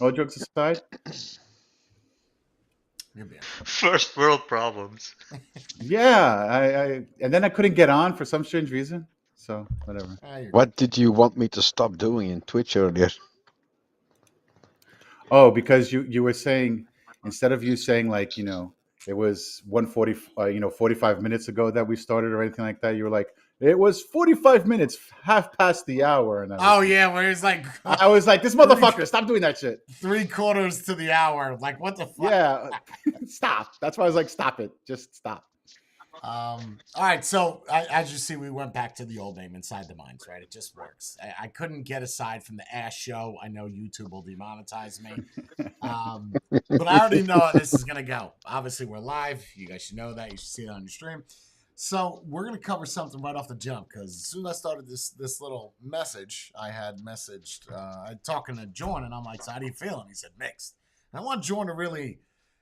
All jokes aside, You're being funny. First world problems. yeah, I and then I couldn't get on for some strange reason. So whatever. Ah, you're good. What did you want me to stop doing in Twitch earlier? Oh, because you were saying, instead of you saying like, it was 140, 45 minutes ago that we started or anything like that, you were like, it was 45 minutes, half past the hour and Oh everything. yeah, where it's like I was like, this motherfucker, stop doing that shit. 3/4 to the hour. Like what the fuck? Yeah, stop. That's why I was like, stop it. Just stop. All right, so as you see, we went back to the old name, Inside the Minds, right? It just works. I couldn't get aside from the ass show. I know YouTube will demonetize me, but I already know how this is gonna go. Obviously, we're live. You guys should know that. You should see it on your stream. So we're gonna cover something right off the jump because as soon as I started this little message, I had messaged, talking to Jordan, and I'm like, "So how do you feel?" And he said, "Mixed." And I want Jordan to really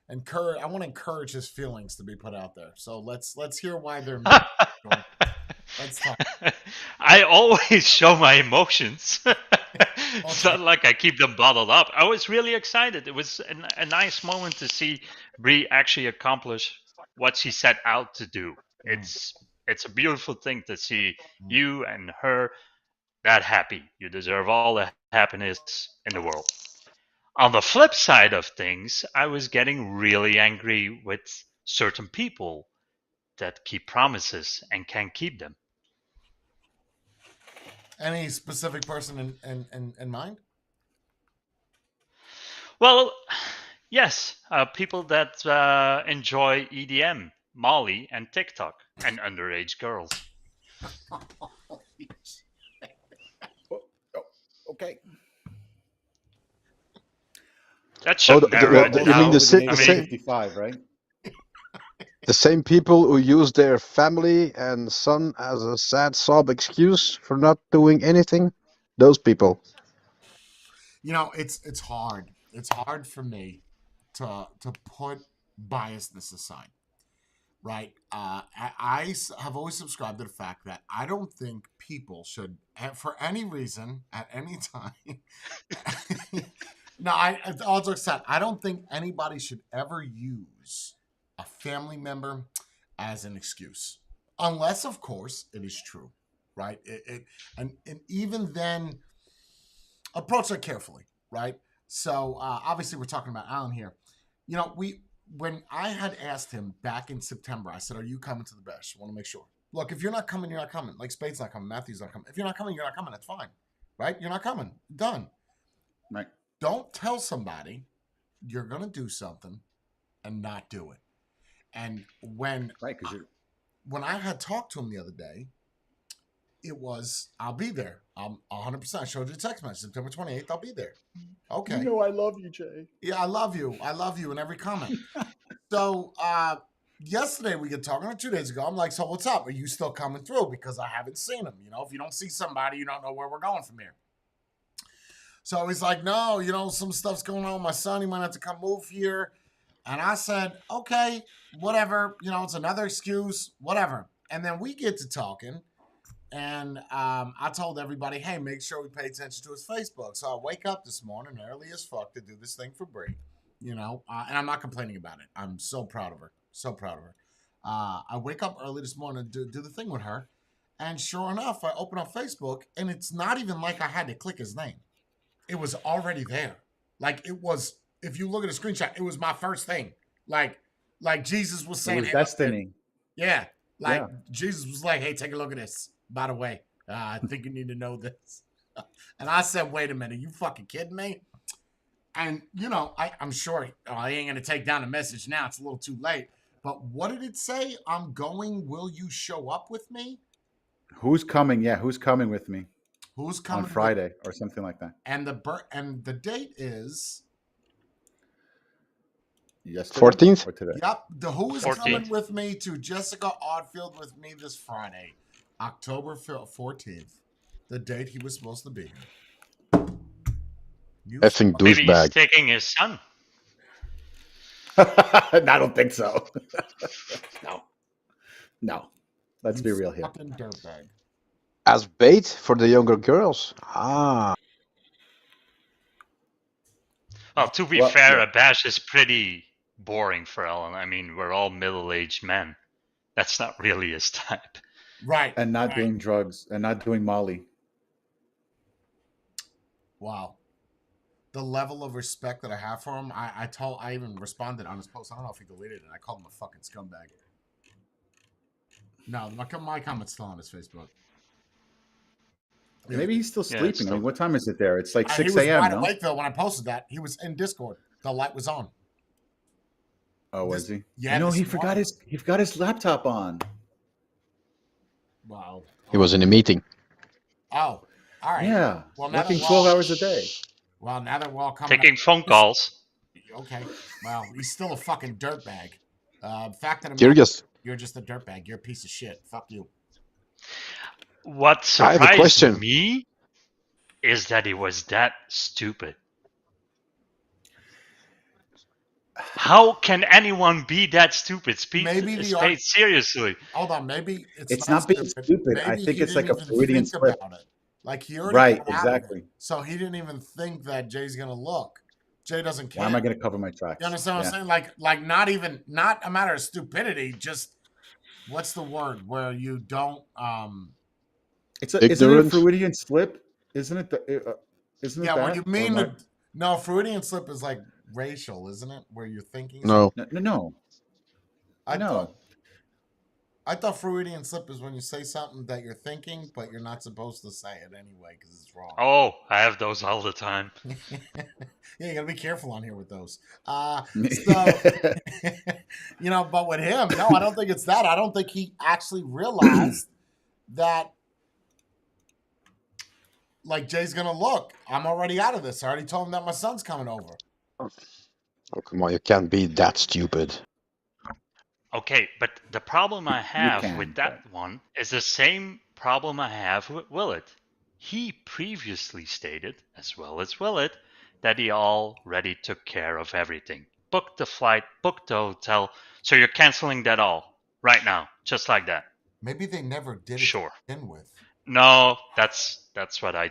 encourage. I want to encourage his feelings to be put out there. So let's hear why they're mixed. Jordan. Let's talk. I always show my emotions. It's Okay. not like I keep them bottled up. I was really excited. It was a nice moment to see Brie actually accomplish what she set out to do. Mm, It's a beautiful thing to see mm. you and her that happy. You deserve all the happiness in the world. On the flip side of things, I was getting really angry with certain people that keep promises and can't keep them. Any specific person in mind? Well, yes, people that enjoy EDM, Molly, and TikTok, and underage girls. Oh, oh, okay. That Oh, should narrow it you mean Also down. the, over the I age the of mean, same 55, right? the same people who use their family and son as a sad sob excuse for not doing anything? Those people. It's hard. It's hard for me to put biasness aside, right? Have always subscribed to the fact that I don't think people should, for any reason, at any time. No, all jokes aside, I don't think anybody should ever use a family member as an excuse, unless, of course, it is true, right? And even then, approach it carefully, right? So obviously, we're talking about Alan here. We when I had asked him back in September, I said, "Are you coming to the bash? I want to make sure. Look, if you're not coming, you're not coming. Like Spade's not coming, Matthew's not coming. If you're not coming, you're not coming. That's fine, right? You're not coming. Done. Right. Don't tell somebody you're gonna do something and not do it. And Right. Because you're when I had talked to him the other day, it was, I'll be there. I'm 100%. I showed you a text message, September 28th. I'll be there. Okay. I love you, Jay. Yeah, I love you. I love you in every comment. So yesterday we get talking, or 2 days ago. I'm like, so what's up? Are you still coming through? Because I haven't seen him. If you don't see somebody, you don't know where we're going from here. So he's like, no, some stuff's going on with my son. He might have to come move here. And I said, okay, whatever. It's another excuse, whatever. And then we get to talking. And I told everybody, hey, make sure we pay attention to his Facebook. So I wake up this morning early as fuck to do this thing for Brie, and I'm not complaining about it. I'm so proud of her. So proud of her. I wake up early this morning to do the thing with her. And sure enough, I open up Facebook, and it's not even like I had to click his name. It was already there. Like it was, if you look at the screenshot, it was my first thing. Like Jesus was It saying, was hey, look, destiny. yeah, like Yeah. Jesus was like, hey, take a look at this. By the way, I think you need to know this. And I said, wait a minute, you fucking kidding me? And I'm sure I ain't gonna take down the message now. It's a little too late. But what did it say? I'm going. Will you show up with me? Who's coming? Yeah. Who's coming with me Who's on coming with? Friday or something like that? And the date is, Yesterday 14th? or today? yep. The who is coming 14th. with me to Jessica Oddfield with me this Friday, October 14th, the date he was supposed to be here. You Effing Maybe he's douchebag. taking his son. I don't think so. No. No. Let's be real here. fucking dirtbag. As bait for the younger girls. Ah. Well, to be Well, fair, yeah. a bash is pretty boring for Ellen. I mean, we're all middle-aged men. That's not really his type. Right. And not right. doing drugs and not doing Molly. Wow. The level of respect that I have for him, I even responded on his post. I don't know if he deleted it. I called him a fucking scumbag. No, my comment's still on his Facebook. Maybe he's still Yeah, sleeping. it's I still- mean, what time is it there? It's like He 6 was a.m., wide no? awake though when I posted that. He was in Discord. The light was on. Oh, was he? Yeah, No, this he forgot his laptop on. Wow. He was in a meeting. Oh, all right. Yeah. Well, now Working that 12 hours a day. Well, now that we're all coming Taking phone calls. Okay. Well, he's still a fucking dirtbag. Fact that you're just a dirtbag. You're a piece of shit. Fuck you. What I have a surprised question. me is that he was that stupid. How can anyone be that stupid? Maybe the Spade, seriously. Hold on. Maybe It's not being stupid. I Maybe think he it's like didn't a even Freudian think slip. about it. Like he already Right, got out of it. exactly. So he didn't even think that Jay's gonna look. Jay doesn't care. Why am I going to cover my tracks? You understand what Yeah. I'm saying? Like not a matter of stupidity. Just what's the word where you don't Isn't it a Ignorant. Freudian slip? Isn't it? Isn't it yeah. that? When you mean Or am no Freudian slip is like racial, isn't it? Where you're thinking. No, No. I No. thought Freudian slip is when you say something that you're thinking, but you're not supposed to say it anyway because it's wrong. Oh, I have those all the time. Yeah, you gotta be careful on here with those. So, but with him, no, I don't think it's that. I don't think he actually realized that, like, Jay's gonna look. I'm already out of this. I already told him that my son's coming over. oh, come on, you can't be that stupid. Okay, but the problem I have can, with that one is the same problem I have with Willett. He previously stated, as well as Willett, that he already took care of everything. Booked the flight, booked the hotel, so you're canceling that all right now, just like that. Maybe they never did it Sure. to begin with. No, that's what I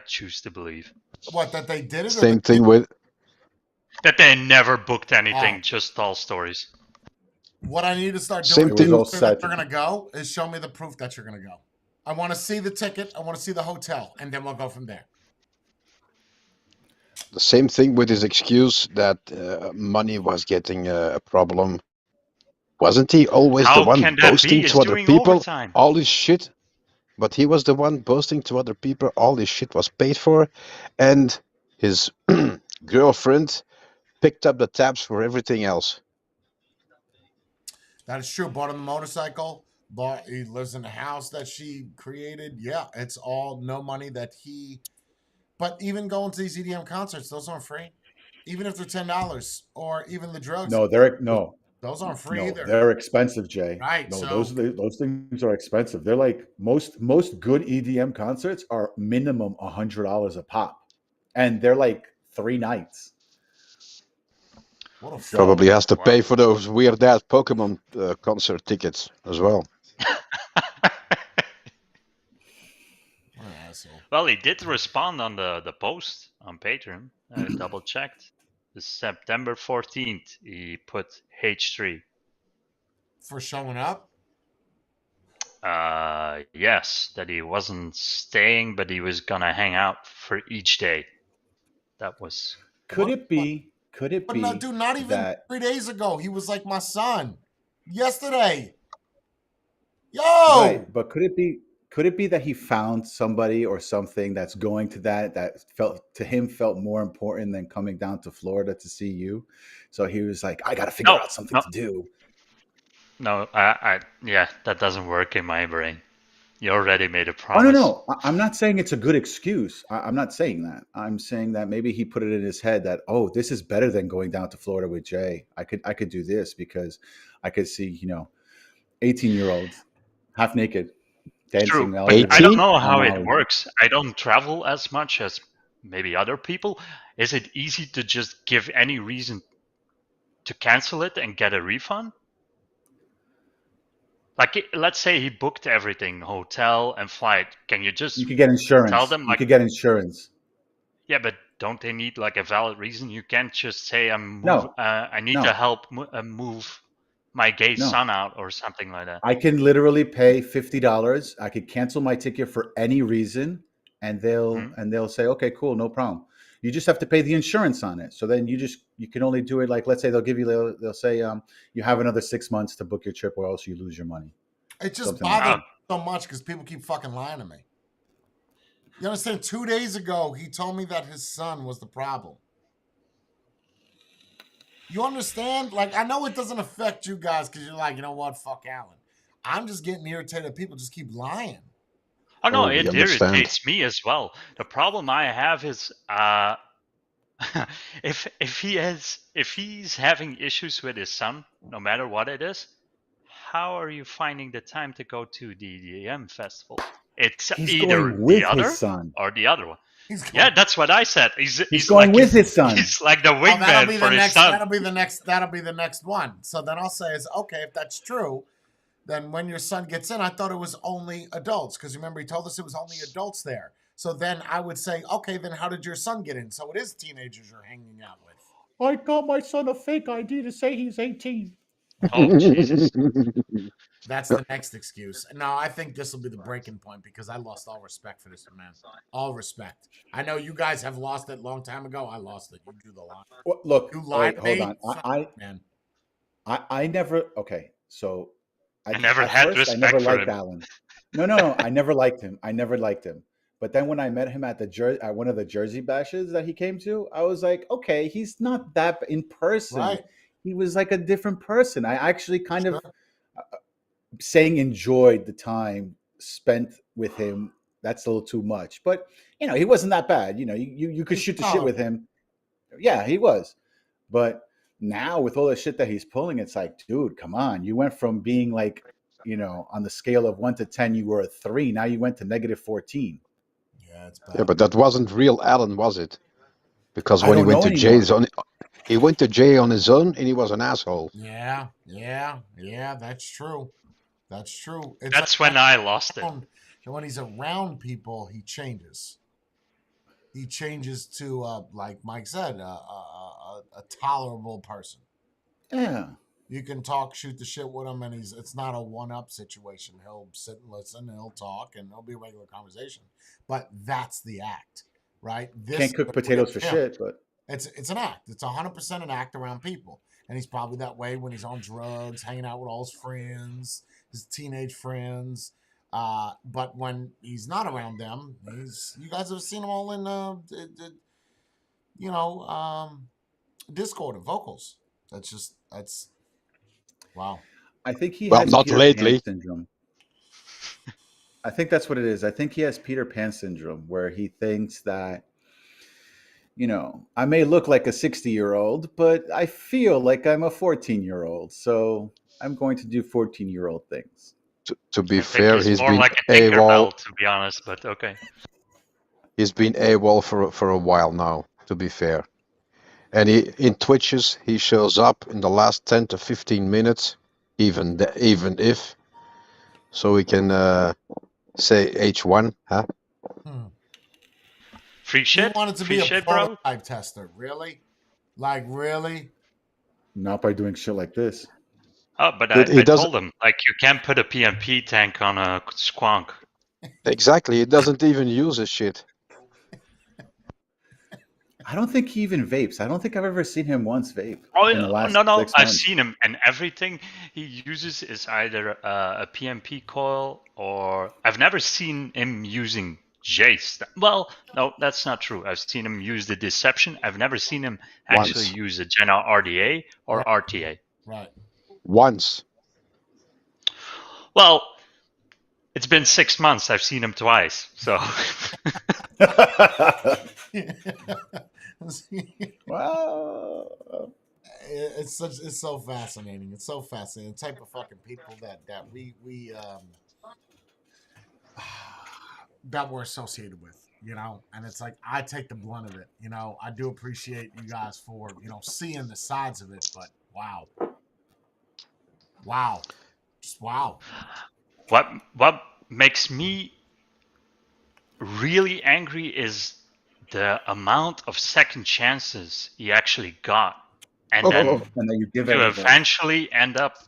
choose to believe. What, that they did it? or Same they thing didn't? with That they never booked anything, Oh. just all stories. What I need to start Same doing thing- It was all if set. you're gonna go is show me the proof that you're gonna go. I want to see the ticket. I want to see the hotel, and then we'll go from there. the same thing with his excuse that money was getting a problem. Wasn't he always How the one can that be? boasting He's to other doing people overtime. all his shit? But he was the one boasting to other people all his shit was paid for, and his girlfriend picked up the tabs for everything else. That is true. Bought him a motorcycle. He lives in a house that she created. Yeah, it's all no money that he. But even going to these EDM concerts, those aren't free. Even if they're $10, or even the drugs, No, those aren't free either. they're expensive, Jay. Right, No, so- those things are expensive. They're like most good EDM concerts are minimum $100 a pop, and they're like 3 nights. What a fuck. Probably has to Wow. pay for those weird ass Pokemon concert tickets as well. What an asshole. Well, he did respond on the post on Patreon. I double checked. The September 14th, he put H3. For showing up? Yes, that he wasn't staying, but he was gonna hang out for each day. That was Could What it be? Could it But be no, dude, not even that 3 days ago. He was like my son. Yesterday. Yo! right? But could it be? Could it be that he found somebody or something that's going to that felt more important than coming down to Florida to see you? So he was like, I got to figure No, out something no. to do. no. Yeah, that doesn't work in my brain. You already made a Oh promise. no! I'm not saying it's a good excuse. I'm not saying that. I'm saying that maybe he put it in his head that this is better than going down to Florida with Jay. I could do this because I could see 18-year-olds half naked dancing. True, all but over. I don't know how Oh. it works. I don't travel as much as maybe other people. Is it easy to just give any reason to cancel it and get a refund? Like, let's say he booked everything, hotel and flight. Can you just You could get insurance. tell them, You like- could get insurance. Yeah, but don't they need like a valid reason? You can't just say No, I need no. to help move my gay No. son out or something like that. I can literally pay $50. I could cancel my ticket for any reason, and they'll say, okay, cool, no problem. You just have to pay the insurance on it. So then you can only do it like, let's say they'll say you have another 6 months to book your trip, or else you lose your money. It just Something like bothers that. me so much because people keep fucking lying to me. You understand? 2 days ago, he told me that his son was the problem. You understand? Like, I know it doesn't affect you guys because you're like, you know what? Fuck Alan. I'm just getting irritated. People just keep lying. Oh no, we it understand. irritates me as well. The problem I have is if he's having issues with his son, no matter what it is, how are you finding the time to go to the EDM festival? It's He's either going with the other his son. or the other one. He's going, Yeah, that's what I said. He's going like with his son. He's like the oh, that'll wingman be for the his next. son. That'll be the next one. So then I'll say, is okay if that's true. Then when your son gets in, I thought it was only adults because remember he told us it was only adults there. So then I would say, okay, then how did your son get in? So it is teenagers you're hanging out with. I got my son a fake ID to say he's 18. Oh Jesus! That's the next excuse. No, I think this will be the breaking point because I lost all respect for this man. All respect. I know you guys have lost it a long time ago. I lost it. You drew the line. Well, look, You lied wait, to hold me? on. Man. I never. Okay, so I never at had first, I respect never for liked him. Alan. No. I never liked him. I never liked him. But then when I met him at at one of the Jersey bashes that he came to, I was like, okay, he's not that in person. Right. He was like a different person. I actually kind of Sure. saying enjoyed the time spent with him. That's a little too much, but he wasn't that bad. You could shoot the shit with him. Yeah, he was. But now with all the shit that he's pulling, it's like, dude, come on. You went from being like, on the scale of 1 to 10, you were a 3. Now you went to -14. Yeah, it's bad. Yeah, but that wasn't real Alan, was it? Because I when he don't went know to anymore. Jay's he went to Jay on his own, and he was an asshole. Yeah. That's true. That's true. It's That's like when I lost it. when he's around people, he changes. He changes to, like Mike said, a tolerable person. Yeah. You can talk, shoot the shit with him, and it's not a one-up situation. He'll sit and listen, and he'll talk, and it'll be a regular conversation. But that's the act, right? Can't cook potatoes for him. shit, but It's an act. It's 100% an act around people. And he's probably that way when he's on drugs, hanging out with all his friends, his teenage friends. But when he's not around them, you guys have seen him all in Discord and vocals. That's wow. I think he Well, has not Peter lately. Pan syndrome. I think that's what it is. I think he has Peter Pan syndrome, where he thinks that, I may look like a 60-year-old, but I feel like I'm a 14-year-old. So I'm going to do 14-year-old things. To be I think fair, he's he's more been like a AWOL. Tinkerbell, to be honest. But okay. He's been AWOL for a while now. To be fair, and in Twitches he shows up in the last 10 to 15 minutes, even if, so we can say H1, huh? Free You shit. wanted to Free be a shit, bro. prototype tester, really? Like really? Not by doing shit like this. Oh, but But I he doesn't told him like you can't put a PMP tank on a squonk. exactly. He doesn't even use his shit. I don't think he even vapes. I don't think I've ever seen him once vape Oh in the last no, 6 I've months. seen him, and everything he uses is either a PMP coil or I've never seen him using Jace. Well, no, that's not true. I've seen him use the Deception. I've never seen him actually Once. use a Jenna RDA or RTA. Right. Once. Well, it's been 6 months. I've seen him twice, so. Wow. It's so fascinating. It's so fascinating. The type of fucking people that we that we're associated with, and it's like I take the blunt of it. I do appreciate you guys for seeing the sides of it, but wow, just wow. What makes me really angry is the amount of second chances he actually got, and then And then you give to everybody. eventually end up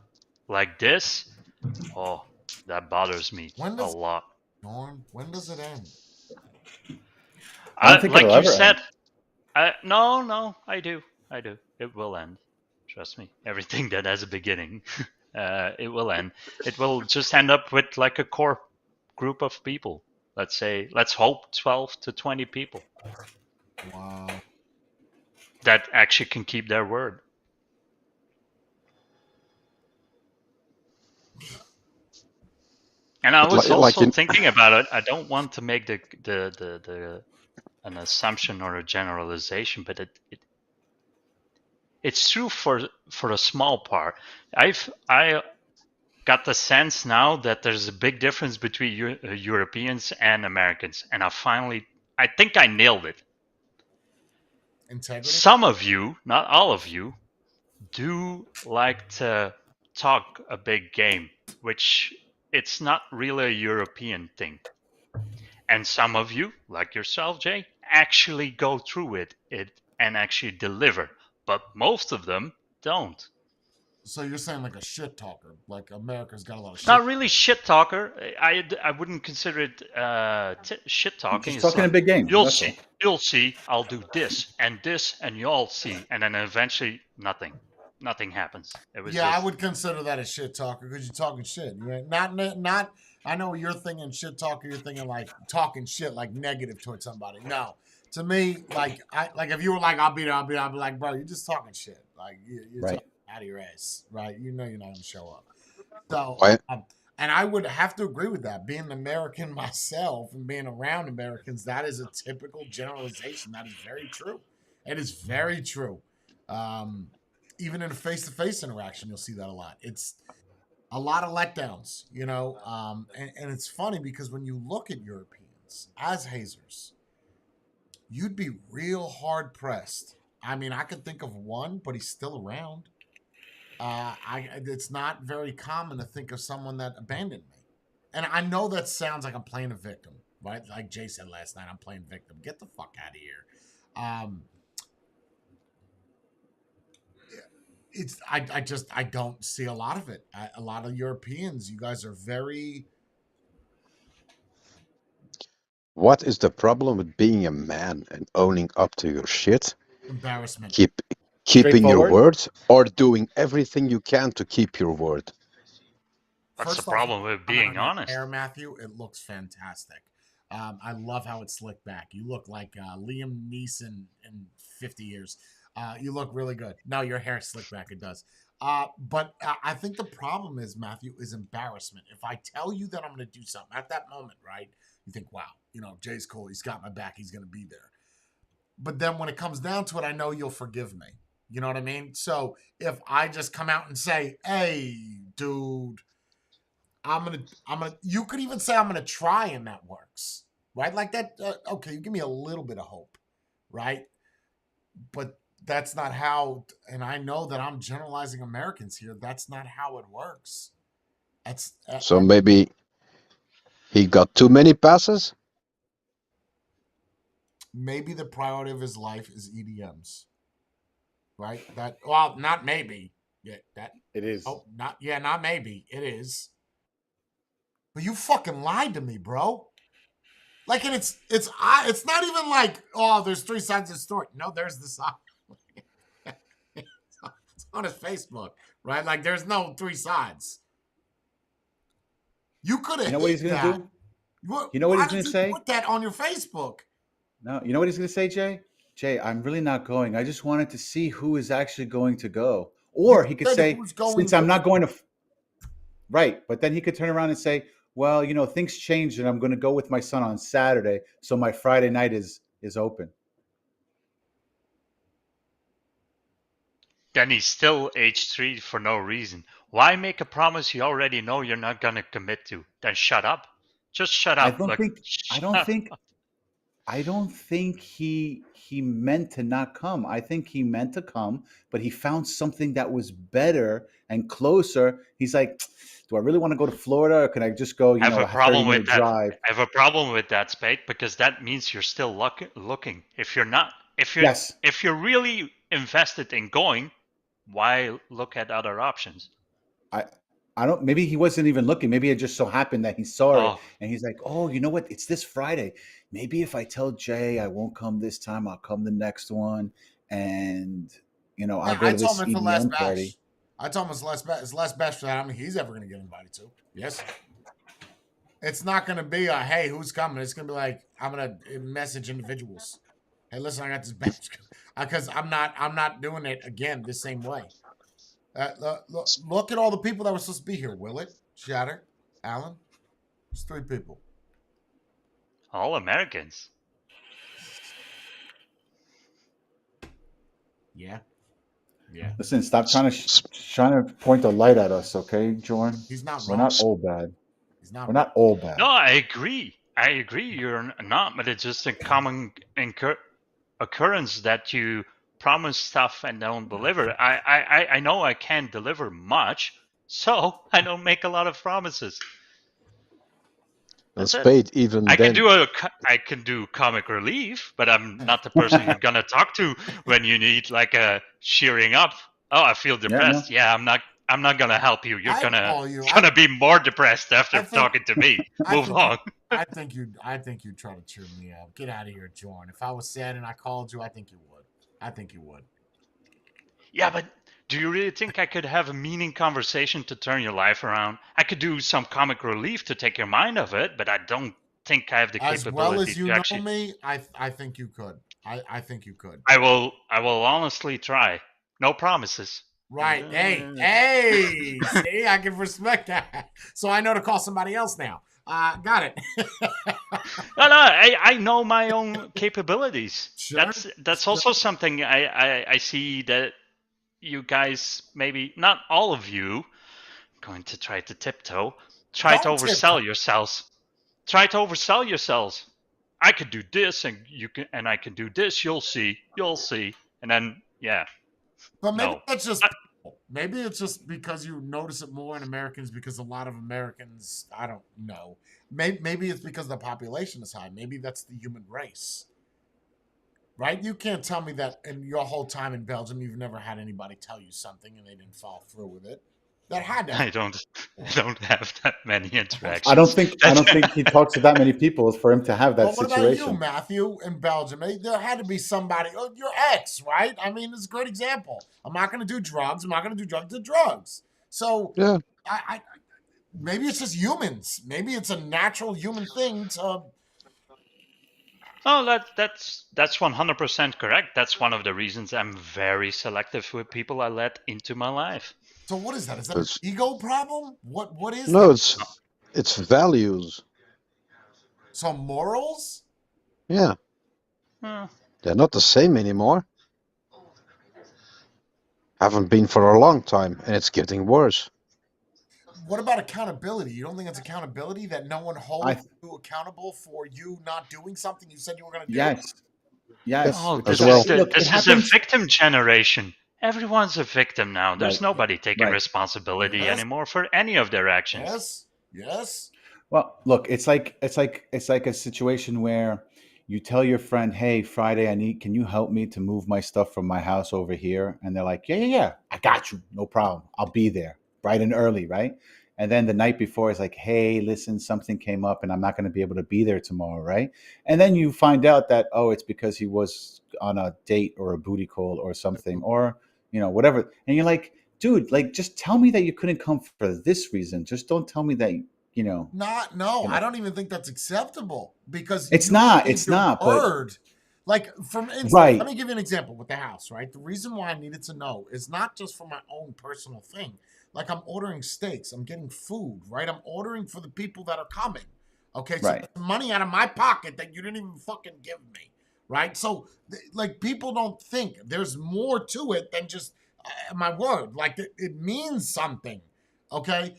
like this, that bothers me When a does lot. Norm? When does it end? I don't think Like it'll you ever said, end. no, I do. It will end. Trust me. Everything that has a beginning, it will end. It will just end up with like a core group of people. Let's hope 12 to 20 people Wow. that actually can keep their word. And I But was like also in thinking about it. I don't want to make the an assumption or a generalization, but it's true for a small part. I got the sense now that there's a big difference between Europeans and Americans, and I think I nailed it. Integrity. Some of you, not all of you, do like to talk a big game, which it's not really a European thing. And some of you, like yourself, Jay, actually go through it and actually deliver. But most of them don't. So you're saying like a shit talker, like America's got a lot of shit. Not really shit talker. I wouldn't consider it shit talking. Just It's talking a like, big game. you'll That's see, all. you'll see. I'll do this, and you'll see, and then eventually nothing happens. It was Yeah, I just would consider that a shit talker because you're talking shit. You're not. I know you're thinking shit talker. You're thinking like talking shit, like negative towards somebody. No, to me, like if you were like, I'll be there, I'll be like, bro, you're just talking shit. Like you're Right. talking out of your ass, right? You know you're not gonna show up. So, Why- and I would have to agree with that. Being an American myself and being around Americans, that is a typical generalization. That is very true. It is very true. Even in a face-to-face interaction, you'll see that a lot. It's a lot of letdowns, you know. And it's funny because when you look at Europeans as hazers, you'd be real hard pressed. I mean, I could think of one, but he's still around. It's not very common to think of someone that abandoned me. And I know that sounds like I'm playing a victim, right? Like Jay said last night, I'm playing victim. Get the fuck out of here. I don't see a lot of it. A lot of Europeans, you guys are very. What is the problem with being a man and owning up to your shit? Embarrassment. Keeping your Straightforward? word or doing everything you can to keep your word. that's the First off, problem with being comment on your honest. hair, Matthew, it looks fantastic. I love how it's slicked back. You look like Liam Neeson in 50 years. You look really good. No, your hair's slicked back. It does. But I think the problem is, Matthew, is embarrassment. If I tell you that I'm going to do something at that moment, right? You think, wow, Jay's cool. He's got my back. He's going to be there. But then when it comes down to it, I know you'll forgive me. You know what I mean? So if I just come out and say, hey, dude, I'm gonna. You could even say I'm gonna try, and that works, right? Like that. Okay, you give me a little bit of hope, right? But that's not how. And I know that I'm generalizing Americans here. That's not how it works. That's So maybe he got too many passes. maybe the priority of his life is EDMs, right? Not maybe. Yeah, that. It is. Oh, not maybe. It is. But you fucking lied to me, bro. Like, and it's not even like, oh, there's three sides of the story. No, there's the side. It's on his Facebook, right? Like, there's no three sides. You could have. You know what he's gonna do? You know what he's gonna say? Put that on your Facebook. No, you know what he's gonna say, Jay? Jay, I'm really not going. I just wanted to see who is actually going to go. Or he could said say, who's going since I'm to- not going to. Right, but then he could turn around and say, well, things changed, and I'm going to go with my son on Saturday, so my Friday night is open. Then he's still age 3 for no reason. Why make a promise you already know you're not gonna commit to? Then shut up. Just shut up. I don't think he meant to not come. I think he meant to come, but he found something that was better and closer. He's like, do I really want to go to Florida, or can I just go, I have a a problem 30-minute with that. drive? I have a problem with that, Spade, because that means you're still looking. If you're not, Yes. if you're really invested in going, why look at other options? I don't. Maybe he wasn't even looking. Maybe it just so happened that he saw it, Oh, and he's like, "Oh, you know what? It's this Friday. Maybe if I tell Jay I won't come this time, I'll come the next one, and I'll Yeah, go I to told this him it's the last EDM party." bash. I told him it's last bash that I mean he's ever going to get invited to. Yes. It's not going to be a, hey, who's coming? It's going to be like, I'm going to message individuals. Hey, listen, I got this bash. Because I'm not doing it again the same way. Look at all the people that were supposed to be here. Willett, Shatter, Alan. It's 3 people. all Americans. Yeah. Yeah. Listen, stop trying to point the light at us, okay, Jordan? He's not We're wrong. not all bad. He's not We're wrong. not all bad. No, I agree. You're not, but it's just a common occurrence that you promise stuff and don't deliver. I know I can't deliver much, so I don't make a lot of promises. And That's it. Spade, even I then, can do comic relief, but I'm not the person you're gonna talk to when you need like a cheering up. Oh, I feel depressed. Yeah, I'm not gonna help you. You're gonna be more depressed after talking to me. Move on. I think you'd try to cheer me up. Get out of here, Jordan. If I was sad and I called you, I think you would. Yeah, but do you really think I could have a meaning conversation to turn your life around? I could do some comic relief to take your mind off it, but I don't think I have the As capability well as you to know actually. me, I think you could. I think you could. I will honestly try. No promises. Right. Hey. See, I can respect that. So I know to call somebody else now. Got it. No, I know my own capabilities. Sure. That's also something I see that you guys, maybe not all of you, going to try to tiptoe, try to oversell yourselves. Try to oversell yourselves. I could do this, and you can, and I can do this. You'll see, and then yeah. But maybe that's just maybe it's just because you notice it more in Americans because a lot of Americans, I don't know. Maybe it's because the population is high. Maybe that's the human race. Right? You can't tell me that in your whole time in Belgium you've never had anybody tell you something and they didn't follow through with it. That had to. I don't have that many interactions. I don't think he talks to that many people for him to have that What situation. about you, Matthew, in Belgium? There had to be somebody. Oh, your ex, right? I mean, it's a great example. I'm not going to do drugs. I'm not going to do drugs. So, yeah, I maybe it's just humans. Maybe it's a natural human thing to. Oh, that's 100% correct. That's one of the reasons I'm very selective with people I let into my life. So what is that? Is that an ego problem? What is no, that? it's values. So morals? Yeah. They're not the same anymore. Haven't been for a long time, and it's getting worse. What about accountability? You don't think it's accountability that no one holds you accountable for you not doing something you said you were going to do? Yes. Oh, as this well. is a victim generation. Everyone's a victim now. There's nobody taking Right. responsibility anymore for any of their actions. Yes. Well, look, it's like a situation where you tell your friend, "Hey, Friday, can you help me to move my stuff from my house over here?" And they're like, "Yeah, I got you, no problem. I'll be there bright and early, right?" And then the night before, it's like, "Hey, listen, something came up, and I'm not going to be able to be there tomorrow, right?" And then you find out that it's because he was on a date or a booty call or something, or whatever. And you're like, "Dude, like, just tell me that you couldn't come for this reason. Just don't tell me that." I don't even think that's acceptable because it's not. But like, from instance, right. Let me give you an example with the house. Right, the reason why I needed to know is not just for my own personal thing. Like, I'm ordering steaks, I'm getting food. Right, I'm ordering for the people that are coming. Okay, so right. money out of my pocket that you didn't even fucking give me. Right, so like, people don't think there's more to it than just my word. Like, it means something. Okay.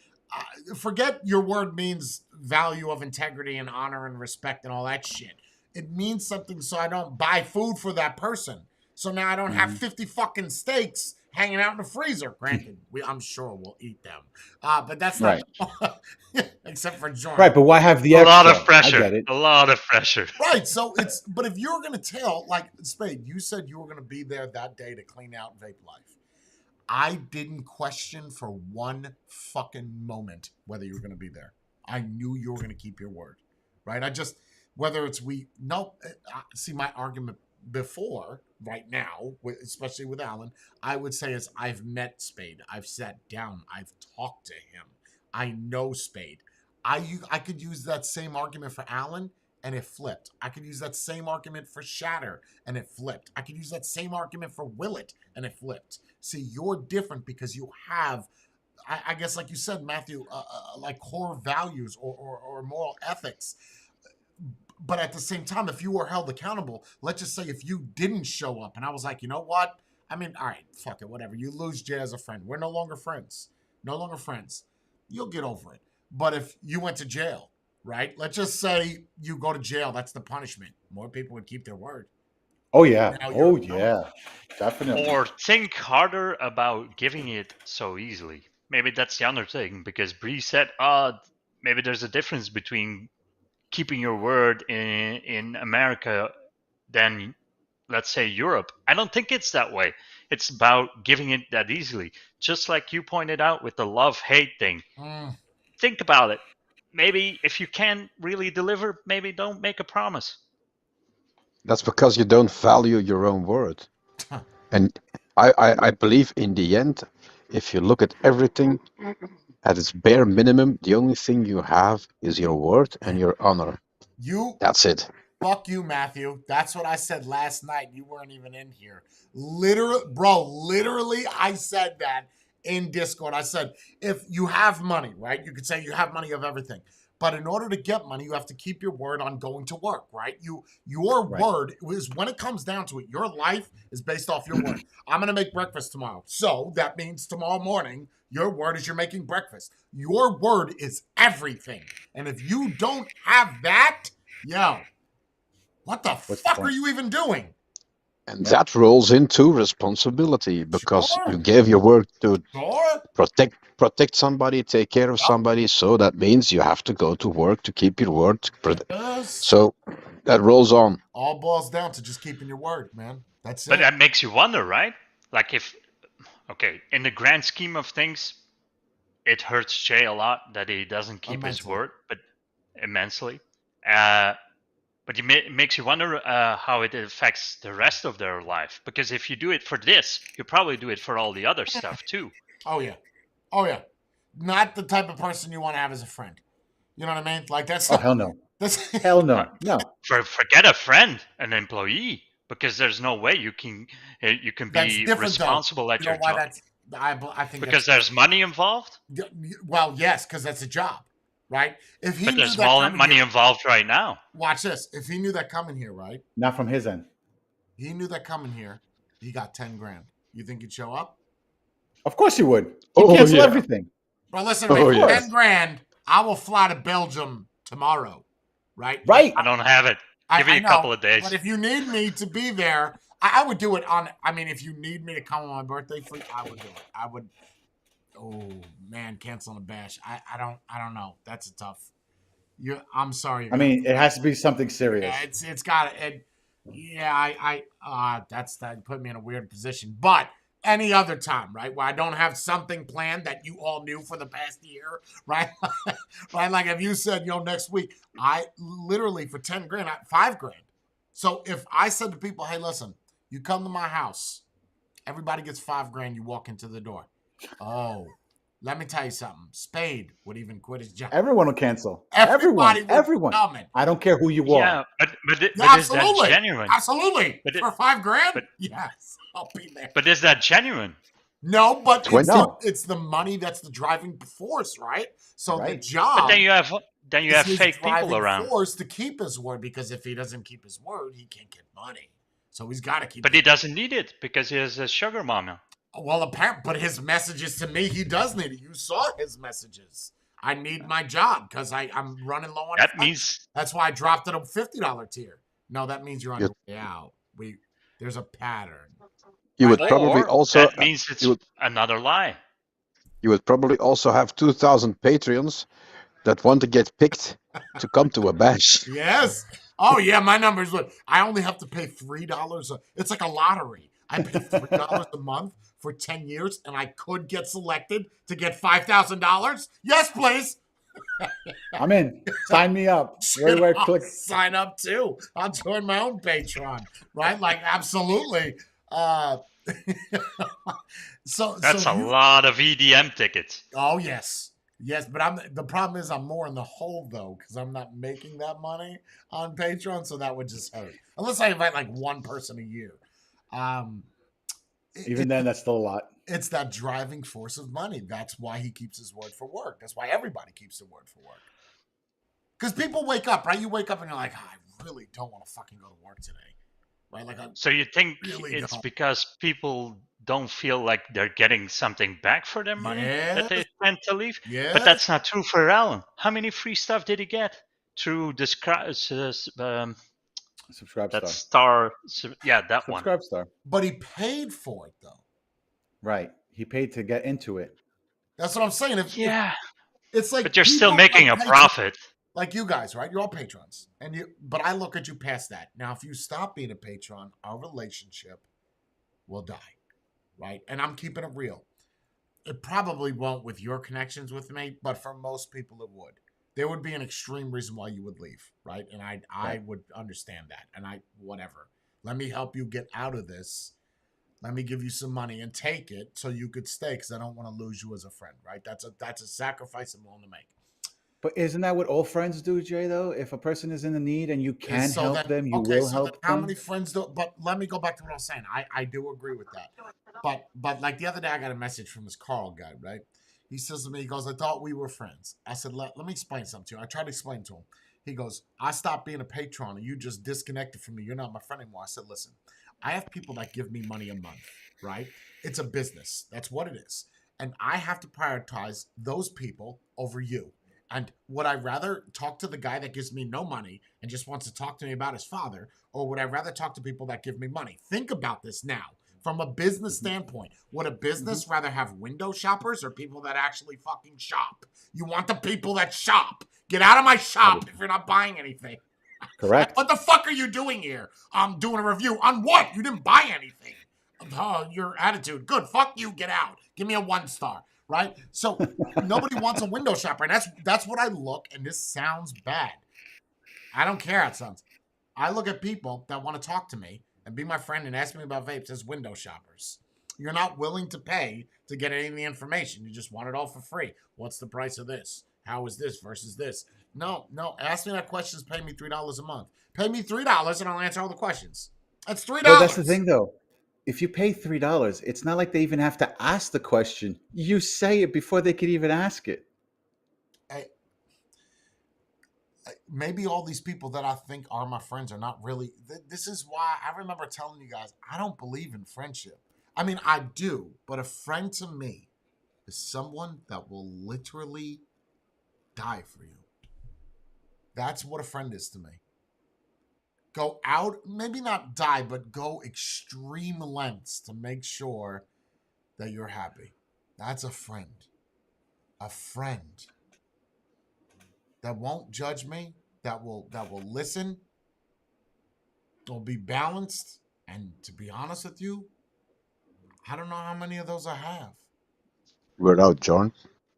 Forget your word means value of integrity and honor and respect and all that shit. It means something so I don't buy food for that person. So now I don't have 50 fucking steaks hanging out in the freezer. Granted, I'm sure we'll eat them. But that's not except for Jordan. Right, but why have the A extra? lot of pressure. I get it. A lot of pressure. Right. So but if you're gonna tell, like Spade, you said you were gonna be there that day to clean out Vape Life. I didn't question for one fucking moment whether you were gonna be there. I knew you were gonna keep your word. Right? Whether it's see my argument before right now, especially with Alan, I would say is I've met Spade. I've sat down. I've talked to him. I know Spade. I could use that same argument for Alan and it flipped. I could use that same argument for Shatter and it flipped. I could use that same argument for Willett and it flipped. See, you're different because you have, I guess, like you said, Matthew, like core values or moral ethics. But at the same time, if you were held accountable, let's just say if you didn't show up and I was like, you know what? I mean, all right, fuck it, whatever. You lose Jay as a friend. We're no longer friends. No longer friends. You'll get over it. But if you went to jail, right? Let's just say you go to jail. That's the punishment. More people would keep their word. Oh yeah. Now Oh you're- yeah. Definitely. Or think harder about giving it so easily. Maybe that's the other thing, because Bree said, maybe there's a difference between keeping your word in America than, let's say, Europe. I don't think it's that way. It's about giving it that easily. Just like you pointed out with the love-hate thing. Think about it. Maybe if you can't really deliver, maybe don't make a promise. That's because you don't value your own word. And I believe in the end, if you look at everything at its bare minimum, the only thing you have is your word and your honor. That's it. Fuck you, Matthew. That's what I said last night. You weren't even in here. Literally, I said that in Discord. I said, if you have money, right? You could say you have money of everything. But in order to get money, you have to keep your word on going to work, right? Your word is, when it comes down to it, your life is based off your word. I'm going to make breakfast tomorrow. So that means tomorrow morning, your word is you're making breakfast. Your word is everything. And if you don't have that, what the fuck are you even doing? And that rolls into responsibility because you gave your word to protect somebody, take care of somebody. So that means you have to go to work to keep your word. So that rolls on. All boils down to just keeping your word, man. That's it. But that makes you wonder, right? Like in the grand scheme of things, it hurts Jay a lot that he doesn't keep his word, but immensely. But it makes you wonder how it affects the rest of their life. Because if you do it for this, you probably do it for all the other stuff too. Oh yeah. Not the type of person you want to have as a friend. You know what I mean? Like that's. Oh hell no. Hell no. No. Forget a friend, an employee, because there's no way you can be responsible at your job. I think because there's money involved. Well, yes, because that's a job. Right? But there's money involved right now. Watch this. If he knew that coming here, right? Not from his end. He knew that coming here. He got 10 grand. You think he'd show up? Of course he would. He'd cancel everything. Bro, listen to me. 10 grand, I will fly to Belgium tomorrow. Right? Right. I don't have it. Give me a couple of days. But if you need me to be there, I would do it on. I mean, if you need me to come on my birthday, I would do it. I would. Oh man, canceling a bash. I don't know. That's a tough. I'm sorry. I mean, it has to be something serious. Yeah, it's got it. That put me in a weird position. But any other time, right, where I don't have something planned that you all knew for the past year, right? Right, like if you said, next week, I literally for 10 grand, 5 grand. So if I said to people, hey, listen, you come to my house, everybody gets 5 grand. You walk into the door. Oh, let me tell you something. Spade would even quit his job. Everyone will cancel. Everyone. I don't care who you are. Yeah, but is that genuine? Absolutely. For 5 grand? Yes, I'll be there. But is that genuine? No, but it's the money that's the driving force, right? So the job. But then you have fake people around. Force to keep his word, because if he doesn't keep his word, he can't get money. So he's got to keep. But he doesn't need it because he has a sugar mama. Well, but his messages to me, he does need it. You saw his messages. I need my job because I'm running low on. That means that's why I dropped it a $50 tier. No, that means you're on your way out. There's a pattern. You would Right. probably Or also that means it's you would another lie. you would probably also have 2,000 Patreons that want to get picked to come to a bash. Yes. Oh yeah, my numbers. Look, I only have to pay $3. It's like a lottery. I pay $3 a month for 10 years, and I could get selected to get $5,000. Yes, please. I'm in. Sign me up. Where do I I'll click? sign up too. I'll join my own Patreon. Right? Like absolutely. So That's a you, lot of EDM tickets. oh yes. Yes, but the problem is I'm more in the hole though, because I'm not making that money on Patreon, so that would just hurt. Unless I invite like one person a year. Um Even then, that's still a lot. it's that driving force of money. That's why he keeps his word for work. That's why everybody keeps their word for work. Because people wake up, right? You wake up and you're like, I really don't want to fucking go to work today. Right? Like, So you think Really it's don't. because people don't feel like they're getting something back for their money that they Yes. tend to leave? yeah. But that's not true for Alan. How many free stuff did he get through this Subscribe that star. yeah, that one. Subscribe star. But he paid for it, though. Right. He paid to get into it. That's what I'm saying. If Yeah, it's like but you're still people making a like profit. like you guys, right? You're all patrons, but I look at you past that. Now, if you stop being a patron, our relationship will die, right? And I'm keeping it real. It probably won't with your connections with me, but for most people, it would. There would be an extreme reason why you would leave, right? And I Right. would understand that, and whatever. Let me help you get out of this. Let me give you some money and take it so you could stay, because I don't want to lose you as a friend, right? That's a sacrifice I'm willing to make. But isn't that what all friends do, Jay, though? If a person is in the need and you can So help then- them, you okay, will so then help how them. many friends do? But let me go back to what I was saying. I do agree with that. But like the other day, I got a message from this Carl guy, right? He says to me, he goes, I thought we were friends. I said, let me explain something to you. I tried to explain to him. He goes, I stopped being a patron and you just disconnected from me. You're not my friend anymore. I said, listen, I have people that give me money a month, right? It's a business. That's what it is. And I have to prioritize those people over you. And would I rather talk to the guy that gives me no money and just wants to talk to me about his father, or would I rather talk to people that give me money? Think about this now. From a business standpoint, would a business rather have window shoppers or people that actually fucking shop? You want the people that shop. Get out of my shop if you're not buying anything. Correct. What the fuck are you doing here? I'm doing a review on what? You didn't buy anything. Oh, your attitude. Good. Fuck you. Get out. Give me a 1 star. Right? So nobody wants a window shopper. And that's what I look, and this sounds bad. I don't care how it sounds. I look at people that want to talk to me and be my friend and ask me about vapes as window shoppers. You're not willing to pay to get any of the information. You just want it all for free. What's the price of this? How is this versus this? No. Ask me that questions. Pay me $3 a month. Pay me $3 and I'll answer all the questions. That's $3. Well, that's the thing, though. If you pay $3, it's not like they even have to ask the question. You say it before they could even ask it. Maybe all these people that I think are my friends are not really. This is why I remember telling you guys I don't believe in friendship. I mean, I do, but a friend to me is someone that will literally die for you. That's what a friend is to me. Go out, maybe not die, but go extreme lengths to make sure that you're happy. That's a friend. A friend that won't judge me, that will listen, will be balanced, and to be honest with you, I don't know how many of those I have. We're out, John.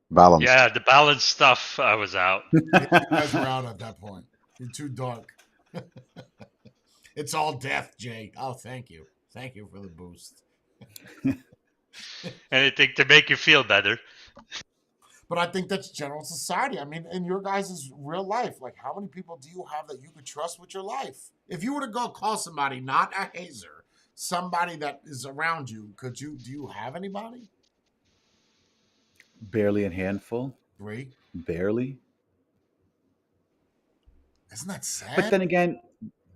Balanced. Yeah, the balance stuff, I was out. You guys were out at that point. You're too dark. It's all death, Jay. Oh, thank you. Thank you for the boost. Anything to make you feel better. But I think that's general society. I mean, in your guys' real life, like how many people do you have that you could trust with your life? If you were to go call somebody, not a hazer, somebody that is around you, do you have anybody? Barely a handful. 3? Barely. Isn't that sad? But then again,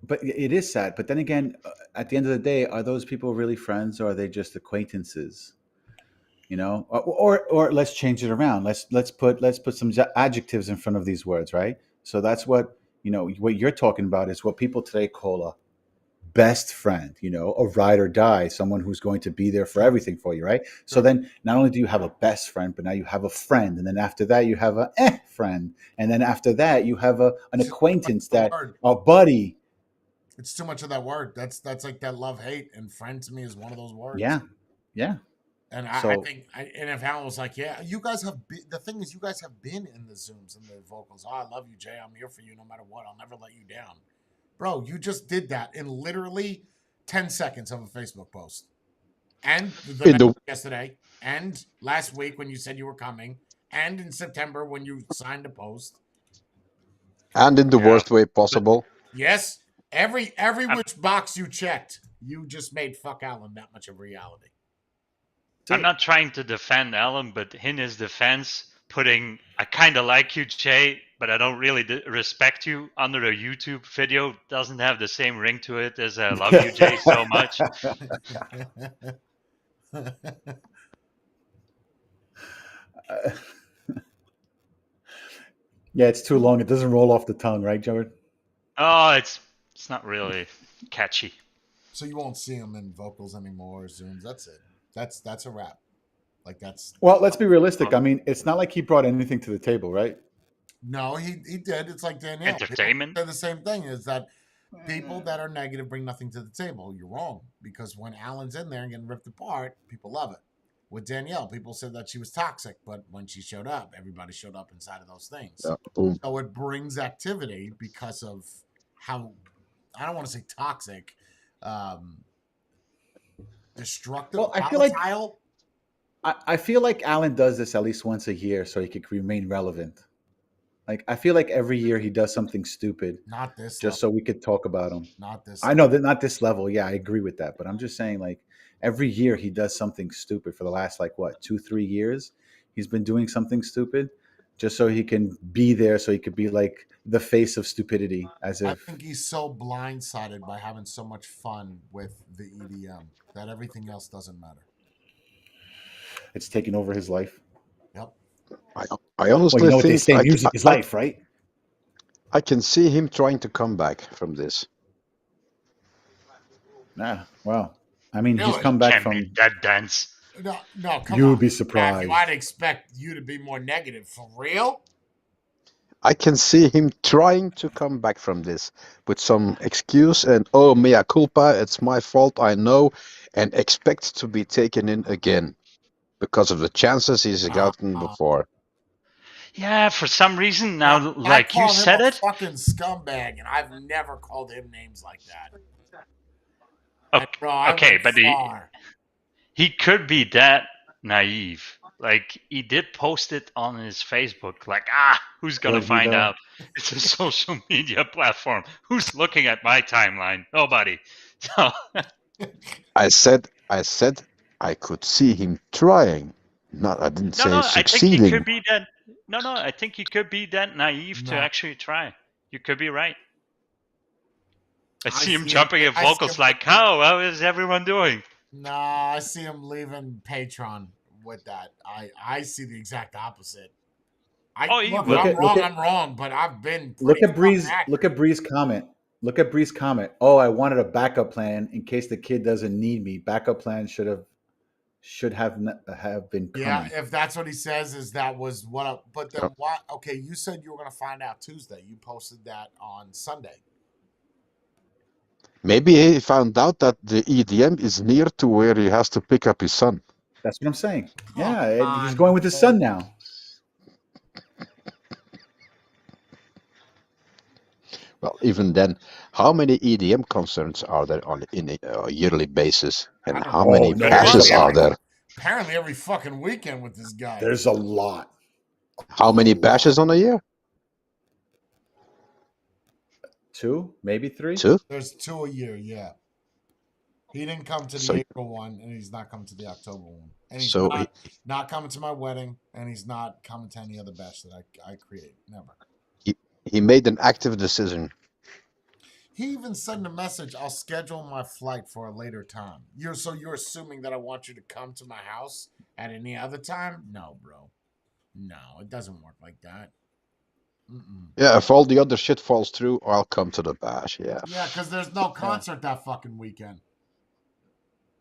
but it is sad. But then again, at the end of the day, are those people really friends, or are they just acquaintances? You know, or let's change it around. Let's put some adjectives in front of these words, right? So that's what what you're talking about is what people today call best friend, a ride or die, someone who's going to be there for everything for you, right? So Sure. then not only do you have a best friend, but now you have a friend. And then after that, you have a friend. And then after that, you have an It's acquaintance just that, a word. a buddy. It's too much of that word. That's like that love hate, and friend to me is one of those words. Yeah. Yeah. And I So think, and if Alan was like, yeah, you guys have been, the thing is, you guys have been in the Zooms and the vocals. Oh, I love you, Jay. I'm here for you no matter what. I'll never let you down. Bro, you just did that in literally 10 seconds of a Facebook post. And yesterday, and last week when you said you were coming, and in September when you signed a post. And in the worst way possible. Yes, every which box you checked, you just made fuck Alan that much of reality. I'm not trying to defend Alan, but in his defense, putting "I kind of like you, Jay, but I don't really respect you" under a YouTube video doesn't have the same ring to it as "I love you, Jay, so much." Yeah, it's too long. It doesn't roll off the tongue, right, Jared? Oh, it's not really catchy. So you won't see him in vocals anymore, Zooms. That's it. That's a wrap. Like that's. Well, let's be realistic. I mean, it's not like he brought anything to the table, right? No, he did. It's like Danielle. Entertainment. They're the same thing. Is that people that are negative bring nothing to the table? You're wrong, because when Alan's in there and getting ripped apart, people love it. With Danielle, people said that she was toxic, but when she showed up, everybody showed up inside of those things. Yeah. Boom. So it brings activity because of how, I don't want to say toxic, destructive, Well, volatile. I feel like Alan does this at least once a year so he could remain relevant. Like, I feel like every year he does something stupid Not this just level. so we could talk about him. Not this I know that not this level. Yeah, I agree with that. But I'm just saying, like, every year he does something stupid for the last, like, what, 2-3 years? He's been doing something stupid just so he can be there, so he could be like the face of stupidity, as I if think he's so blindsided by having so much fun with the EDM that everything else doesn't matter. it's taking over his life. Yep. I honestly Well, you know what they think say, music is life, right? I can see him trying to come back from this. Nah, well, I mean, he's Really? come back Can't from. be that dense. No, come on. You'd be Matthew, surprised. I'd expect you to be more negative. For real? I can see him trying to come back from this with some excuse and, oh, mea culpa, it's my fault, I know, and expect to be taken in again because of the chances he's gotten before. Yeah, for some reason now, I like you call him said a it. fucking scumbag, and I've never called him names like that. Okay, Bro, I okay, went but far. he could be that naive. Like, he did post it on his Facebook, like, who's gonna Could he, find though? out? It's a social media platform. Who's looking at my timeline? Nobody. So I said I could see him trying. I didn't say I think he succeeding. could be that. No, I think he could be that naive to No. actually try. You could be right. I see him see jumping him- at I see vocals him- like, how is everyone doing? Nah, I see him leaving Patreon with that. I see the exact opposite. Oh, you Look, will. I'm wrong, but I've been Look pretty at Breeze. fucking accurate. Look at Bree's comment. Look at Bree's comment. Oh, I wanted a backup plan in case the kid doesn't need me. Backup plan should have been coming. Yeah, if that's what he says, is that was what. But then Yep. what? Okay, you said you were gonna find out Tuesday. You posted that on Sunday. Maybe he found out that the EDM is near to where he has to pick up his son. That's what I'm saying. Come Yeah, he's on, going with his son now. Well, even then, how many EDM concerts are there on in a yearly basis, and I don't how know. many no, bashes are there? Apparently, every fucking weekend with this guy. There's a lot. How many bashes on a year? 2, maybe 3. 2. There's 2 a year. Yeah. He didn't come to the So- April one, and he's not coming to the October one, and he's So not coming to my wedding, and he's not coming to any other bash that I create. Never. he made an active decision. He even sent a message. I'll schedule my flight for a later time. You're assuming that I want you to come to my house at any other time? No, bro. No, it doesn't work like that. Yeah, if all the other shit falls through, I'll come to the bash. Yeah. Yeah, because there's no concert that fucking weekend.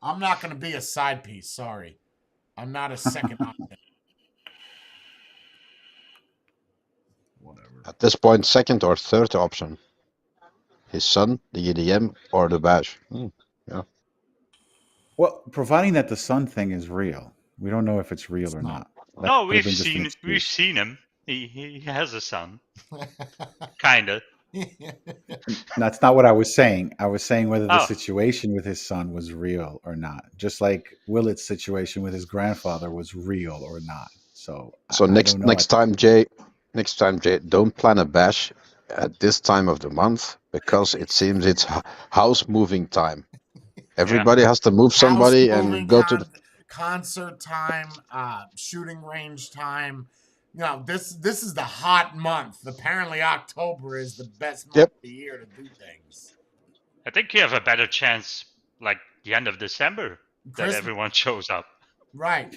I'm not going to be a side piece. Sorry. I'm not a second option. Whatever. At this point, second or third option. His son, the EDM, or the bash. Well, providing that the sun thing is real, we don't know if it's real or not. That No, could have been just an we've excuse. seen him. He has a son, kinda. That's not what I was saying. I was saying whether the Oh. situation with his son was real or not. Just like Willett's situation with his grandfather was real or not. So So I next don't know. next time, Jay, don't plan a bash at this time of the month because it seems it's house moving time. Everybody has to move somebody House moving and go to the. concert time, shooting range time. You know, this is the hot month. Apparently, October is the best month Yep. of the year to do things. I think you have a better chance, like the end of December, that Christmas- everyone shows up. Right.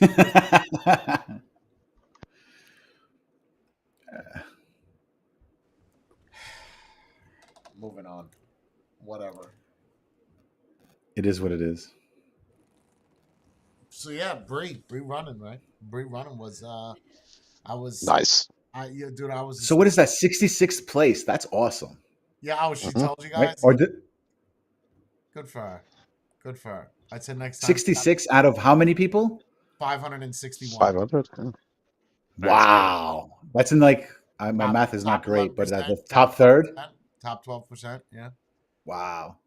Moving on. Whatever. It is what it is. So yeah, Bree running, right? Bree running was I was Nice. yeah, dude, I was So what is that? 66th place. That's awesome. yeah, she Mhm. told you Right? guys. Or Good for her. Good for her. I'd say next time 66 out of how many people? 561. 500. Wow. That's in like my Top- math is not top great, but 11%, at the top third. Top 12%, yeah. Wow.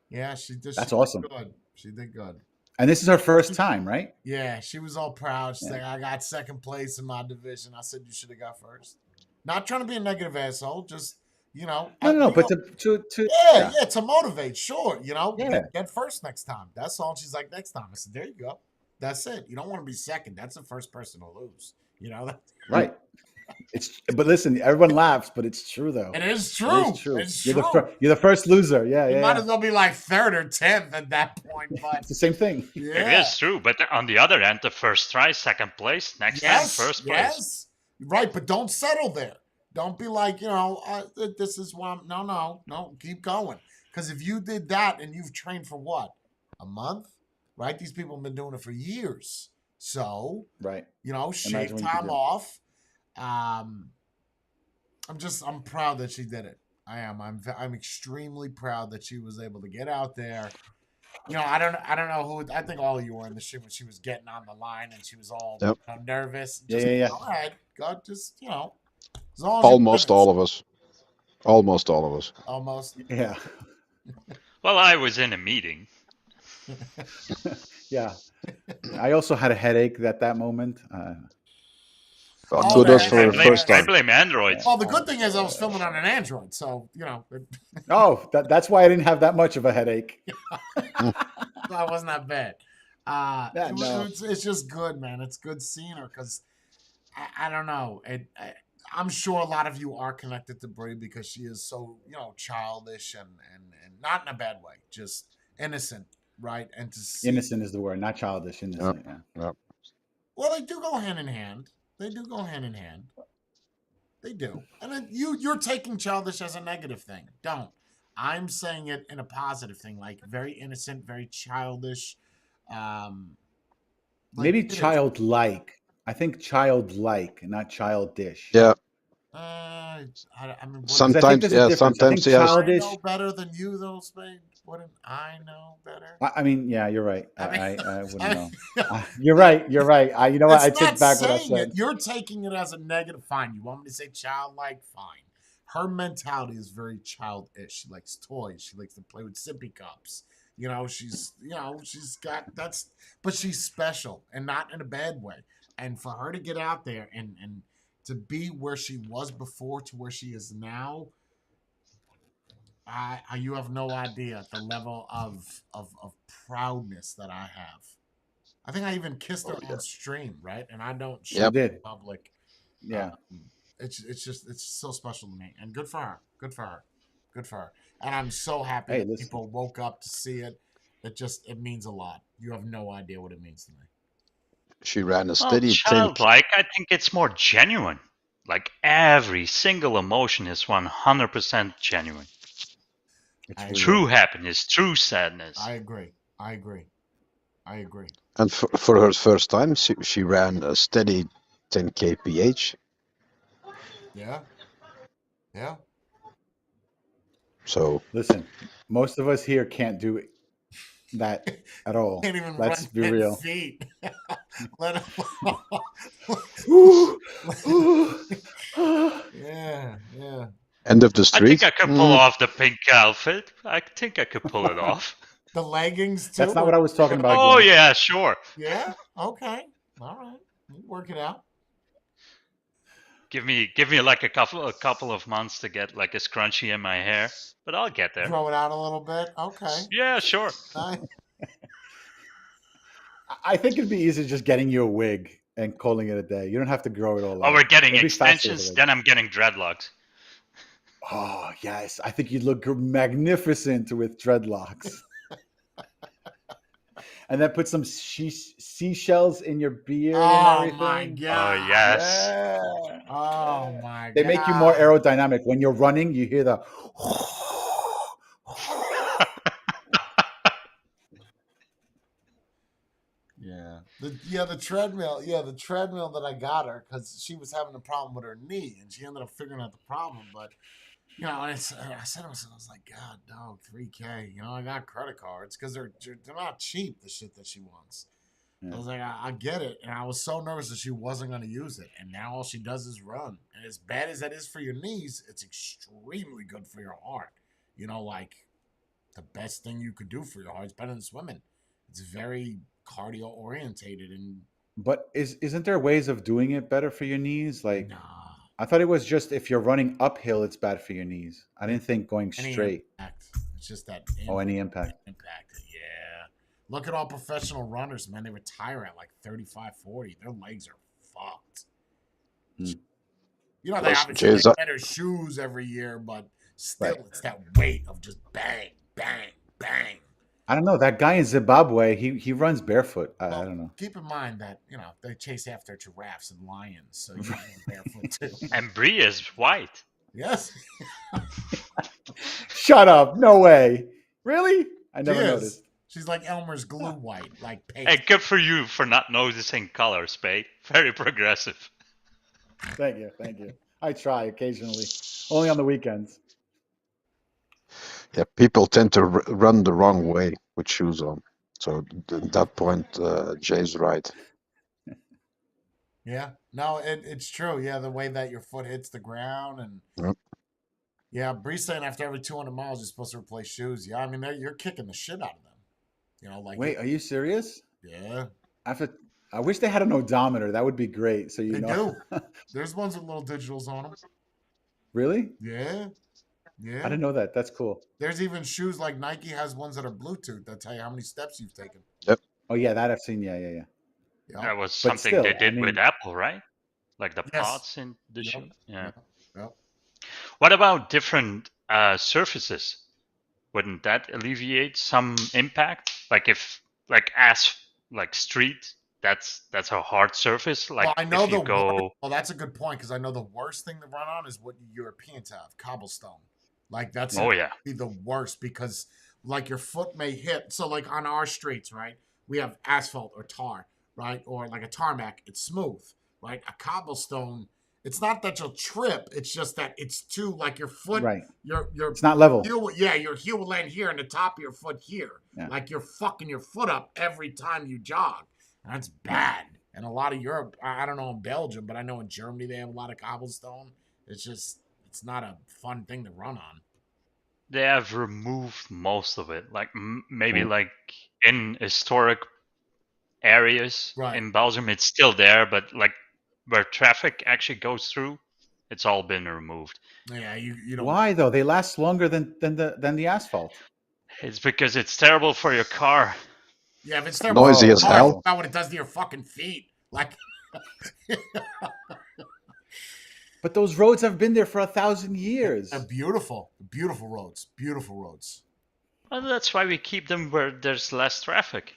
Yeah, she did. That's she awesome. Did good. She did good. And this is her first time, right? Yeah, she was all proud. She's Yeah. like, I got second place in my division. I said you should have got first. Not trying to be a negative asshole, just No, you but know, to yeah, to motivate, sure. Yeah. Get first next time. That's all. She's like, next time. I said, there you go. That's it. You don't want to be second. That's the first person to lose. You know, right. But listen, everyone laughs, but it's true though. it is true. It is true. It's You're true. you're the first loser. Yeah, You yeah. might yeah. as well be like third or 10th at that point. But It's the same thing. It yeah, is true, but on the other end, the first try, second place. Next time, first place. yes, right. But don't settle there. Don't be like, this is why. No. Keep going. Because if you did that and you've trained for what, a month, right? These people have been doing it for years. So Right. shave Imagine what you time could do. off. I'm proud that she did it. I am. I'm extremely proud that she was able to get out there. I don't know who. I think all of you were in the shit when she was getting on the line and she was all Yep. nervous. Yeah, Just, yeah. Go ahead, God, just as long as you Almost win it. all of us. Almost all of us. Almost. Yeah. Well, I was in a meeting. Yeah. I also had a headache at that moment. Well, Oh, kudos man, for I the blame- first I time. blame Android. Well, the good thing is I was filming on an Android, so Oh, that's why I didn't have that much of a headache. that wasn't that bad. Yeah, no. It's just good, man. It's good seeing her because I don't know. I'm sure a lot of you are connected to Brie because she is so childish and not in a bad way, just innocent, right? And to see, Innocent is the word, not childish. Innocent. Yeah. well, they do go hand in hand. They do go hand in hand. They do. And then you're taking childish as a negative thing. Don't. I'm saying it in a positive thing, like very innocent, very childish. Like, Maybe it is. childlike. I think childlike, not childish. Yeah. I mean, what- Sometimes, there's a yeah, difference. I sometimes, think yes. childish- I know better than you, though, Spade. Wouldn't I know better? I mean, yeah, you're right. I mean- I wouldn't I know. mean- You're right. You're right. You know what? I It's take not back what I saying said. it. You're taking it as a negative. Fine. You want me to say childlike? Fine. Her mentality is very childish. She likes toys. She likes to play with sippy cups. She's got that's, but she's special and not in a bad way. And for her to get out there and to be where she was before to where she is now, you have no idea the level of proudness that I have. I think I even kissed her on stream, right? And I don't show You it did. in public. Yeah. It's so special to me, and good for her. Good for her. Good for her. And I'm so happy Hey, that listen. people woke up to see it. It means a lot. You have no idea what it means to me. She ran a Well, steady 10. childlike, I think it's more genuine. like every single emotion is 100% genuine. It's I real. True happiness, true sadness. I agree. I agree. I agree. And for her first time, she ran a steady 10 kph. Yeah. Yeah. So Listen, most of us here can't do that at all. Can't even Let's run be 10 real. feet. Let alone. Yeah. Yeah. end of the I street. think I could pull off the pink outfit. I think I could pull it off. The leggings too. That's not what I was talking about. Oh Jim. yeah, sure. Yeah. Okay. All right. You work it out. Give me like a couple of months to get like a scrunchie in my hair, but I'll get there. Grow it out a little bit. Okay. Yeah, sure. Nice. I think it'd be easy just getting you a wig and calling it a day. You don't have to grow it all out. Oh, we're getting It'd be faster with extensions. a wig. Then I'm getting dreadlocks. Oh yes, I think you'd look magnificent with dreadlocks. And then put some seashells in your beard Oh and everything. my god. Oh yes. Yeah. Oh my god. They make you more aerodynamic. When you're running, you hear the. Yeah. The treadmill. Yeah, the treadmill that I got her because she was having a problem with her knee, and she ended up figuring out the problem. But you know, and I said to myself, I was like, God, dog, $3K. You know, I got credit cards because they're not cheap. The shit that she wants. Yeah. I was like, I get it, and I was so nervous that she wasn't going to use it, and now all she does is run. And as bad as that is for your knees, it's extremely good for your heart. You know, like the best thing you could do for your heart is better than swimming. It's very cardio orientated, and But isn't there ways of doing it better for your knees? Like nah, I thought it was just if you're running uphill, it's bad for your knees. I didn't think going any straight. impact. It's just that Any impact. impact. Yeah. Look at all professional runners, man. They retire at like 35, 40. Their legs are fucked. Hmm. You know, they Those obviously J's get up- better shoes every year, but still, Right. it's that weight of just bang, bang, bang. I don't know. That guy in Zimbabwe, he runs barefoot. I Well, don't know. Keep in mind that, you know, they chase after giraffes and lions, so you can go barefoot too. And Brie is white. Yes. Shut up. No way. Really? I She never is. noticed. She's like Elmer's glue white, like paint. Hey, good for you for not noticing color, Spade. Very progressive. Thank you. Thank you. I try occasionally. Only on the weekends. Yeah, people tend to run the wrong way with shoes on. So at that point, Jay's right. Yeah. No, it's true. Yeah, the way that your foot hits the ground and Yep. yeah, Bree's saying after every 200 miles you're supposed to replace shoes. Yeah, I mean you're kicking the shit out of them. You know, like Wait, are you serious? yeah, I wish they had an odometer. That would be great. So you they know. do. There's ones with little digitals on them. Really? Yeah, I yeah. didn't know that. That's cool. There's even shoes like Nike has ones that are Bluetooth that tell you how many steps you've taken. Oh yeah, that I've seen. Yeah. Yeah. That was But something still, they I did with mean- Apple, right? Like the Yes. pods in the Yep. shoe. Yeah. Yep. What about different surfaces? Wouldn't that alleviate some impact? Like if like street, that's a hard surface. Like Well, I know if you the go. worst, well, that's a good point because I know the worst thing to run on is what Europeans have, cobblestone. Like that's Oh yeah. be the worst because like your foot may hit. So like on our streets, right? We have asphalt or tar, right? Or like a tarmac, it's smooth, right? A cobblestone, it's not that you'll trip. It's just that it's too like your foot, Right. your It's not level. heel, yeah, your heel will land here and the top of your foot here. Yeah. Like you're fucking your foot up every time you jog. And that's bad. And a lot of Europe, I don't know in Belgium, but I know in Germany they have a lot of cobblestone. It's not a fun thing to run on. They have removed most of it. Like maybe Mm. like in historic areas Right. in Belgium, it's still there, but like where traffic actually goes through, it's all been removed. Yeah, you don't. Why though? They last longer than the asphalt. It's because it's terrible for your car. Yeah, if it's there, Noisy as hell. Not what it does to your fucking feet. Like, But those roads have been there for 1,000 years. they're beautiful roads, beautiful roads. Well, that's why we keep them where there's less traffic.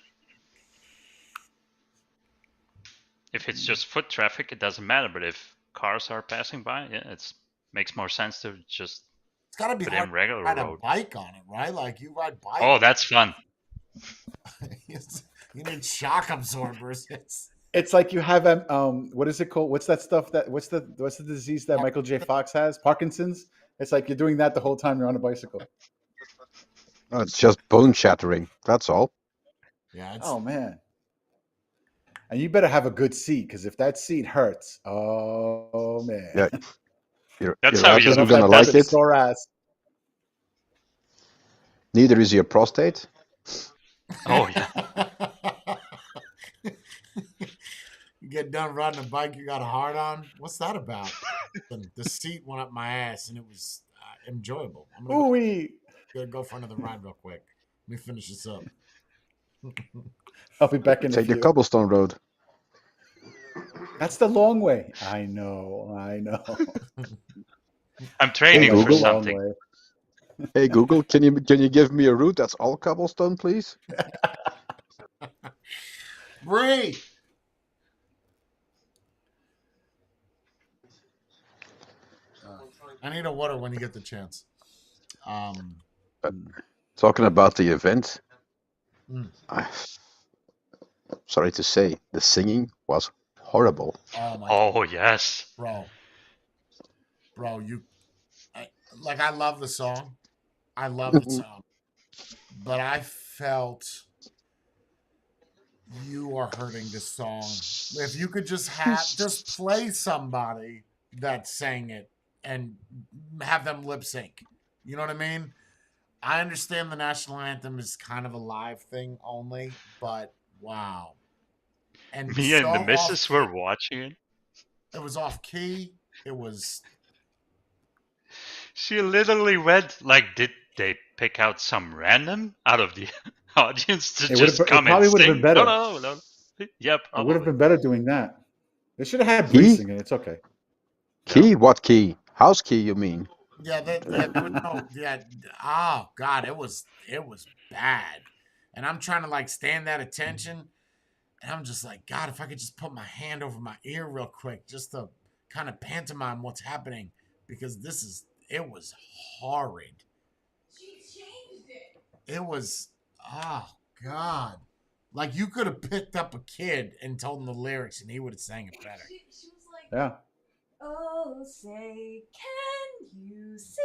If it's just foot traffic, it doesn't matter. But if cars are passing by, yeah, it's makes more sense to just It's got to be put hard in regular to ride a road. bike on it, right? Like you ride bike. Oh, that's fun. You need shock absorbers. It's like you have what is it called? What's that stuff that what's the disease that Michael J. Fox has? Parkinson's. It's like you're doing that the whole time you're on a bicycle. No, it's just bone shattering. That's all. Yeah. Oh man. And you better have a good seat, because if that seat hurts, oh man. Yeah. Your That's your how ass you isn't look gonna at like that. it. Sore ass. Neither is your prostate. Oh yeah. You get done riding a bike, you got a hard on. What's that about? The seat went up my ass, and it was enjoyable. I'm gonna Ooh-wee. go for another ride real quick. Let me finish this up. I'll be back in a Take the few. cobblestone road. That's the long way. I know. I'm training Hey, for Google. something. Long way. Hey Google, can you give me a route that's all cobblestone, please? Bree! I need a water when you get the chance. Talking about the event, Mm. sorry to say, the singing was horrible. Oh my Oh yes. bro, I love the song. I love the song, but I felt you are hurting this song. If you could just play somebody that sang it and have them lip sync, you know what I mean? I understand the national anthem is kind of a live thing only, but wow. And Me and the so missus off- were watching it. It was off key. It was She literally went like, did they pick out some random out of the audience to It would've just been- it come probably and would've sing? been better. No. Yeah, It probably. would have been better doing that. They should have had Bree Key? singing. It's okay. Key? What key? House key, you mean? oh god, it was bad. And I'm trying to like stand that attention. And I'm just like, God, if I could just put my hand over my ear real quick, just to kind of pantomime what's happening, because it was horrid. She changed it. It was, oh God. Like you could have picked up a kid and told him the lyrics and he would have sang it better. She was like, Yeah. oh, say, can you see?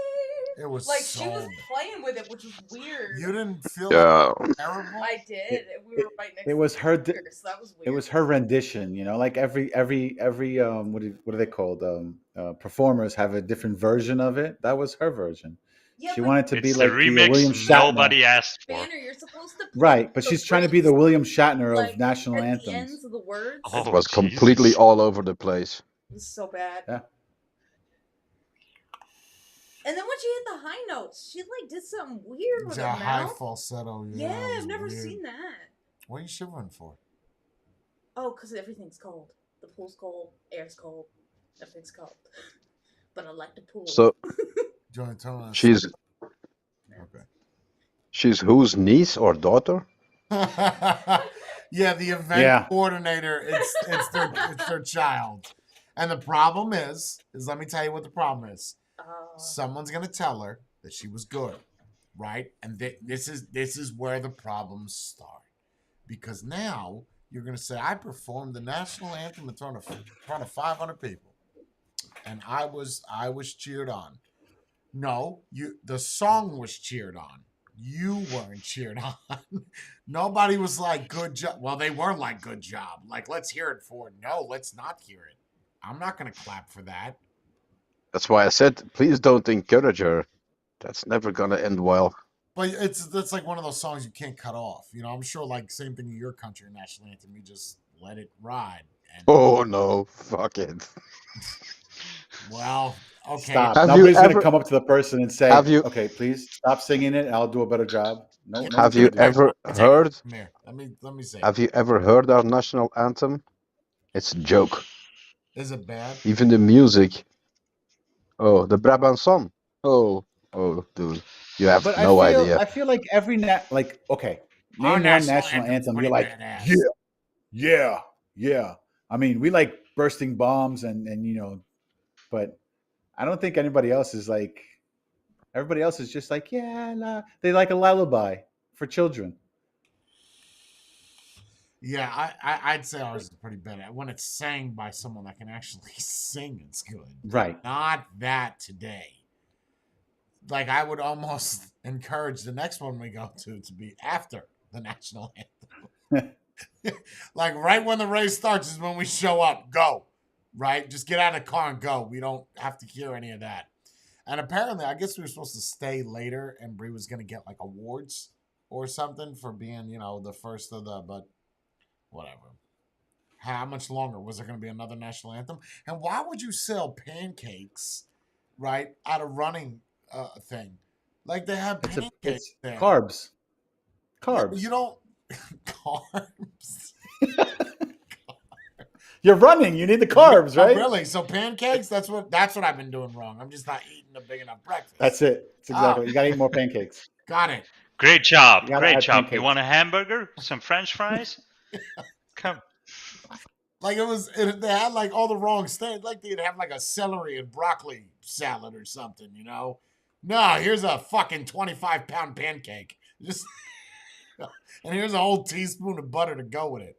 It was Like, so she was playing with it, which was weird. You didn't feel Yeah. terrible? I did. We were right next It was to her. each other, so that was weird. It was her rendition. You know, like every what are they called? Performers have a different version of it. That was her version. Yeah, She but wanted to It's be the like the remix William Shatner. nobody asked for. Banner, you're supposed to play Right, but the she's trying to be the words, William Shatner like, of national at the anthems. ends of the words. Oh, It was Jesus. completely all over the place. It was so bad. Yeah. And then when she hit the high notes, she like did something weird with It's her a high mouth. falsetto. Yeah, it was I've never weird. seen that. What are you shivering for? Oh, because everything's cold. The pool's cold, air's cold, everything's cold. But I like the pool. So Do you want to tell me? she's whose niece or daughter? Yeah, the event Yeah. coordinator. It's their child. And the problem is let me tell you what the problem is. Someone's gonna tell her that she was good, right? And this is where the problems start, because now you're gonna say I performed the national anthem in front of 500 people, and I was cheered on. No, the song was cheered on. You weren't cheered on. Nobody was like good job. Well, they were like good job. Like let's hear it for it. No, let's not hear it. I'm not gonna clap for that. That's why I said, please don't encourage her. That's never gonna end well. But that's like one of those songs you can't cut off. You know, I'm sure like same thing in your country national anthem. You just let it ride. And, Oh no, fuck it. well, okay. Stop. Have you Nobody's ever- gonna come up to the person and say, Have you- "Okay, please stop singing it. I'll do a better job." No. no Have one's you gonna do that. ever heard? Come here. Let me say. Have you ever heard our national anthem? It's a joke. Is it bad? Even the music. Oh, the Brabant song. Oh, dude, you have But no I feel, idea. I feel like every okay, name Our one national anthem's anthem. pretty You're like, badass. yeah. I mean, we like bursting bombs and but I don't think anybody else is like. Everybody else is just like, yeah, they like a lullaby for children. Yeah, I'd say ours is pretty bad. When it's sang by someone that can actually sing, it's good. Right. Not that today. Like, I would almost encourage the next one we go to be after the national anthem. Like, right when the race starts is when we show up. Go. Right? Just get out of the car and go. We don't have to hear any of that. And apparently, I guess we were supposed to stay later, and Brie was going to get, like, awards or something for being, the first of the, but whatever. How much longer? Was there going to be another national anthem? And why would you sell pancakes, right, at a running thing? Like, they have pancakes It's there. carbs. Yeah, Carbs. you don't... Carbs? You're running. You need the carbs, Oh, right? really? So pancakes? That's what I've been doing wrong. I'm just not eating a big enough breakfast. That's it. That's exactly. You got to eat more pancakes. Got it. Great job. You gotta Great add job. pancakes. You want a hamburger? Some French fries? Come. Like they had like all the wrong stuff. Like they'd have like a celery and broccoli salad or something, No, here's a fucking 25-pound pancake. Just and here's a whole teaspoon of butter to go with it.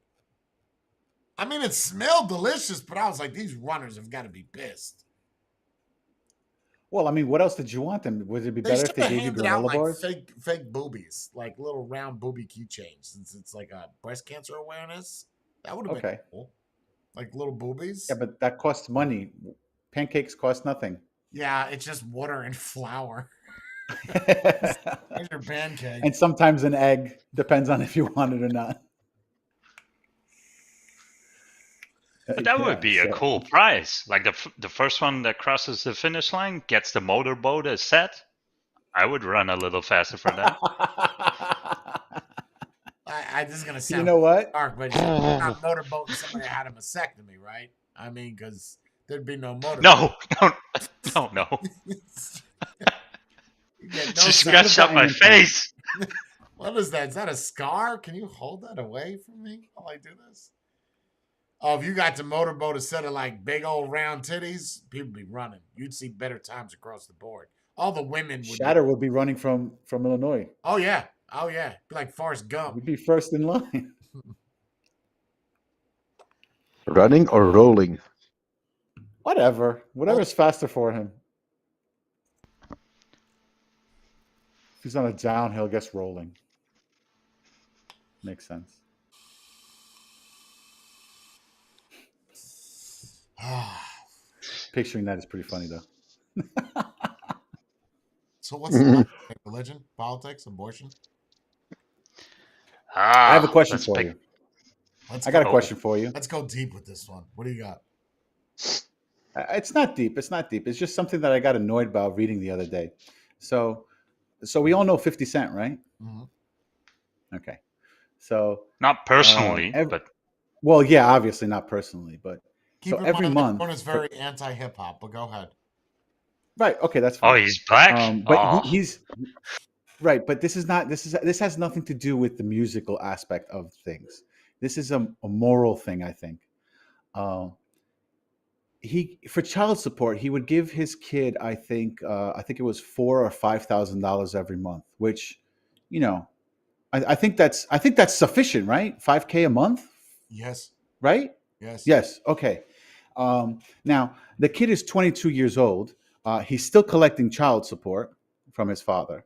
I mean, it smelled delicious, but I was like, these runners have got to be pissed. Well, I mean, what else did you want them? Would it be better if they gave you handed out granola like bars? fake boobies, like little round booby keychains, since it's like a breast cancer awareness. That would have been Okay. cool. Like little boobies. Yeah, but that costs money. Pancakes cost nothing. Yeah, it's just water and flour. Here's your pancake. And sometimes an egg. Depends on if you want it or not. But that Yeah, would be a so- cool prize. Like the first one that crosses the finish line gets the motorboat as set. I would run a little faster for that. I this is gonna sound You know what? dark, but you're not motorboating somebody that had a mastectomy, right? I mean, because there'd be no motor. No. You get no She sex. scratched up my face. What is that? Is that a scar? Can you hold that away from me while I do this? Oh, if you got the motorboat instead of like big old round titties, people be running. You'd see better times across the board. All the women would. Shatter would be running from Illinois. Oh yeah, be like Forrest Gump. We'd be first in line. Running or rolling? Whatever's faster for him. If he's on a downhill, I guess rolling. Makes sense. Picturing that is pretty funny, though. So what's the religion, politics, abortion? I have a question let's for pick- you. Let's I got a go- question for you. Let's go deep with this one. What do you got? It's not deep. It's not deep. It's just something that I got annoyed about reading the other day. So we all know 50 Cent, right? Mhm. Okay. So, Not personally, but well, yeah, obviously not personally, but Keep So in every mind, month- everyone is very anti-hip hop, but go ahead. right. Okay, that's oh, fine. he's black. But Oh. he's right. But this has nothing to do with the musical aspect of things. This is a moral thing, I think. He for child support, he would give his kid, I think it was $4,000 or $5,000 every month, which, I think that's sufficient, right? $5K a month, Yes. right? Yes. Yes. Okay. Now the kid is 22 years old. He's still collecting child support from his father.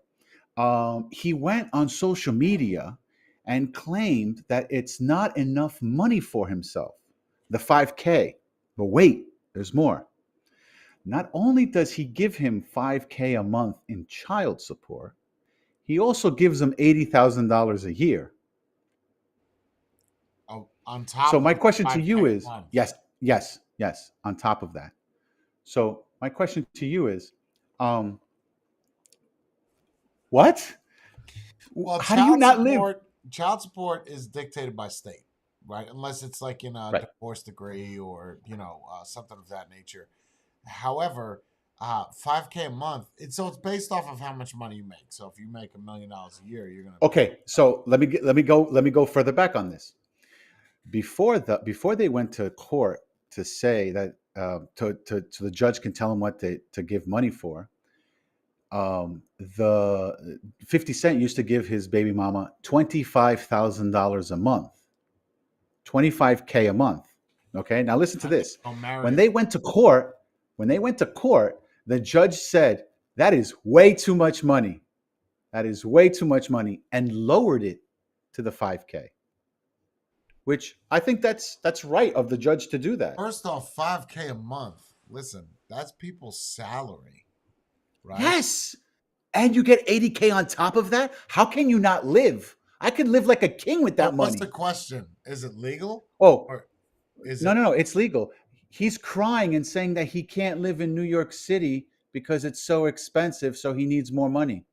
He went on social media and claimed that it's not enough money for himself, the 5K. But wait, there's more. Not only does he give him 5K a month in child support, he also gives him $80,000 a year. Oh, on top. So my of the question to you 5K is, month. yes, on top of that. So my question to you is, what? Well, How do you not live? Child support is dictated by state, right? Unless it's like in a Right. divorce decree or something of that nature. However, 5K a month. It's based off of how much money you make. So if you make $1 million a year, you're gonna. Okay, so let me go further back on this. Before they went to court to say that so the judge can tell him what to give money for. The 50 Cent used to give his baby mama $25,000 a month, $25K a month. Okay, now listen to this. When they went to court, the judge said that is way too much money. That is way too much money, and lowered it to the 5K. Which I think that's right of the judge to do that. First off, $5K a month. Listen, that's people's salary, right? Yes. And you get $80K on top of that? How can you not live? I could live like a king with that money. What's the question? Is it legal? Oh, Or is no, it's legal. He's crying and saying that he can't live in New York City because it's so expensive, so he needs more money.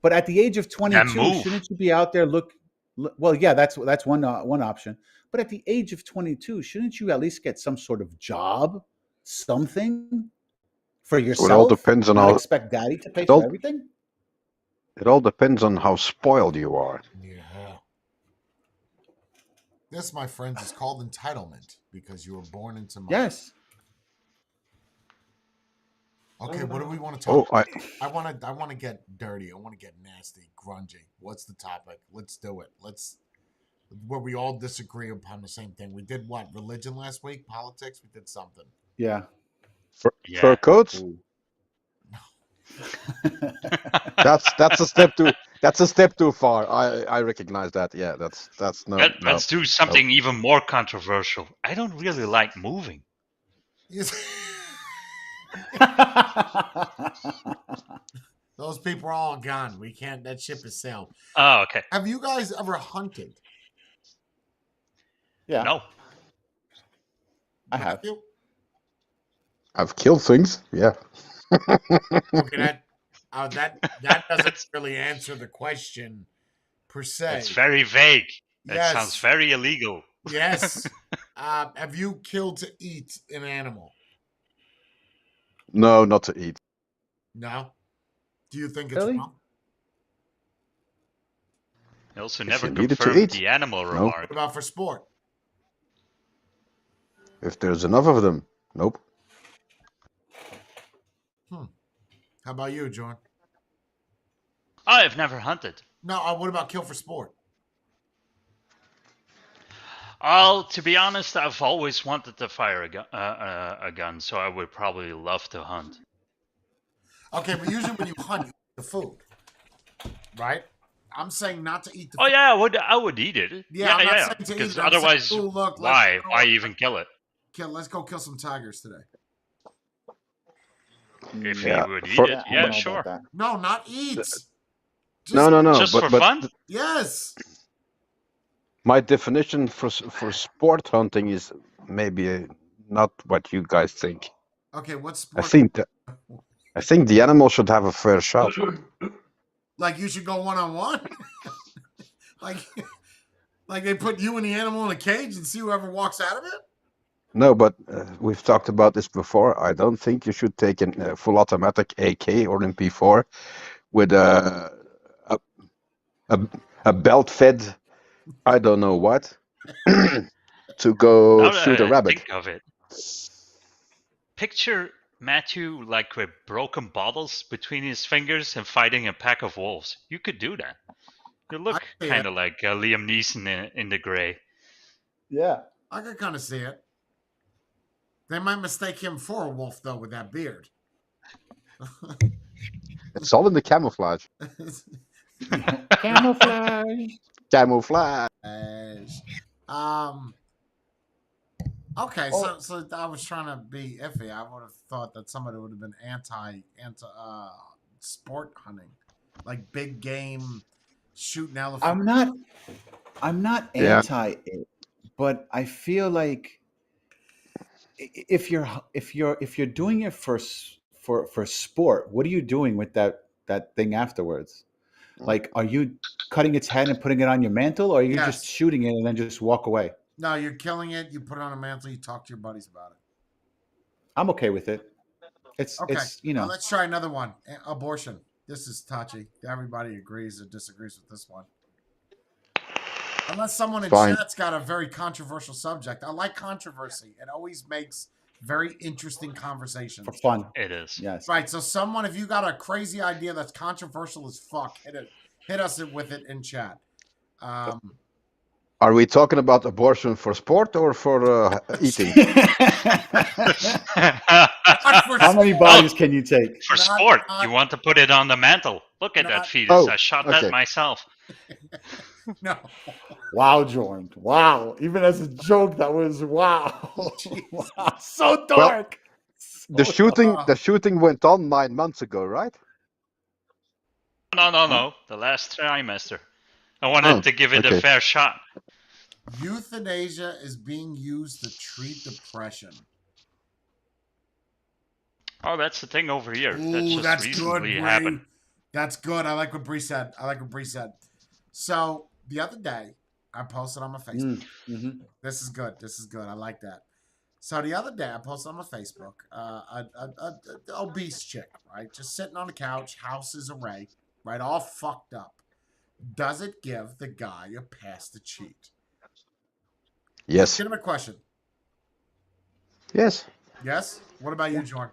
But at the age of 22, shouldn't you be out there well, yeah, that's one option. But at the age of 22, shouldn't you at least get some sort of job, something for yourself? It all depends on not how. expect daddy to pay for everything. It all depends on how spoiled you are. Yeah. This, my friends, is called entitlement because you were born into money. Yes. Okay, what do we want to talk Oh, about? I want to get dirty. I want to get nasty, grungy. What's the topic? Let's do it. Where we all disagree upon the same thing. We did what? Religion last week? Politics? We did something. Yeah. Fur coats. That's a step too far. I recognize that. Yeah, that's no. Let's do something even more controversial. I don't really like moving. Yes. Those people are all gone. We can't. That ship has sailed. Oh, okay. Have you guys ever hunted? Yeah. No. I have. Matthew? I've killed things. Yeah. Okay, that doesn't really answer the question per se. It's very vague. Yes. That sounds very illegal. Yes. Have you killed to eat an animal? No, not to eat. No. Do you think it's Really? wrong? I also If never you need it to confirmed eat. the animal No. remark. What about for sport? If there's enough of them, nope. How about you, John? I've never hunted. No. What about kill for sport? To be honest, I've always wanted to fire a gun, so I would probably love to hunt. Okay, but usually when you hunt, you eat the food, right? I'm saying not to eat the. Oh yeah, I would eat it. Yeah, I'm not saying to eat Because it. I'm otherwise, saying, "Ooh, look, why even kill it? Let's go kill some tigers today. If Yeah, you would eat for- it, I don't yeah, know about sure. that. No, not eat. No. Just but, for but fun? Yes. my definition for sport hunting is maybe not what you guys think. Okay, what's I sport? think the animal should have a fair shot. Like you should go one-on-one? like they put you and the animal in a cage and see whoever walks out of it? No, but we've talked about this before. I don't think you should take a full automatic AK or MP4 with a belt-fed, I don't know what, to go Now that shoot a I rabbit. think of it, picture Matthew like with broken bottles between his fingers and fighting a pack of wolves. You could do that. You look I see kind of like Liam Neeson in The Grey. Yeah. I can kind of see it. They might mistake him for a wolf, though, with that beard. It's all in the camouflage. Camouflage. Camouflage. Okay, so I was trying to be iffy. I would have thought that somebody would have been anti sport hunting, like big game shooting elephants. I'm not Yeah. anti it, but I feel like if you're doing it for sport, what are you doing with that thing afterwards? Like, are you cutting its head and putting it on your mantle, or are you Yes. just shooting it and then just walk away? No, you're killing it. You put it on a mantle. You talk to your buddies about it. I'm okay with it. It's Okay, It's let's try another one. Abortion. This is touchy. Everybody agrees or disagrees with this one. Unless someone in Fine. chat's got a very controversial subject. I like controversy. It always makes Very interesting conversation. For fun. It is. Yes. Right. So someone, if you got a crazy idea that's controversial as fuck, hit us with it in chat. Are we talking about abortion for sport or for eating? How many bodies can you take? For Not- sport, not- you want to put it on the mantle. Look at Not- that fetus. Oh, I shot okay. that myself. No. Wow, Jordan. Wow. Even as a joke, that was wow. Wow. So Well, dark. The shooting went on 9 months ago, right? No. The last trimester. I wanted to give it a okay. fair shot. Euthanasia is being used to treat depression. Oh, that's the thing over here. That Ooh, just that's good, recently Bree. happened. That's good. I like what Bree said. So the other day, I posted on my Facebook. Mm-hmm. This is good. I like that. So the other day, I posted on my Facebook a obese chick, right? Just sitting on the couch, house's array, right? All fucked up. Does it give the guy a pass to cheat? Yes. Legitimate question. Yes. Yes? What about you, Jordan?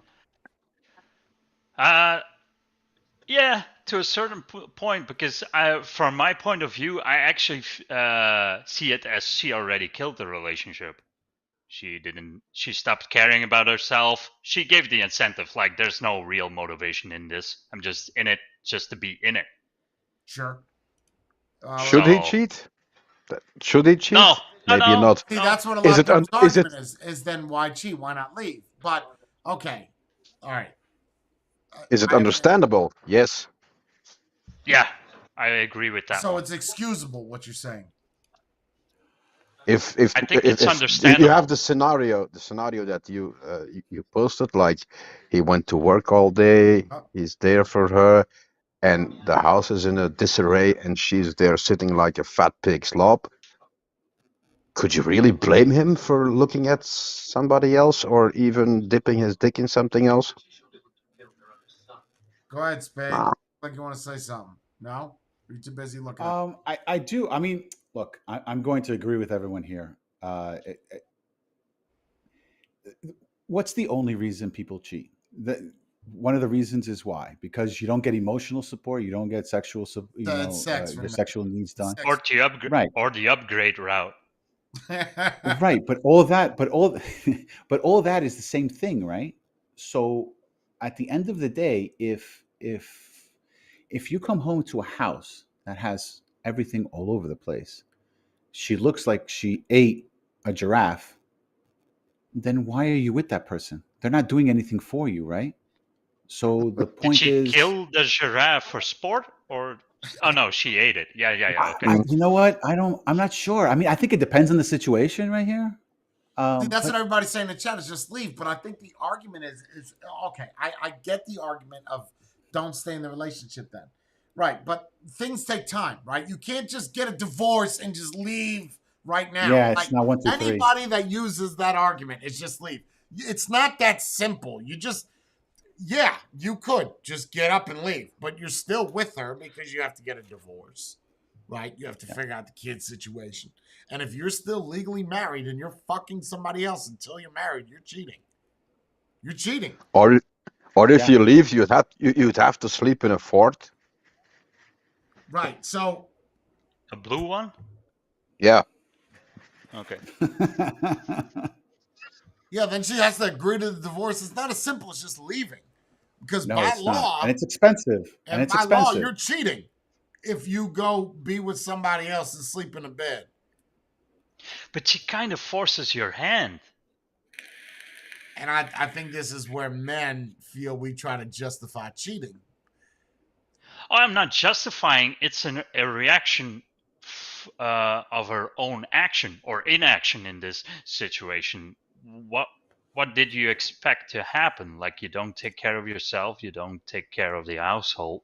Yeah, to a certain point, because from my point of view, I actually see it as she already killed the relationship. She stopped caring about herself. She gave the incentive, like there's no real motivation in this. I'm just in it just to be in it. Sure. Should he No. cheat? Should he cheat? No. Maybe no. not. See, No. that's what a lot Is of it un- people's is it- argument is then why cheat? Why not leave? But, okay. All right. Is it I- understandable? Yes. Yeah, I agree with that. So one. it's excusable, what you're saying. If I think it's you understandable. have the scenario that you posted, like he went to work all day, he's there for her, and the house is in a disarray, and she's there sitting like a fat pig slob. Could you really blame him for looking at somebody else or even dipping his dick in something else? Go ahead, Spade. Nah. Like you want to say something. No? You're too busy looking at I do. I mean, look, I'm going to agree with everyone here. What's the only reason people cheat? One of the reasons is why, because you don't get emotional support, you don't get sexual, sex your sexual needs done. Or the upgrade, Right. or the upgrade route. Right, but all that is the same thing, right? So at the end of the day, if you come home to a house that has everything all over the place, she looks like she ate a giraffe, then why are you with that person? They're not doing anything for you, right? So the Did point she is, kill the giraffe for sport, or? Oh no, she ate it. Yeah. Okay. you know what? I'm not sure. I mean, I think it depends on the situation right here. See, that's but- what everybody's saying in the chat is just leave. But I think the argument is okay. I get the argument of don't stay in the relationship then. Right. But things take time, right? You can't just get a divorce and just leave right now. Yeah, it's Like, not 1, 2, 3. anybody that uses that argument is just leave. It's not that simple. Yeah, you could just get up and leave, but you're still with her because you have to get a divorce, right? You have to figure out the kid situation. And if you're still legally married and you're fucking somebody else until you're married, you're cheating. You're cheating. Or if Yeah. you leave, you'd have to sleep in a fort. Right. So, A blue one. Yeah. Okay. yeah, then she has to agree to the divorce. It's not as simple as just leaving. Because No, by it's law, not. And it's expensive. And it's by law, expensive. you're cheating if you go be with somebody else and sleep in a bed. But she kind of forces your hand. And I think this is where men feel we try to justify cheating. Oh, I'm not justifying. It's a reaction of her own action or inaction in this situation. What did you expect to happen? Like, you don't take care of yourself, you don't take care of the household.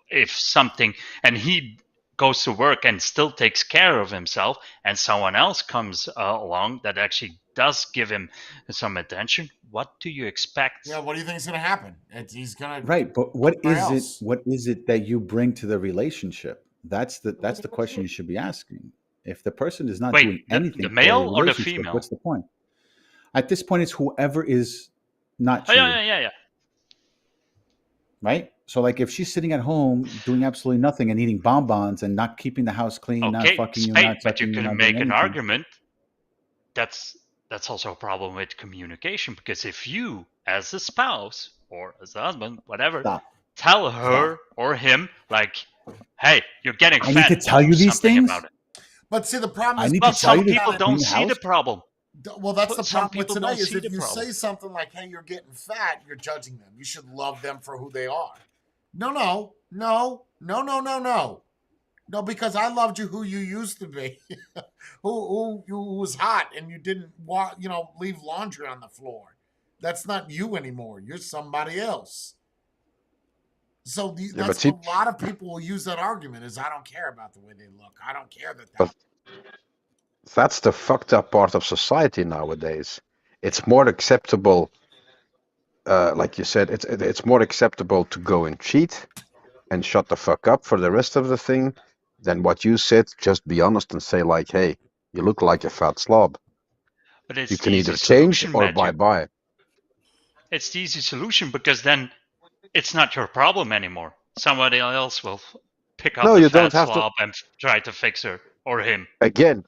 If something, and he goes to work and still takes care of himself, and someone else comes along that actually does give him some attention, what do you expect? Yeah, what do you think is going to happen? He's going to Right, but what Somewhere is else. it? What is it that you bring to the relationship? That's the question you should be asking. If the person is not Wait, doing the anything, for male or the relationship, female? What's the point? At this point, it's whoever is not Oh, cheating, yeah. right? So, like, if she's sitting at home doing absolutely nothing and eating bonbons and not keeping the house clean, not Okay, fucking you, spade, not but you touching you, can not make doing an anything, argument. That's also a problem with communication, because if you, as a spouse or as a husband, whatever, stop. tell her or him, like, hey, you're getting I need fat, to tell you do these something things. about it. But see, the problem I is, need to But tell some you to people clean don't the see the house. problem. well, that's the Some problem with people today. don't Is see if the you problem. say something like, "Hey, you're getting fat," you're judging them. You should love them for who they are. No, because I loved you who you used to be, who was hot and you didn't want, leave laundry on the floor. That's not you anymore. You're somebody else. So Yeah, but that's see, a lot of people will use that argument: is I don't care about the way they look. I don't care that. but that's the fucked up part of society nowadays. It's more acceptable, like you said, it's more acceptable to go and cheat and shut the fuck up for the rest of the thing than what you said. Just be honest and say like, hey, you look like a fat slob. But it's You the can easy either change solution, or Matthew. bye-bye. It's the easy solution, because then it's not your problem anymore. Somebody else will pick up No, the you fat don't have to. slob and try to fix her or him. Again,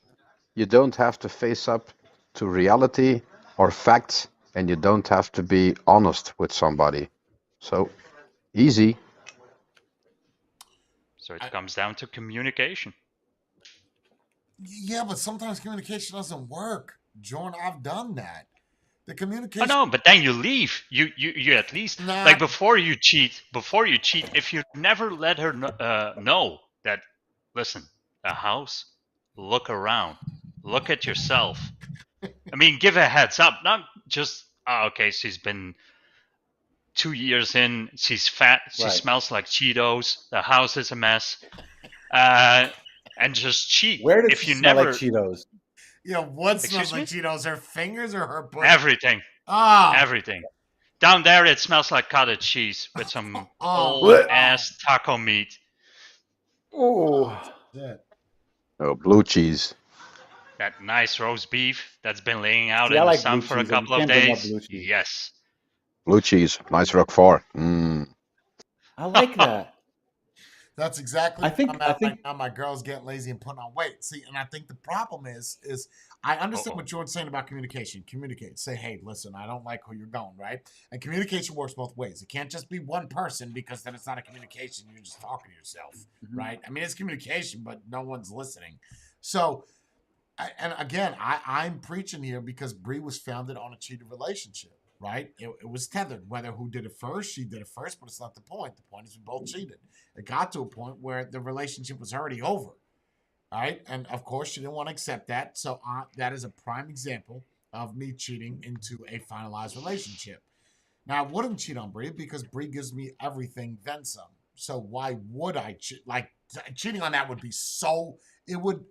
you don't have to face up to reality or facts, and you don't have to be honest with somebody. So, easy. So it comes down to communication. Yeah, but sometimes communication doesn't work. Jordan, I've done that. The Oh communication. no, but then you leave. You at least, Nah. like, before you cheat. If you never let her know that, listen, the house, look around, look at yourself. I mean, give a heads up, not just, okay, she's been 2 years in, she's fat, she Right. smells like Cheetos, the house is a mess, and just cheat. Where does If it you smell never, like Cheetos? What smells like Excuse Cheetos? Her fingers or her butt? everything, Ah, everything. Down there, it smells like cottage cheese with some Oh, old wow. ass taco meat. Oh, shit. Oh, blue cheese. That nice roast beef that's been laying out See, I in the like sun blue for a cheese, and you couple of can't bring up days. blue cheese. Yes. Blue cheese. Nice Roquefort. Mm. I like that. That's exactly. I think- I'm at I think- right now. My girl's getting lazy and putting on weight. See, and I think the problem is I understand Uh-oh. what George's saying about communication. Communicate. Say, hey, listen, I don't like who you're going, right? And communication works both ways. It can't just be one person, because then it's not a communication. You're just talking to yourself, Mhm. right? I mean, it's communication, but no one's listening. So, and again, I'm preaching here because Bree was founded on a cheated relationship, right? It was tethered. Whether who did it first, she did it first, but it's not the point. The point is we both cheated. It got to a point where the relationship was already over, right? And of course, she didn't want to accept that. So that is a prime example of me cheating into a finalized relationship. Now, I wouldn't cheat on Bree because Bree gives me everything, then some. So why would I cheat? Like, cheating on that would be so. It would.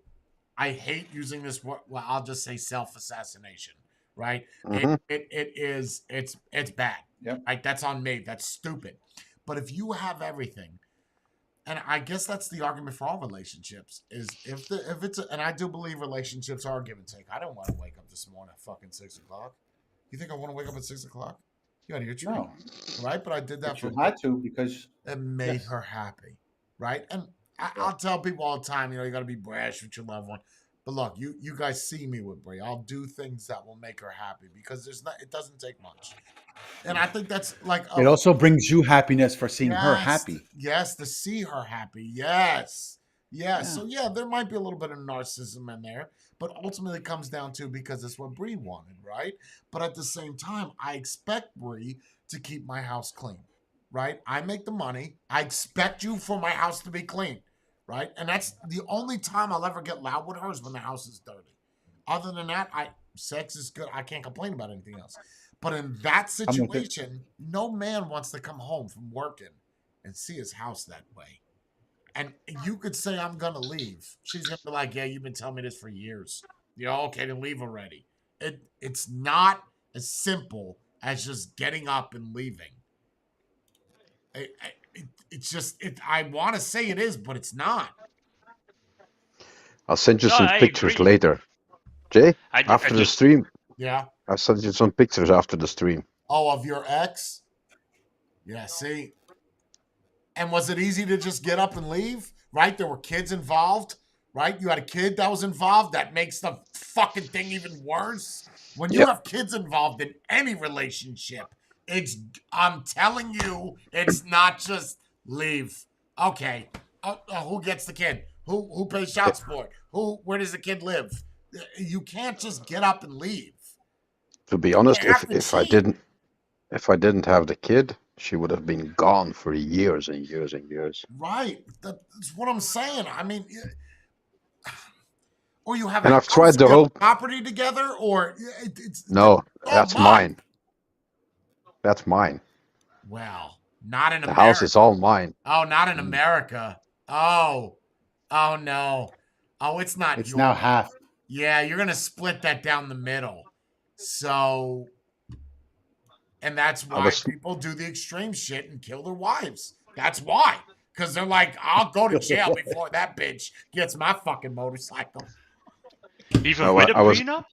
I hate using this word. Well, I'll just say self-assassination, right? Mhm. It's bad. Yep. Like, that's on me. That's stupid. But if you have everything, and I guess that's the argument for all relationships, is if it's and I do believe relationships are give and take. I didn't want to wake up this morning at fucking 6:00. You think I want to wake up at 6:00? You out of your tree, No, right? But I did that but for you had to because it made Yes. her happy, right? And Yeah. I'll tell people all the time, you got to be brash with your loved one. But look, you guys see me with Brie. I'll do things that will make her happy because it doesn't take much. And I think that's like it also brings you happiness for seeing her Yes, happy. Yes, to see her happy. Yes. Yeah. So yeah, there might be a little bit of narcissism in there, but ultimately it comes down to because it's what Bree wanted, right? But at the same time, I expect Bree to keep my house clean, right? I make the money. I expect you for my house to be clean, right? And that's the only time I'll ever get loud with her is when the house is dirty. Other than that, sex is good. I can't complain about anything else. But in that I'm with it. situation, no man wants to come home from working and see his house that way. And you could say, I'm going to leave. She's going to be like, yeah, you've been telling me this for years. Okay, then leave already. It's not as simple as just getting up and leaving. It's just, I want to say it is, but it's not. I'll send you No, some I pictures agree. later. Jay, I after the just, stream, Yeah. I sent you some pictures after the stream. Oh, of your ex? Yeah, see? And was it easy to just get up and leave? Right? There were kids involved, right? You had a kid that was involved. That makes the fucking thing even worse. When you Yep. have kids involved in any relationship, I'm telling you, it's not just leave. Okay. Who gets the kid? Who pays child support? Where does the kid live? You can't just get up and leave. To be honest, have to if I cheat. didn't have the kid, she would have been gone for years and years and years. Right. That's what I'm saying. I mean, or you have And a I've tried house, the you have whole. property together, or it's No, all that's mine. That's mine. Well, not in The America. house is all mine. Oh, not in America. Oh no. Oh, it's not. It's yours. now half. Yeah, you're gonna split that down the middle. So, and that's why was- people do the extreme shit and kill their wives. That's why. Because they're like, I'll go to jail before that bitch gets my fucking motorcycle. Even I wa- with a I was- prenup?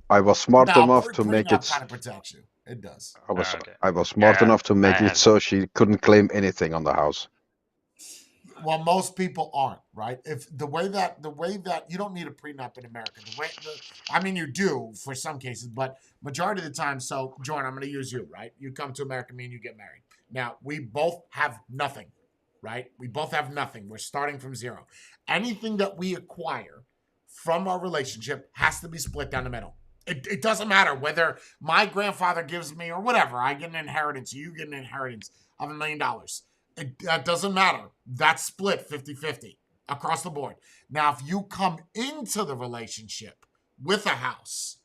I was smart enough to make it. kind of protects you. It does. Okay. I was smart Yeah, enough to make I it have- so she couldn't claim anything on the house. Well, most people aren't, right? If the way that you don't need a prenup in America. I mean, you do for some cases, but majority of the time. So, Jordan, I'm going to use you, right? You come to America, me and you get married. Now, we both have nothing, right? We both have nothing. We're starting from zero. Anything that we acquire from our relationship has to be split down the middle. It doesn't matter whether my grandfather gives me or whatever. I get an inheritance, you get an inheritance of $1 million. That doesn't matter. That's split 50-50 across the board. Now, if you come into the relationship with a house,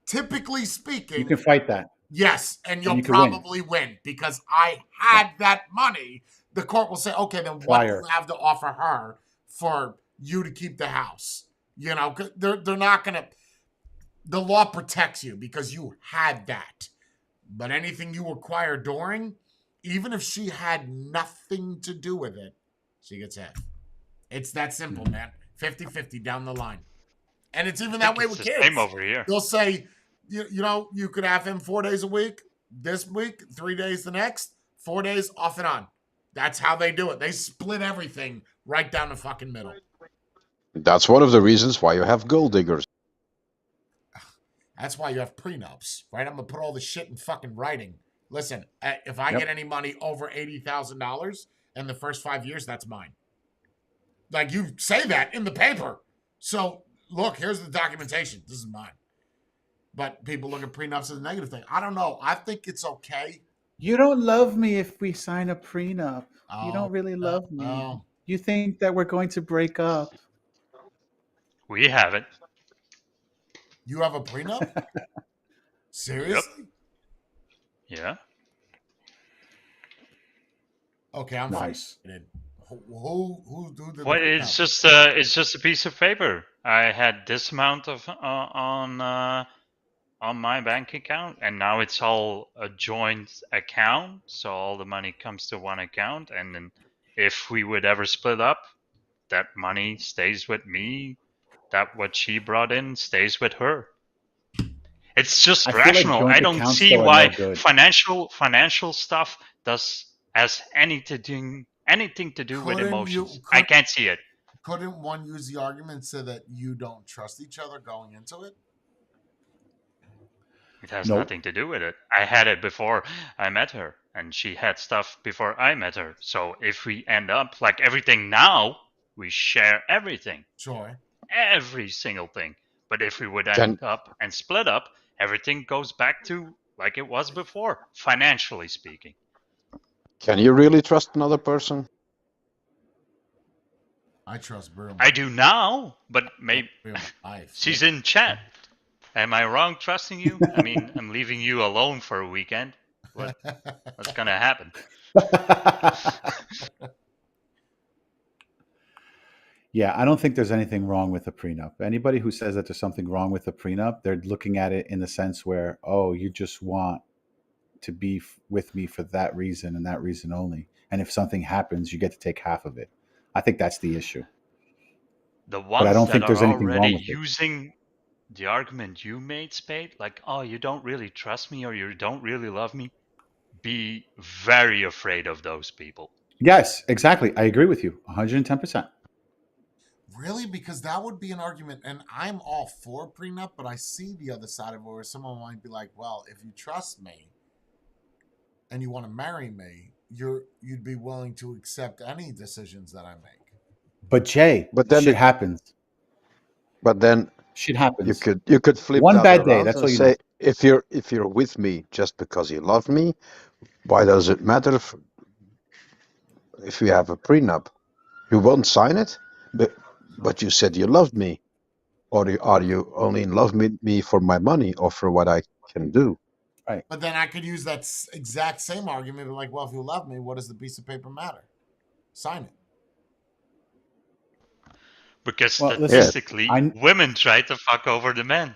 typically speaking, You can fight that. yes, and you'll you can win. probably win because I had that money. The court will say, okay, then what do Prior. you have to offer her for you to keep the house? You know, 'cause they're not going to, the law protects you because you had that. But anything you acquire during, even if she had nothing to do with it, she gets half. It's that simple, man. 50-50 down the line. And it's even that way with It's the kids. same over here. They'll say, you know, you could have him 4 days a week, this week, 3 days the next, 4 days off and on. That's how they do it. They split everything right down the fucking middle. That's one of the reasons why you have gold diggers. That's why you have prenups, right? I'm going to put all the shit in fucking writing. Listen, if I Yep. get any money over $80,000 in the first 5 years, that's mine. Like, you say that in the paper. So, look, here's the documentation. This is mine. But people look at prenups as a negative thing. I don't know. I think it's okay. You don't love me if we sign a prenup. You Oh, don't really love me. oh. You think that we're going to break up. We have it. You have a prenup? Seriously? Yeah. Okay, I'm Nice. fascinated. Who did the Well, prenup? it's just a piece of paper. I had this amount of on my bank account, and now it's all a joint account. So all the money comes to one account, and then if we would ever split up, that money stays with me. That what she brought in stays with her. It's just I feel like rational. joint I don't accounts, see though, are why no good. financial stuff has anything to do with Couldn't emotions. you- I can't see it. Couldn't one use the argument so that you don't trust each other going into it? It has Nope. nothing to do with it. I had it before I met her, and she had stuff before I met her. So if we end up like everything now, we share everything, Sure. every single thing. But if we would Can- end up and split up, everything goes back to like it was before, financially speaking. Can you really trust another person? I trust Brew. I do now, but maybe Life. she's in chat. Am I wrong trusting you? I mean, I'm leaving you alone for a weekend. What's gonna happen? Yeah, I don't think there's anything wrong with a prenup. Anybody who says that there's something wrong with a prenup, they're looking at it in the sense where, oh, you just want to be with me for that reason and that reason only. And if something happens, you get to take half of it. I think that's the issue. The ones I don't that think there's are anything wrong already with it. using the argument you made, Spade, like, oh, you don't really trust me or you don't really love me, be very afraid of those people. Yes, exactly. I agree with you 110%. Really? Because that would be an argument, and I'm all for prenup, but I see the other side of it where someone might be like, well, if you trust me and you want to marry me, you'd be willing to accept any decisions that I make. But Jay, But then, shit happens. but then Shit you happens. could flip One that bad day, around that's and all you say, need. if you're with me just because you love me, why does it matter if we have a prenup? You won't sign it, but you said you loved me, or are you only in love with me for my money or for what I can do? Right. But then I could use that exact same argument, like, well, if you love me, what does the piece of paper matter? Sign it. Because Well, listen, statistically, I women try to fuck over the men.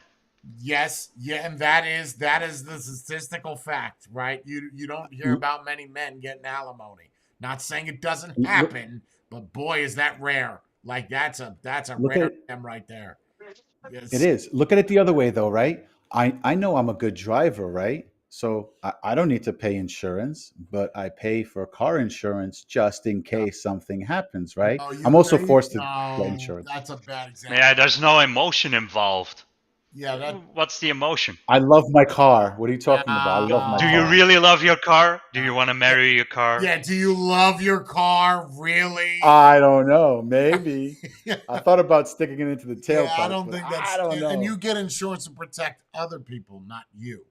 Yes, yeah, and that is the statistical fact, right? You don't hear about many men getting alimony. Not saying it doesn't happen, but boy, is that rare. Like that's a look rare at gem right there. Yes. it is. Look at it the other way though, right? I know I'm a good driver, right? So I don't need to pay insurance, but I pay for car insurance just in case something happens, right? No, you I'm also pay. forced to get No, insurance. that's a bad example. Yeah, there's no emotion involved. Yeah, that. What's the emotion? I love my car. What are you talking about? I love my Do you car. really love your car? Do you want to marry your car? Yeah, do you love your car? Really? I don't know. Maybe. I thought about sticking it into the tailpipe. Yeah, I don't but think that's. I don't know. And you get insurance to protect other people, not you.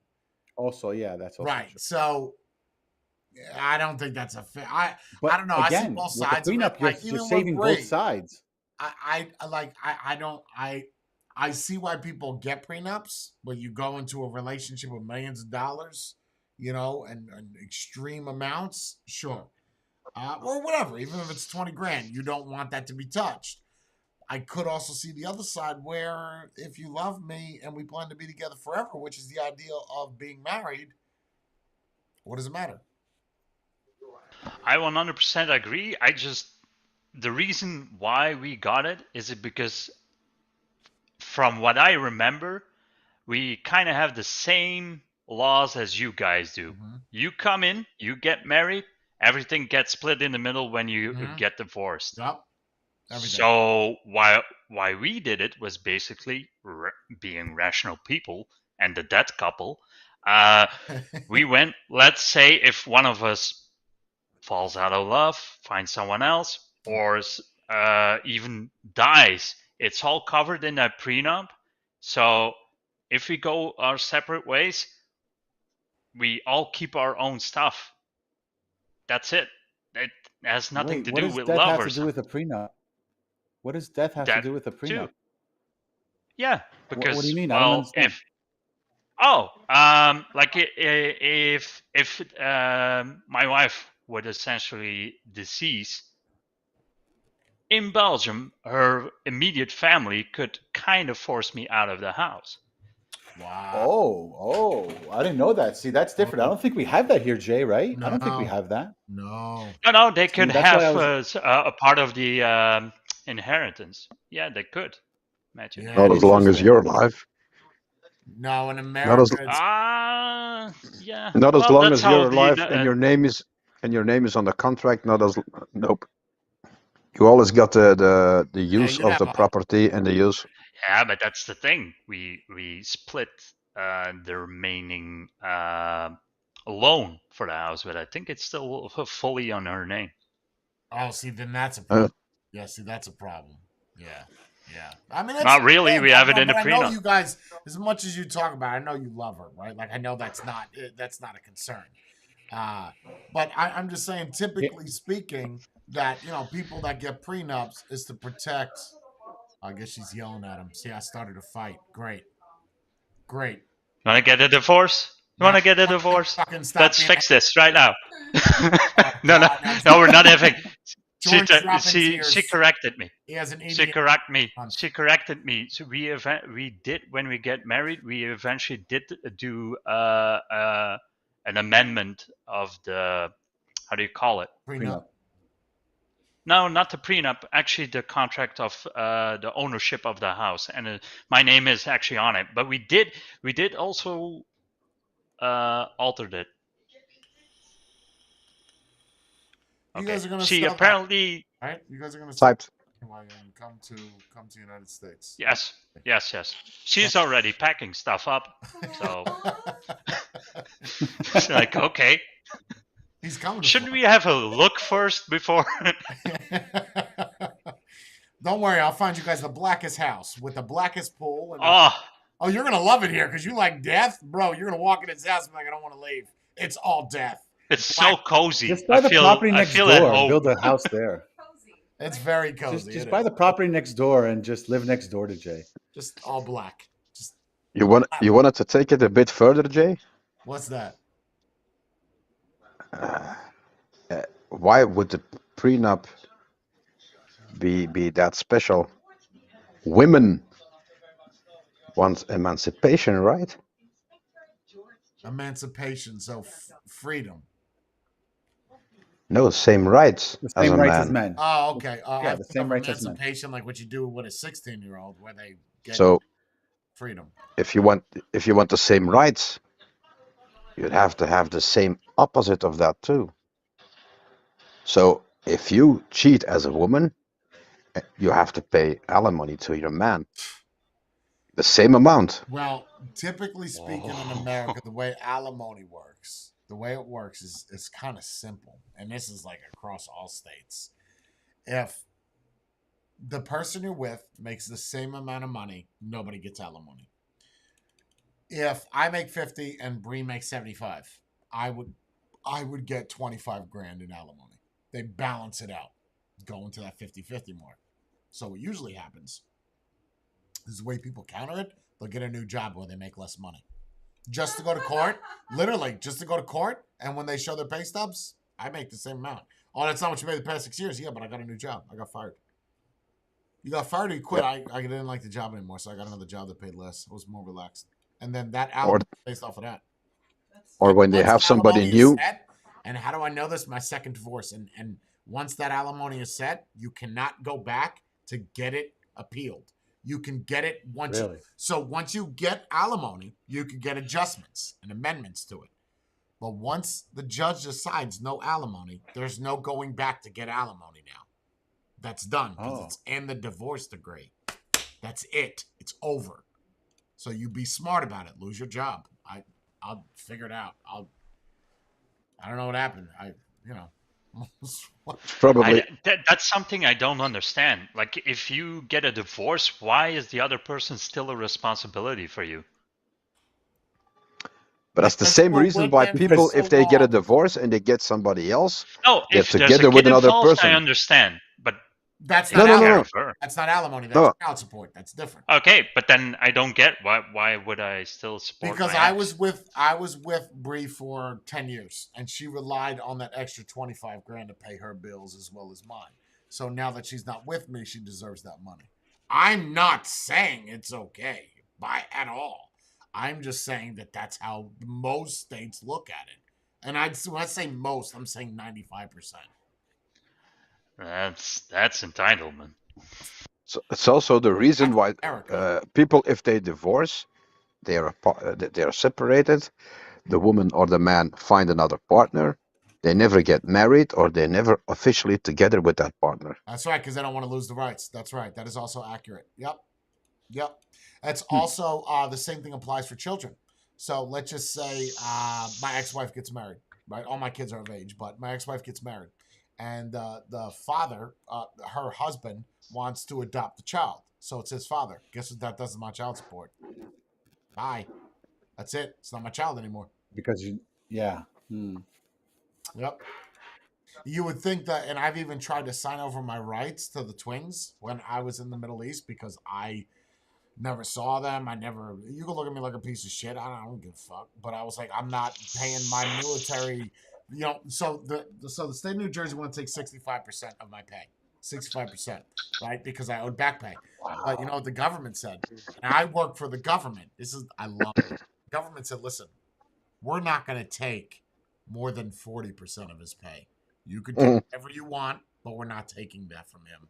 Also, yeah, that's also Right. true. So I don't think that's a fair. I But don't know. I see again, both with the sides of prenup, it. you're, Like you're even with saving both Bree, sides. I don't I see why people get prenups, but you go into a relationship with millions of dollars, and extreme amounts, sure, or whatever. Even if it's 20 grand, you don't want that to be touched. I could also see the other side where if you love me and we plan to be together forever, which is the ideal of being married, what does it matter? I 100% agree. The reason why we got it is because from what I remember, we kind of have the same laws as you guys do. Mm-hmm. You come in, you get married, everything gets split in the middle when you get divorced. Yep. Everything. So why we did it was basically being rational people and the dead couple. We went, let's say if one of us falls out of love, finds someone else, or even dies, it's all covered in that prenup. So if we go our separate ways, we all keep our own stuff. That's it. It has nothing to What do does with death love have or to do with a prenup? What does death have to do with a prenup? Too. Yeah, because what do you mean? I don't understand. Like if my wife would essentially decease in Belgium, her immediate family could kind of force me out of the house. Wow. Oh, I didn't know that. See, that's different. I don't think we have that here, Jay, right? I don't think we No. have that. No. No, they could that's why have a part of the inheritance. Yeah, they could. Imagine. Yeah. Not as long as Interesting. you're alive. No, in America, it's Yeah. Not as Well, long that's as how you're alive and your name is on the contract. Nope. You always got the use you'd of have the property and the use. Yeah, but that's the thing. We split the remaining loan for the house, but I think it's still fully on her name. Oh, see, then that's a problem. Yeah, see, that's a problem. Yeah. I mean, it's Not really. We have it in the I know prenup. you guys, as much as you talk about it, I know you love her, right? Like, I know that's not a concern. But I'm just saying, typically speaking, that people that get prenups is to protect. I guess she's yelling at him. See, I started a fight. Great. You want to get a divorce? Fucking stop. Let's fix this right now. No, God, we're not having. George dropping She tears. corrected me. He has an She corrected me. So we did when we get married. We eventually did do an amendment of the, how do you call it? prenup. No, not the prenup. Actually, the contract of the ownership of the house, and my name is actually on it. But we did also altered it. You Okay. guys are gonna See, sell apparently, that, right? You guys are gonna sell Typed. and come to United States. yes. She's already packing stuff up. So it's like, okay, He's coming. To shouldn't we have a look first before? Don't worry, I'll find you guys the blackest house with the blackest pool. And Oh, you're gonna love it here because you like death, bro. You're gonna walk in his house and be like, I don't want to leave. It's all death. it's so cozy. Just buy the property next I feel at door. home. Build a house there. It's very cozy. Just It buy is. the property next door and just live next door to Jay. Just all black. Just You wanted to take it a bit further, Jay? what's that? Why would the prenup be that special? Women want emancipation, right? Emancipation, so freedom. No, same rights The as same a rights man. as men. Oh, okay. Yeah, I the think same of rights as men. emancipation, like what you do with a 16-year-old, where they get So freedom. if you want the same rights, you'd have to have the same opposite of that too. So if you cheat as a woman, you have to pay alimony to your man. The same amount. Well, typically speaking in America, the way alimony works, the way it works is kind of simple. And this is like across all states. If the person you're with makes the same amount of money, nobody gets alimony. If I make 50 and Bree makes 75, I would get 25 grand in alimony. They balance it out, go into that 50-50 mark. So what usually happens is the way people counter it, they'll get a new job where they make less money. Just to go to court, literally, just to go to court, and when they show their pay stubs, I make the same amount. Oh, that's not what you made the past 6 years. Yeah, but I got a new job. I got fired. You got fired or you quit? Yep. I didn't like the job anymore, so I got another job that paid less. I was more relaxed. And then that Or out based off of that. or when they Once have the somebody alimony is new. set, and how do I know this? My second divorce. And once that alimony is set, you cannot go back to get it appealed. You can get it once. Really? So once you get alimony, you can get adjustments and amendments to it. But once the judge decides no alimony, there's no going back to get alimony now. That's done because Oh. it's in the divorce decree. That's it. It's over. So you be smart about it. Lose your job. I'll figure it out. I don't know what happened. Probably That's something I don't understand. Like, if you get a divorce, why is the other person still a responsibility for you? But that's the Because same we're reason with why them people, for if so they get a long. divorce and they get somebody else, No, get if there's a together kid with another involved, person. I understand. But That's No, not no, no, alimony. no. That's not alimony. That's No. child support. That's different. Okay, but then I don't get why would I still support Because my I ex? was with Bree for 10 years, and she relied on that extra 25 grand to pay her bills as well as mine. So now that she's not with me, she deserves that money. I'm not saying it's okay at all. I'm just saying that that's how most states look at it. And when I say most, I'm saying 95%. That's entitlement. So it's also the reason why America. people, if they divorce, they are separated. The woman or the man find another partner. They never get married, or they never officially together with that partner. That's right, because they don't want to lose the rights. That's right. That is also accurate. Yep. That's also the same thing applies for children. So let's just say my ex-wife gets married, right? All my kids are of age, but my ex-wife gets married. And the father, her husband, wants to adopt the child. So it's his father. Guess what that does to my child support? Bye. That's it. It's not my child anymore. Because yeah. Yep. You would think that, and I've even tried to sign over my rights to the twins when I was in the Middle East because I never saw them. You can look at me like a piece of shit. I don't give a fuck. But I was like, I'm not paying my military, so the state of New Jersey want to take 65% of my pay. 65%, right? Because I owed back pay. But you know what the government said? And I work for the government. I love it. The government said, listen, we're not going to take more than 40% of his pay. You can take whatever you want, but we're not taking that from him.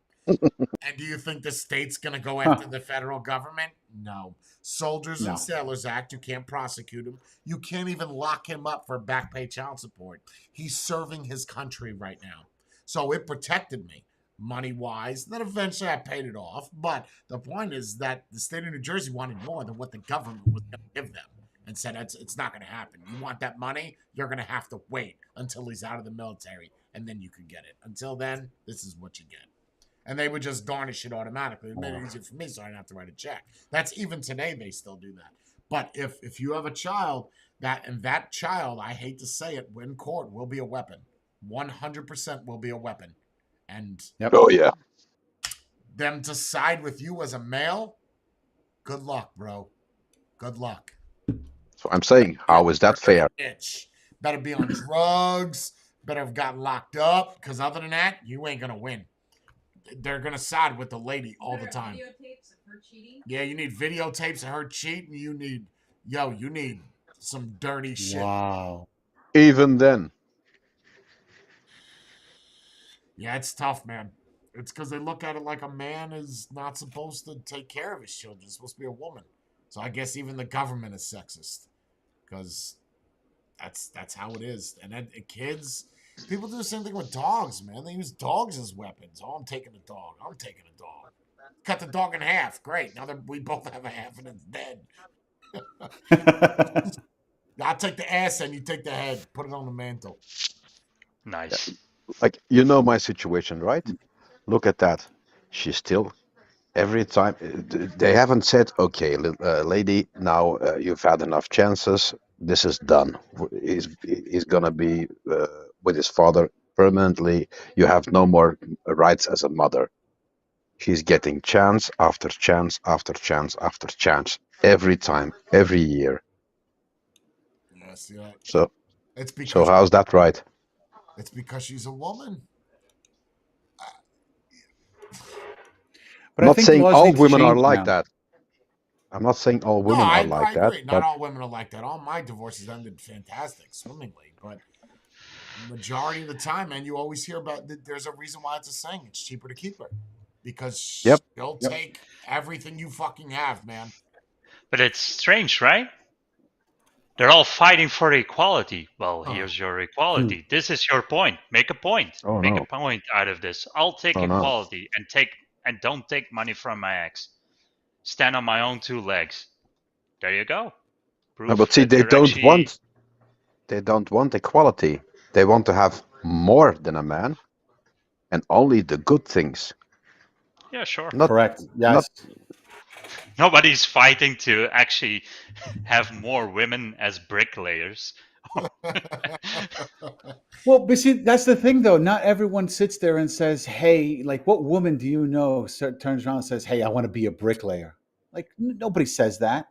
And do you think the state's going to go after the federal government? No. Soldiers No. and Sailors Act, you can't prosecute him. You can't even lock him up for back pay child support. He's serving his country right now. So it protected me money-wise. Then eventually I paid it off. But the point is that the state of New Jersey wanted more than what the government was going to give them and said, it's not going to happen. You want that money? You're going to have to wait until he's out of the military, and then you can get it. Until then, this is what you get. And they would just garnish it automatically. It made it easier for me, so I didn't have to write a check. That's even today, they still do that. But if you have a child, that child, I hate to say it, in court will be a weapon. 100% will be a weapon. And Yep. Oh yeah. them to side with you as a male, good luck, bro. Good luck. So I'm saying, how is that fair? Bitch. Better be on drugs. Better have gotten locked up. Because other than that, you ain't going to win. They're going to side with the lady all the time. Videotapes of her cheating. Yeah, you need videotapes of her cheating. You need some dirty shit. Wow. Even then, Yeah, it's tough, man. It's because they look at it like a man is not supposed to take care of his children. It's supposed to be a woman. So I guess even the government is sexist because that's how it is. And then kids, people do the same thing with dogs, man. They use dogs as weapons. Oh, I'm taking a dog. I'm taking a dog. Cut the dog in half. Great. Now that we both have a half and it's dead. I'll take the ass and you take the head. Put it on the mantle. Nice. like, you know my situation, right? Look at that. She's still every time. They haven't said, okay, lady, now you've had enough chances. This is done. He's gonna be with his father permanently. You have no more rights as a mother. She's getting chance after chance after chance after chance every time, every year. Yes, yeah. So It's because so how's that right? it's because she's a woman. But I Not think saying laws all need to women are change like now. that. I'm not saying all No, women I are like that, agree. Not but all women are like that. All my divorces ended fantastic, swimmingly. But majority of the time, man, you always hear about. There's a reason why it's a saying. It's cheaper to keep her because Yep. she'll Yep. take everything you fucking have, man. But it's strange, right? They're all fighting for equality. Well, Oh. here's your equality. This is your point. Make a point. Oh, Make no. a point out of this. I'll take Oh, no. equality and don't take money from my ex. Stand on my own two legs. There you go. No, Proof but see, that they you're don't actually- want equality. They want to have more than a man, and only the good things. Yeah, sure. Not Correct. Yes. Nobody's fighting to actually have more women as bricklayers. Well, but see, that's the thing, though. Not everyone sits there and says, "Hey, like, what woman do you know?" Turns around and says, "Hey, I want to be a bricklayer." Like, nobody says that.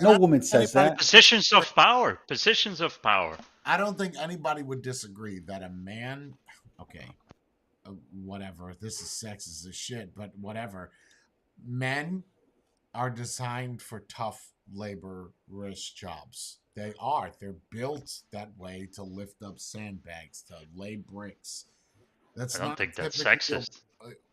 No woman says anybody- that. Positions of power. Positions of power. I don't think anybody would disagree that a man, okay, whatever. This is sexist as shit, but whatever. Men are designed for tough labor-rich jobs. They are. They're built that way to lift up sandbags, to lay bricks. That's I don't not think that's typically- sexist.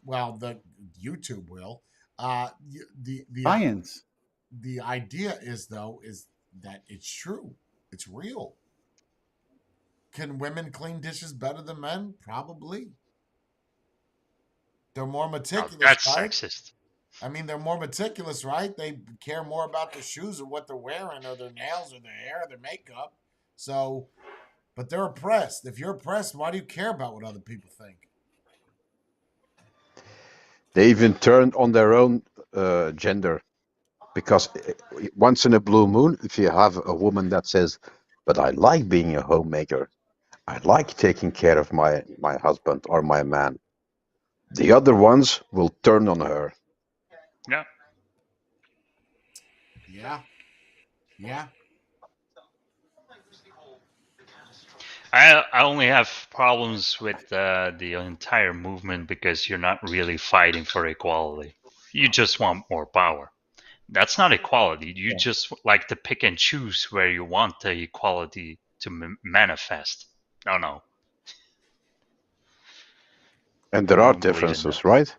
Well, the YouTube will. The Science. the idea is that it's true. It's real. Can women clean dishes better than men? Probably. They're more Now, meticulous, that's right? sexist. I mean, they're more meticulous, right? They care more about their shoes or what they're wearing or their nails or their hair or their makeup. So, but they're oppressed. If you're oppressed, why do you care about what other people think? they even turn on their own gender, because once in a blue moon, if you have a woman that says, "But I like being a homemaker. I like taking care of my husband or my man," the other ones will turn on her. Yeah. Yeah. Yeah. I only have problems with the entire movement because you're not really fighting for equality. You just want more power. That's not equality. You just like to pick and choose where you want the equality to manifest. No. And there I are don't believe in differences, that. right?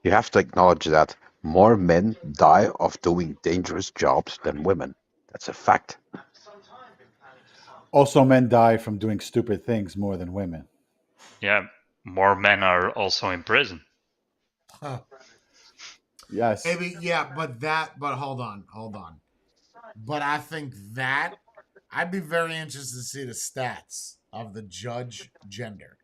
You have to acknowledge that more men die of doing dangerous jobs than women. That's a fact. Also, men die from doing stupid things more than women. Yeah, more men are also in prison. Huh. Yes. Maybe, yeah, but hold on. But I think that I'd be very interested to see the stats of the judge gender,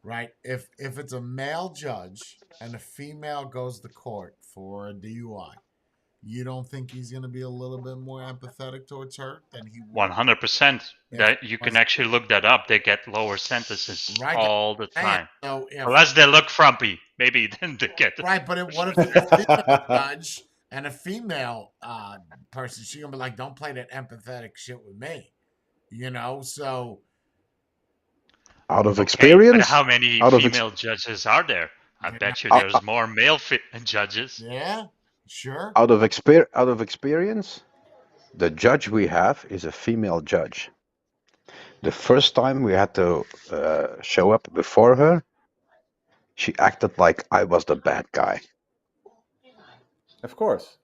right? If it's a male judge and a female goes to court for a DUI, you don't think he's going to be a little bit more empathetic towards her than he would? 100%. if That you can was- actually look that up. They get lower sentences Right, all the saying, time. so if Unless they look frumpy, maybe then they get. right, but what if it's a female judge and a female person? She gonna be like, "Don't play that empathetic shit with me," you know. So Out of Okay, but experience, how many out of female judges are there? I Yeah. bet you Uh, there's more male judges. yeah, sure. out of experience, the judge we have is a female judge. The first time we had to show up before her, she acted like I was the bad guy. Of course.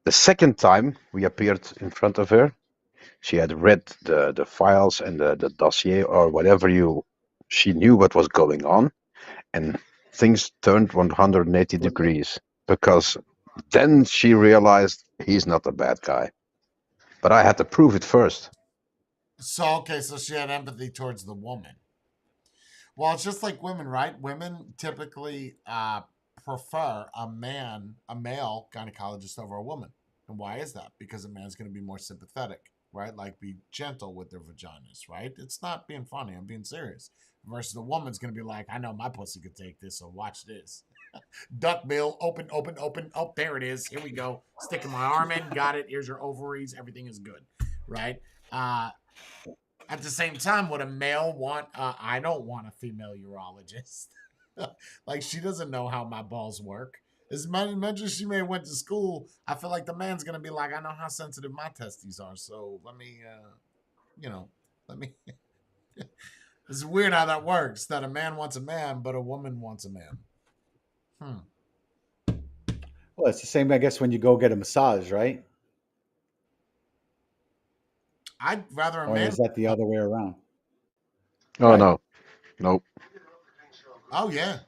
The second time we appeared in front of her, she had read the files and the dossier or whatever she knew what was going on, and things turned 180 degrees because then she realized he's not a bad guy. But I had to prove it first. So okay, so she had empathy towards the woman. Well, it's just like women, right? Women typically prefer a male gynecologist over a woman. And why is that? Because a man's going to be more sympathetic, right? Like be gentle with their vaginas, right? It's not being funny. I'm being serious. Versus the woman's going to be like, I know my pussy could take this, so watch this. Duck bill, open. Oh, there it is. Here we go. Sticking my arm in. Got it. Here's your ovaries. Everything is good, right? At the same time, would a male want? I don't want a female urologist. Like she doesn't know how my balls work. As much as she may have went to school, I feel like the man's gonna be like, I know how sensitive my testes are, so let me, let me. It's weird how that works. That a man wants a man, but a woman wants a man. Well, it's the same, I guess, when you go get a massage, right? I'd rather a Or man. is that the other way around? Oh Right. no, nope. Oh yeah.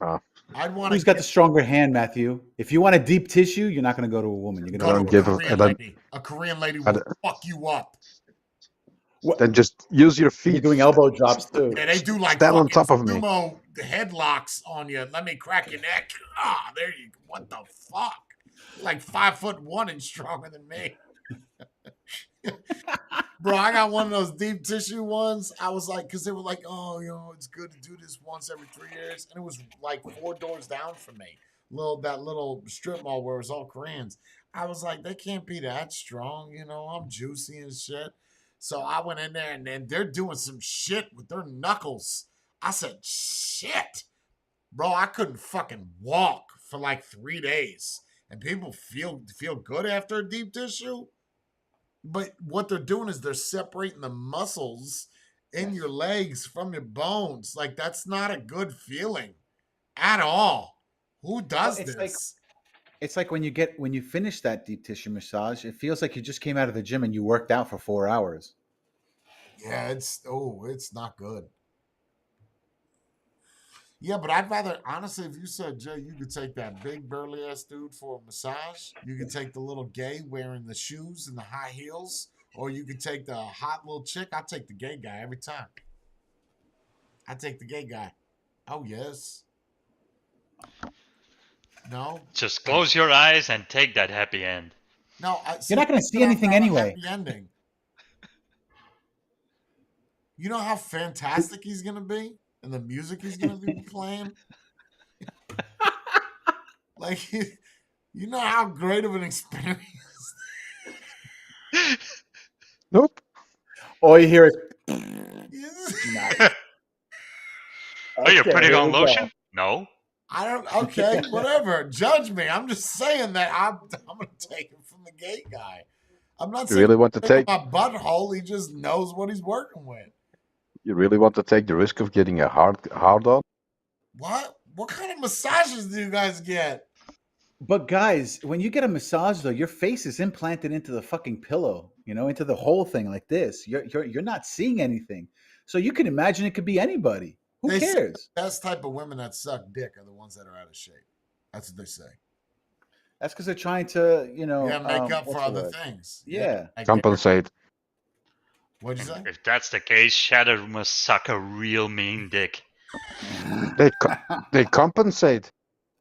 Ah. I'd want Who's got the stronger hand, Matthew? If you want a deep tissue, you're not going to go to a woman. You're go going to to a give a- Korean and then- lady. A Korean lady and- will fuck you up. Then just use your You're feet. doing elbow drops too. Yeah, they do like Stand on fucking top of me. sumo headlocks on you. Let me crack your neck. Ah, there you go. What the fuck? You're like 5'1" and stronger than me. Bro, I got one of those deep tissue ones. I was like, because they were like, oh, it's good to do this once every 3 years. And it was like 4 doors down from me. That little strip mall where it was all Koreans. I was like, they can't be that strong. I'm juicy and shit. So I went in there and then they're doing some shit with their knuckles. I said, shit. Bro, I couldn't fucking walk for like 3 days. And people feel good after a deep tissue. But what they're doing is they're separating the muscles in your legs from your bones. Like, that's not a good feeling at all. Who does It's this? It's like when you finish that deep tissue massage, it feels like you just came out of the gym and you worked out for 4 hours. Yeah, it's not good. Yeah, but I'd rather, honestly, if you said, Jay, you could take that big burly ass dude for a massage, you could take the little gay wearing the shoes and the high heels, or you could take the hot little chick. I'll take the gay guy every time. I take the gay guy. Oh, yes. No? Just close your eyes and take that happy end. No. You're not gonna see anything anyway. Happy ending. You know how fantastic he's going to be? And the music he's going to be playing? Like, you know how great of an experience. Nope. All you hear is. is? Nice. Are you Okay, putting here on we go. lotion? No. I don't. Okay, whatever. Judge me. I'm just saying that I'm going to take him from the gay guy. I'm not You saying really want to take? my butthole. He just knows what he's working with. You really want to take the risk of getting a hard on? What? What kind of massages do you guys get? But guys, when you get a massage though, your face is implanted into the fucking pillow, into the whole thing like this. You're not seeing anything. So you can imagine it could be anybody. Who They say cares? the best type of women that suck dick are the ones that are out of shape. That's what they say. That's because they're trying to, Yeah, make up what's for the other word? things. Yeah. Like Compensate. what'd you say? If that's the case, Shadow must suck a real mean dick. They compensate.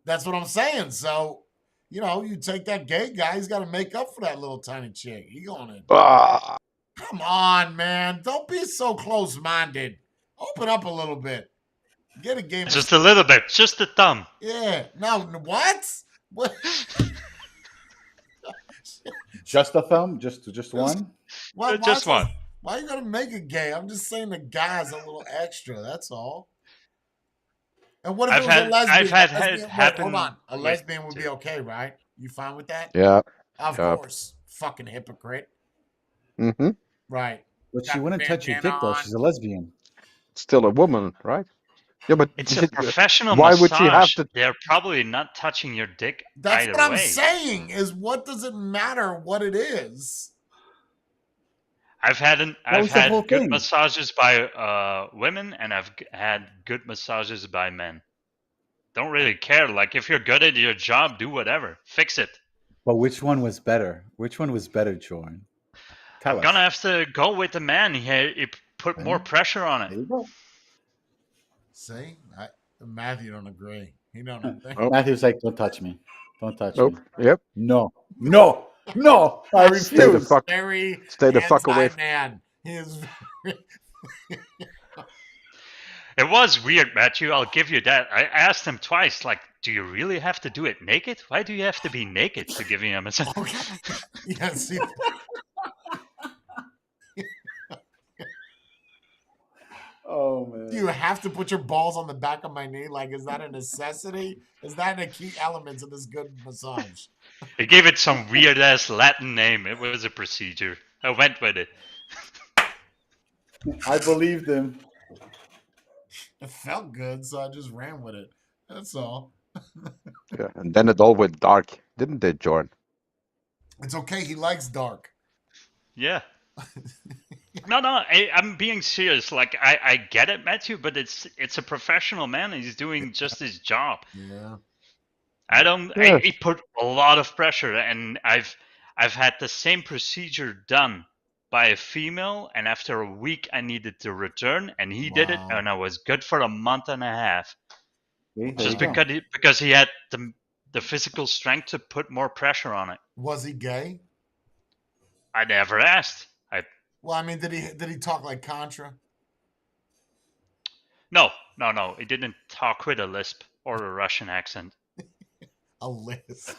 That's what I'm saying. So, you take that gay guy, he's got to make up for that little tiny chick. He going to Ah, come on, man. Don't be so close-minded. Open up a little bit. Get a game. Just a little bit, just the thumb. Yeah. No. What? What? Just a thumb? Just one? Why, Just one. Why you gotta make it gay? I'm just saying the guy's a little extra. That's all. And what if it was a lesbian? I've had A lesbian- wait, happen. hold on. A with- lesbian would be okay, right? You fine with that? yeah. Of Yep. course. Fucking hypocrite. Hmm. Right. But Got she wouldn't touch your dick bandana though. on. She's a lesbian. Still a woman, right? Yeah, but It's a professional why massage. would she have to- They're probably not touching your dick That's either what I'm way. saying. Is what does it matter what it is? I've had was the whole good thing. massages by women, and I've had good massages by men. Don't really care. Like if you're good at your job, do whatever. Fix it. But which one was better? Which one was better, Jordan? Tell I'm us. gonna have to go with the man. He put more pressure on There it. you go. See? Matthew don't agree. He don't agree. Oh. Matthew's like, don't touch me. Don't touch Nope. me. Yep. No. No. No. I Stay the refuse. fuck. Very Stay the fuck away. man. He is It was weird, Matthew. I'll give you that. I asked him twice, like, do you really have to do it naked? Why do you have to be naked to give me a massage? okay. Yeah, see, Oh man. do you have to put your balls on the back of my knee? Like, is that a necessity? Is that a key element of this good massage? He gave it some weird ass Latin name. It was a procedure. I went with it. I believed him. It felt good, so I just ran with it. That's all. Yeah. And then it all went dark, didn't it, Jordan? It's okay. He likes dark. Yeah. No, I'm being serious. Like I get it, Matthew, but it's a professional man. He's doing just his job. Yeah. I don't. Yes. He put a lot of pressure, and I've had the same procedure done by a female, and after a week I needed to return, and he did it, Wow. and I was good for a month and a half, See, there just you go. because he had the physical strength to put more pressure on it. Was he gay? I never asked. Well, I mean, did he talk like Contra? No. He didn't talk with a lisp or a Russian accent. A list.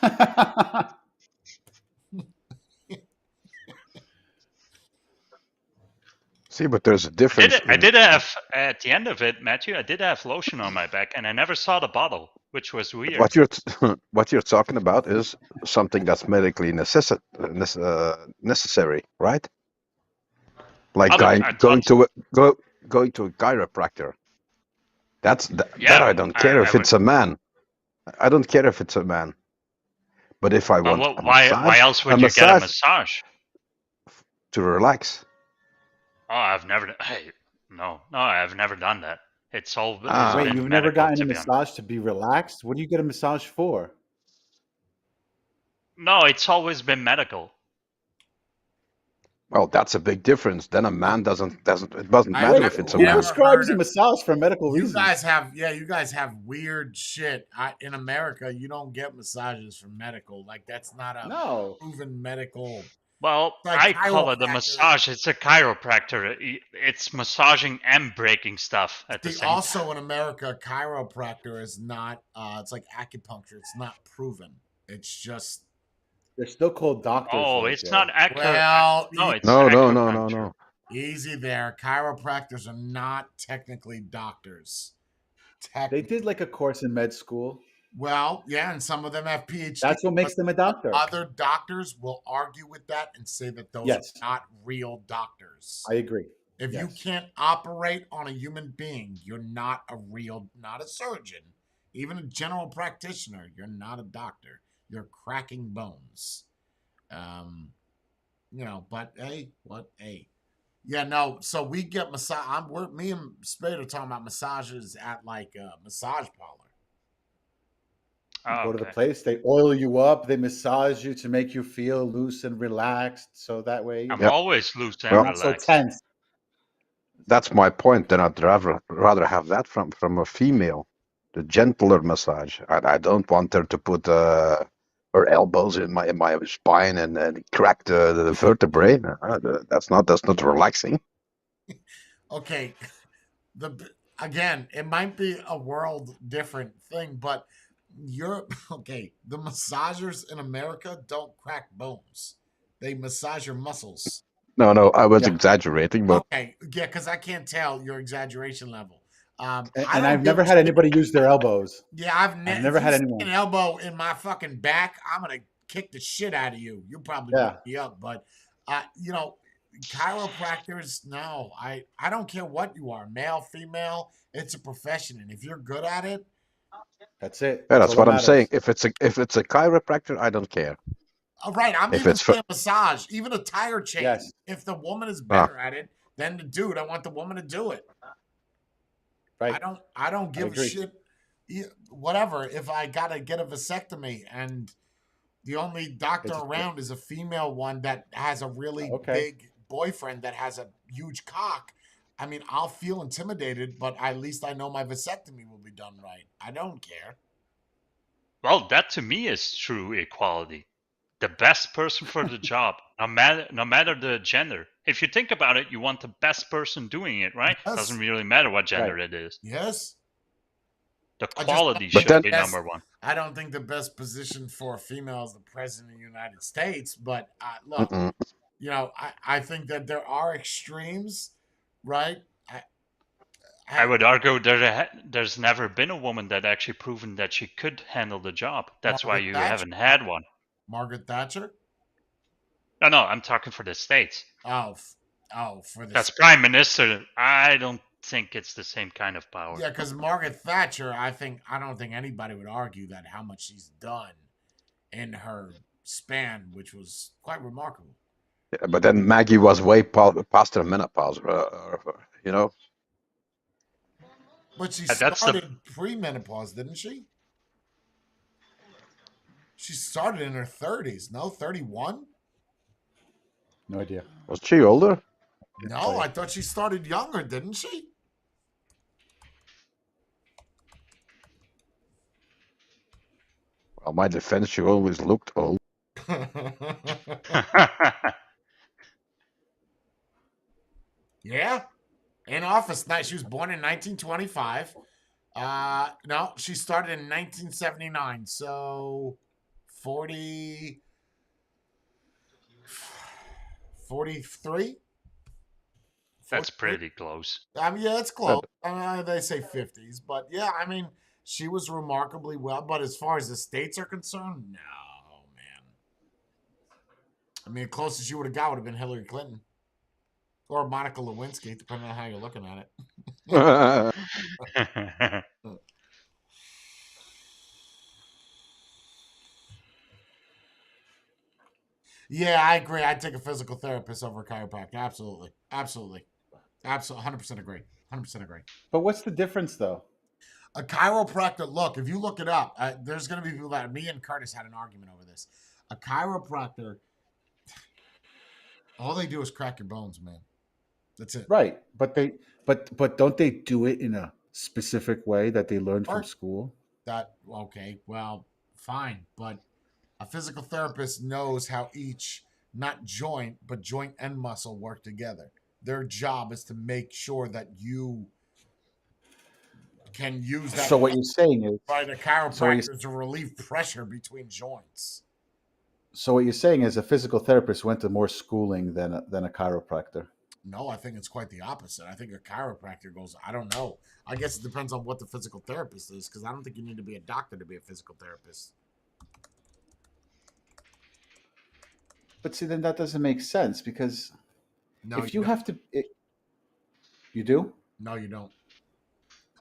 See, but there's a difference. I did have at the end of it, Matthew. I did have lotion on my back, and I never saw the bottle, which was weird. What you're what you're talking about is something that's medically necessary, right? Like Oh, but going to a chiropractor. That Yeah, I don't care if I it's a man. I don't care if it's a man. But if I want a why massage, else would a you get a massage massage? to relax. Oh, I've never. Hey, no, I've never done that. It's all. Ah. it's Wait, been you've never medical, gotten to a be honest. massage to be relaxed? What do you get a massage for? No, it's always been medical. Well, that's a big difference. Then a man doesn't. It doesn't I matter never- if it's a Who never man. prescribes heard a of- massage for medical You reasons? guys have weird shit. In America, you don't get massages for medical. Like, that's not a No. proven medical. Well, Like I call it a chiropractor. massage. It's a chiropractor. It's massaging and breaking stuff at the same time. Also in America, chiropractor is not. It's like acupuncture. It's not proven. It's just. They're still called doctors. Oh, though, it's Joe. not accurate. Well, No, it's No. acupuncture. easy there. Chiropractors are not technically doctors. They did like a course in med school. Well, yeah, and some of them have PhDs. That's what makes them a doctor. Other doctors will argue with that and say that those Yes. are not real doctors. I agree. If you Yes. can't operate on a human being, you're not not a surgeon, even a general practitioner. You're not a doctor. You're cracking bones. But hey, yeah, no. So we get massage. Me and Spade are talking about massages at like a massage parlor. Oh, Go to the okay. place, they oil you up, they massage you to make you feel loose and relaxed, so that way I'm Yep. always loose and Well, not so relaxed. tense. that's my point. Then I'd rather have that from a female, the gentler massage. I don't want her to put her elbows in my spine and crack the vertebrae. That's not relaxing. Okay, again, it might be a world different thing, but Europe. Okay, the massagers in America don't crack bones; they massage your muscles. No, I was Yeah. exaggerating, but Okay, yeah, because I can't tell your exaggeration level. I And don't I've give never a had shit. anybody use their elbows. Yeah, I've if never you had stick an anyone. elbow in my fucking back, I'm gonna kick the shit out of you. You probably Yeah. beat me up, but chiropractors. No, I don't care what you are, male, female. It's a profession, and if you're good at it, That's it. yeah, That's that's all that what I'm saying. matters. If it's a chiropractor, I don't care. all right. I'm If even it's for saying massage, even a tire chain. Yes. If the woman is ah, better at it than the dude, I want the woman to do it. Right. I don't I give a agree. shit. Whatever. If I gotta get a vasectomy and the only doctor It's around is a female one that has a really okay. big boyfriend that has a huge cock, I mean, I'll feel intimidated, but at least I know my vasectomy will be done right. I don't care. Well, that to me is true equality. The best person for the job, no matter the gender. If you think about it, you want the best person doing it, right? Yes. Doesn't really matter what gender Right. it is. Yes. The I just don't quality think But should then- be Yes. number one. I don't think the best position for a female is the president of the United States, but look, mm-mm. I think that there are extremes, right? I would argue there's never been a woman that actually proven that she could handle the job. That's why Margaret you Thatcher? haven't had one. Margaret Thatcher. No, I'm talking for the States. For the That's prime minister. I don't think it's the same kind of power. yeah, because Margaret Thatcher, I don't think anybody would argue that how much she's done in her span, which was quite remarkable. Yeah, but then Maggie was way past her menopause, you know. But she That's started pre-menopause, didn't she? She started in her 30s. No, 31? No idea. Was she older? No, I thought she started younger, didn't she? Well, my defense, she always looked old. Yeah. In office night. She was born in 1925. No, she started in 1979. So 40 43? That's 43? pretty close. I mean, yeah, it's close. They say 50s, but yeah, I mean, she was remarkably well. But as far as the states are concerned, no, man. I mean, the closest you would have got would have been Hillary Clinton or Monica Lewinsky, depending on how you're looking at it. Yeah, I agree. I'd take a physical therapist over a chiropractor. Absolutely. 100% agree. 100% agree. But what's the difference, though? A chiropractor, look, if you look it up, there's going to be people that, me and Curtis had an argument over this. A chiropractor, all they do is crack your bones, man. That's it. Right. But don't they do it in a specific way that they learned from Right. school? Okay, well, fine. But a physical therapist knows how each, not joint, but joint and muscle work together. Their job is to make sure that you can use that. So what you're saying is, Right, a chiropractor is to relieve pressure between joints. so what you're saying is a physical therapist went to more schooling than a chiropractor. No, I think it's quite the opposite. I think a chiropractor goes, I don't know. I guess it depends on what the physical therapist is, because I don't think you need to be a doctor to be a physical therapist. But see, then that doesn't make sense because No, if you have to, You do? No, you don't.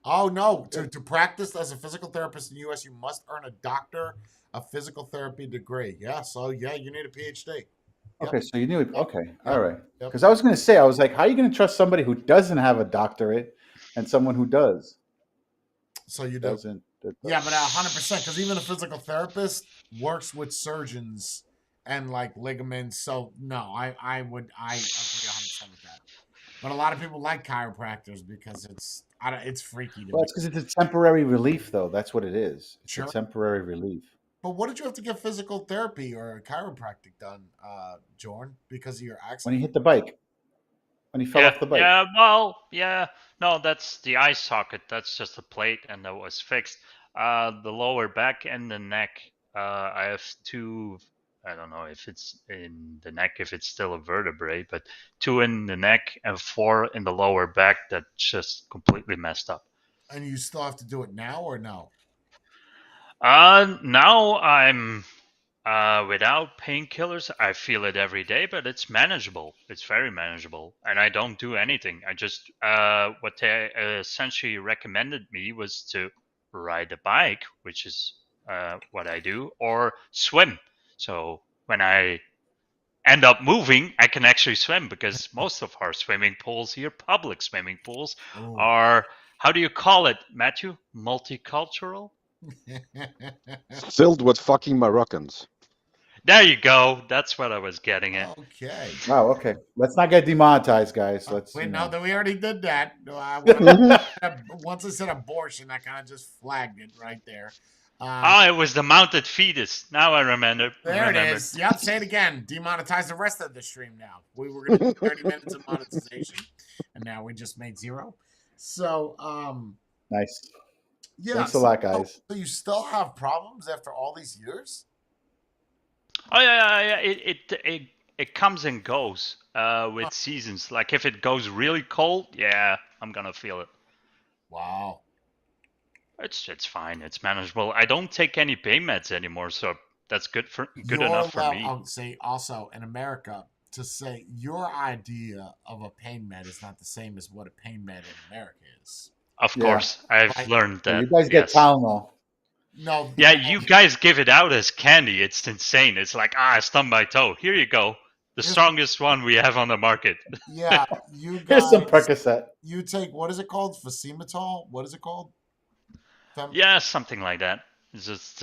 Oh no! To practice as a physical therapist in the U.S., you must earn a doctor of physical therapy degree. Yeah, so yeah, you need a PhD. Yep. Okay, so you knew it. Okay, Yep. all right. Yep. Because I was going to say, I was like, how are you going to trust somebody who doesn't have a doctorate and someone who does? So you do. Doesn't. Yeah, but 100%, because even a physical therapist works with surgeons and like ligaments. So no, I agree 100% with that. But a lot of people like chiropractors because it's freaky to Well, me. it's because it's a temporary relief, though. That's what it is. It's Sure. a temporary relief. But what did you have to get physical therapy or chiropractic done, Jordan, because of your When accident? he hit the bike, when he fell Yeah, off the bike. yeah, well, yeah. No, that's the eye socket. That's just a plate, and that was fixed. The lower back and the neck. I have two. I don't know if it's in the neck, if it's still a vertebrae, but two in the neck and four in the lower back that just completely messed up. And you still have to do it now or no? Now I'm without painkillers. I feel it every day, but it's manageable. It's very manageable, and I don't do anything. I just what they essentially recommended me was to ride a bike, which is what I do, or swim. So when I end up moving, I can actually swim because most of our swimming pools here, public swimming pools, Ooh. are, how do you call it, Matthew? Multicultural? Filled with fucking Moroccans. There you go. That's what I was getting at. Okay. Oh, okay. Let's not get demonetized, guys. Let's. Wait, you no, know. that we already did that. Once I said abortion, I kind of just flagged it right there. Oh, it was the mounted fetus. Now I remember. There it is. Yep, say it again. Demonetize the rest of the stream now. We were going to do 30 minutes of monetization, and now we just made 0. So, Nice. yeah. Thanks a lot, guys. So you still have problems after all these years? Oh yeah. It comes and goes with seasons. Like if it goes really cold, yeah, I'm gonna feel it. Wow. It's fine. It's manageable. I don't take any pain meds anymore, so that's good enough for me. I would say also in America to say your idea of a pain med is not the same as what a pain med in America is. Of Yeah. course, I've Right. learned that. You guys get yes. Tylenol. No. Yeah, you guys give it out as candy. It's insane. It's like, I stubbed my toe. Here you go. The Here's- strongest one we have on the market. Yeah, you Here's guys. some Percocet. You take, what is it called? Facimitol? What is it called? Yeah, something like that. It's just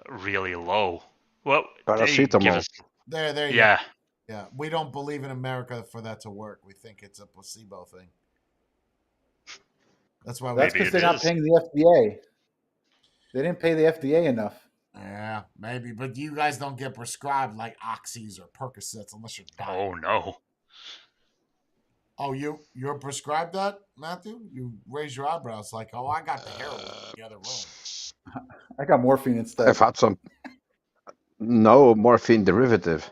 really low. Well, they give Paracetamol. us, There you go. yeah. Yeah, we don't believe in America for that to work. We think it's a placebo thing. That's why we. That's Maybe because it they're not is. paying the FDA. They didn't pay the FDA enough. Yeah, maybe, but you guys don't get prescribed like Oxys or Percocets unless you're dying. Oh no. Oh, you're prescribed that, Matthew? You raise your eyebrows like, oh, I got the heroin in the other room. I got morphine instead. I've had some. No morphine derivative.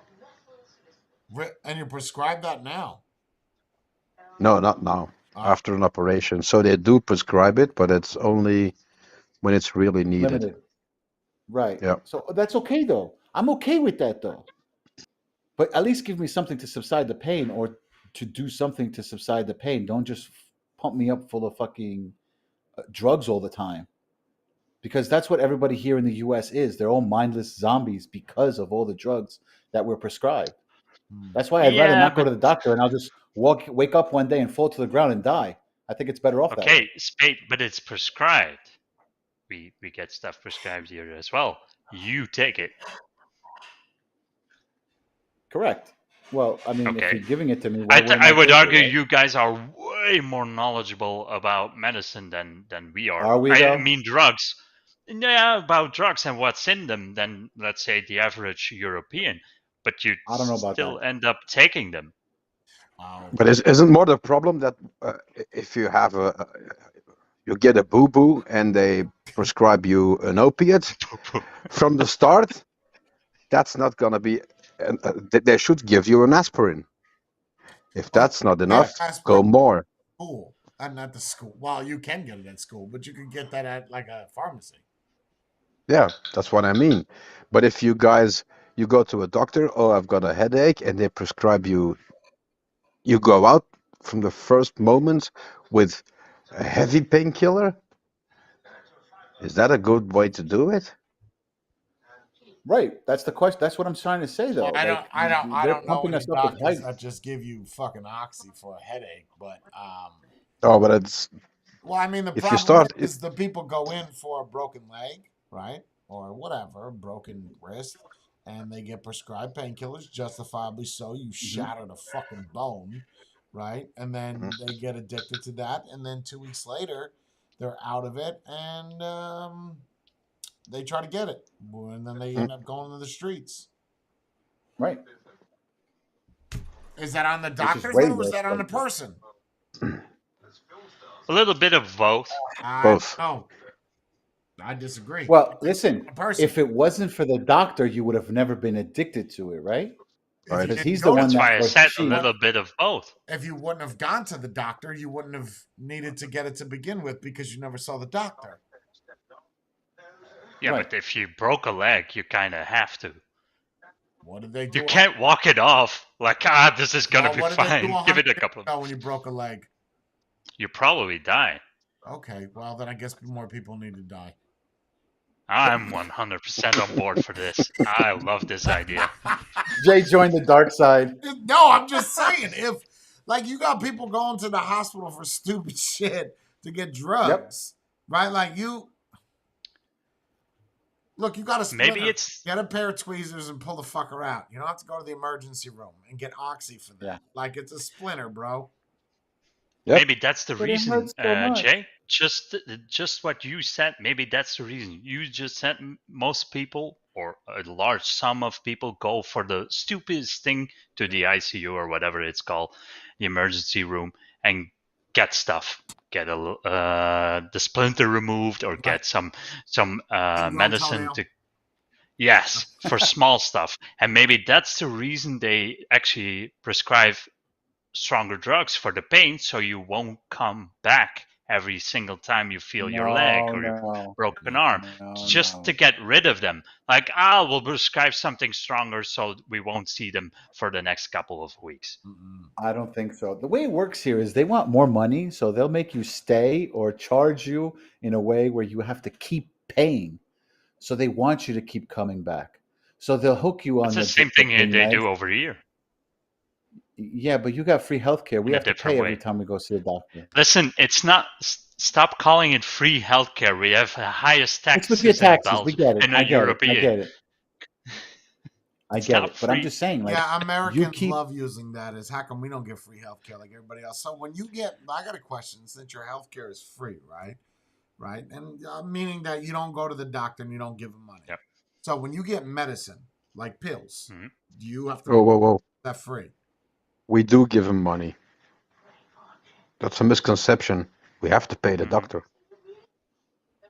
And you're prescribed that now. No, not now. Oh. After an operation. So they do prescribe it, but it's only when it's really needed. Limited. Right. Yeah. So that's okay though. I'm okay with that though. But at least give me something to subside the pain or to do something to subside the pain. Don't just pump me up full of fucking drugs all the time. Because that's what everybody here in the US is. They're all mindless zombies because of all the drugs that were prescribed. That's why I'd rather Yeah, not go to the doctor and I'll just wake up one day and fall to the ground and die. I think it's better off that way. Okay, Spade, but it's prescribed. We get stuff prescribed here as well. You take it. Correct. Well, I mean, if Okay. you're giving it to me, why wouldn't I would take it, argue right? you guys are way more knowledgeable about medicine than we are. Are we, I though? mean drugs. Yeah, about drugs and what's in them than, let's say, the average European. But you I don't know about still that. end up taking them. But isn't more the problem that if you have you get a boo boo and they prescribe you an opiate from the start, that's not gonna be. They should give you an aspirin. If that's not enough, go aspirin. more. School, and at the school. Well, you can get it at school, but you can get that at like a pharmacy. Yeah, that's what I mean. But if you guys, you go to a doctor, oh, I've got a headache, and they prescribe you, you go out from the first moment with a heavy painkiller? Is that a good way to do it? Right. That's the question. That's what I'm trying to say, though. I Like don't they're know pumping any us up with doctors hype. that just give you fucking oxy for a headache, but Oh, but it's well, I mean, the if you problem start. is the people go in for a broken leg, right, or whatever, broken wrist, and they get prescribed painkillers, justifiably so. You shattered a fucking bone, right, and then they get addicted to that, and then 2 weeks later, they're out of it, and they try to get it, and then they end up going to the streets. Right. Is that on the is doctor's way end or is worse that on the than- person? A little bit of both. Both. No, I disagree. Well, listen. A person. If it wasn't for the doctor, you would have never been addicted to it, right? If you Right. Because didn't he's go the to one That's that. why I or said a she- little bit of both. if you wouldn't have gone to the doctor, you wouldn't have needed to get it to begin with because you never saw the doctor. Yeah, Right. but if you broke a leg, you kind of have to. What did they do? You can't walk it off like, this is gonna be what did they do fine. Give 100 it a years couple of. ago when you broke a leg? You probably die. Okay, well then I guess more people need to die. I'm 100% on board for this. I love this idea. Jay joined the dark side. No, I'm just saying, if like you got people going to the hospital for stupid shit to get drugs, right? Like you look, you got to Maybe it's get a pair of tweezers and pull the fucker out. You don't have to go to the emergency room and get oxy for that. Yeah. Like it's a splinter, bro. Yep. maybe that's the But it reason, hurts so much. Jay. Just what you said. Maybe that's the reason. You just said most people or a large sum of people go for the stupidest thing to the ICU or whatever it's called, the emergency room, and get stuff. Get the splinter removed or get some medicine toenail. to. Yes, for small stuff, and maybe that's the reason they actually prescribe stronger drugs for the pain, so you won't come back every single time you feel your leg or your broken arm, just to get rid of them. Like, we'll prescribe something stronger so we won't see them for the next couple of weeks. I don't think so. The way it works here is they want more money, so they'll make you stay or charge you in a way where you have to keep paying. So they want you to keep coming back. So they'll hook you on It's the same thing pain they meds. do over here. Yeah, but you got free healthcare. We In a have to different pay way. every time we go see a doctor. Listen, it's not. Stop calling it free healthcare. We have the highest It's taxes with your in taxes. We Belgium get it. and I in get it. I European. get it. I It's get not it. But I'm free. just saying, like, Yeah, Americans keep- love using that as how come we don't get free healthcare like everybody else? So when you get, I got a question, since your healthcare is free, right? Right, and meaning that you don't go to the doctor and you don't give them money. Yep. So when you get medicine, like pills, Mhm. do you have to Whoa. get that free? We do give him money. That's a misconception. We have to pay the Mhm. doctor.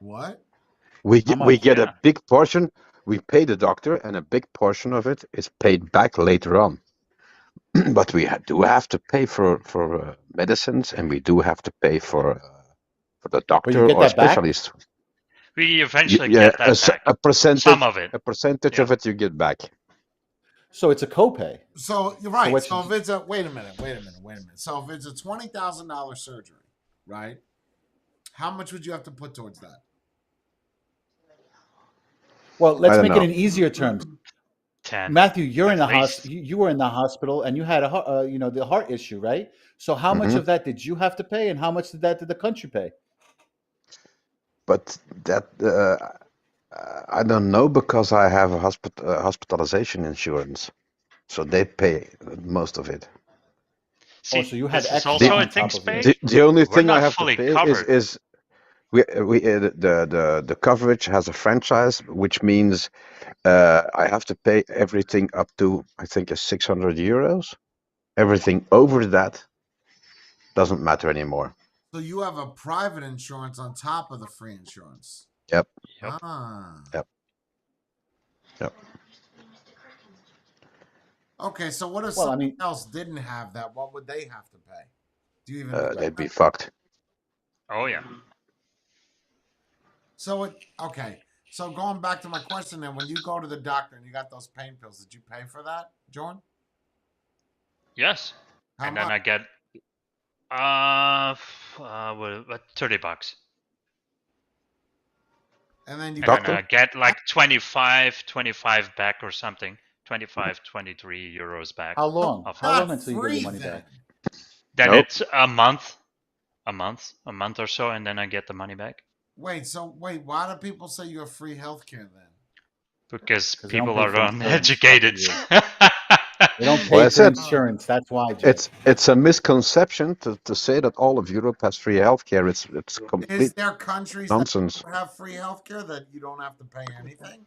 What? We How we much? get Yeah. a big portion. We pay the doctor, and a big portion of it is paid back later on. But we do have to pay for medicines, and we do have to pay for the doctor get or that back? specialist. We eventually Yeah, get that back. a percentage. Some of it. A percentage Yeah. of it you get back. So it's a copay. So you're right. what So, you- if it's a wait a minute. So if it's a $20,000 surgery, right? How much would you have to put towards that? Well, let's don't make know. it in easier terms. 10. Matthew, you're in At the least. you were in the hospital and you had the heart issue, right? So how much Mhm. of that did you have to pay, and how much did the country pay? But that I don't know, because I have a hospitalization insurance, so they pay most of it. See, so you had this is extra also on a top thing, of it. Spade. The only We're thing I not have to fully pay covered. is the coverage has a franchise, which means I have to pay everything up to, I think, is 600 euros. Everything over that doesn't matter anymore. So you have a private insurance on top of the free insurance. Yep. Yep. Ah. Yep. Okay, so what if Well, I someone mean- else didn't have that? What would they have to pay? Do you even know They'd that? be fucked. Oh, yeah. So okay. So going back to my question then, when you go to the doctor and you got those pain pills, did you pay for that, Jordan? Yes. How And then much? I get What, $30. And then you And Doctor? then I get like 25 back or something. 25, 23 euros back. How long? Off How of long not until you get free your money then. back? Then Nope. it's a month or so, and then I get the money back. Wait, why do people say you have free healthcare then? Because 'Cause they don't people pay are for insurance. uneducated. They don't Well, pay I for said- insurance. That's why, Jeff. It's a misconception to say that all of Europe has free healthcare. It's Is complete there countries nonsense. that have free healthcare that you don't have to pay anything?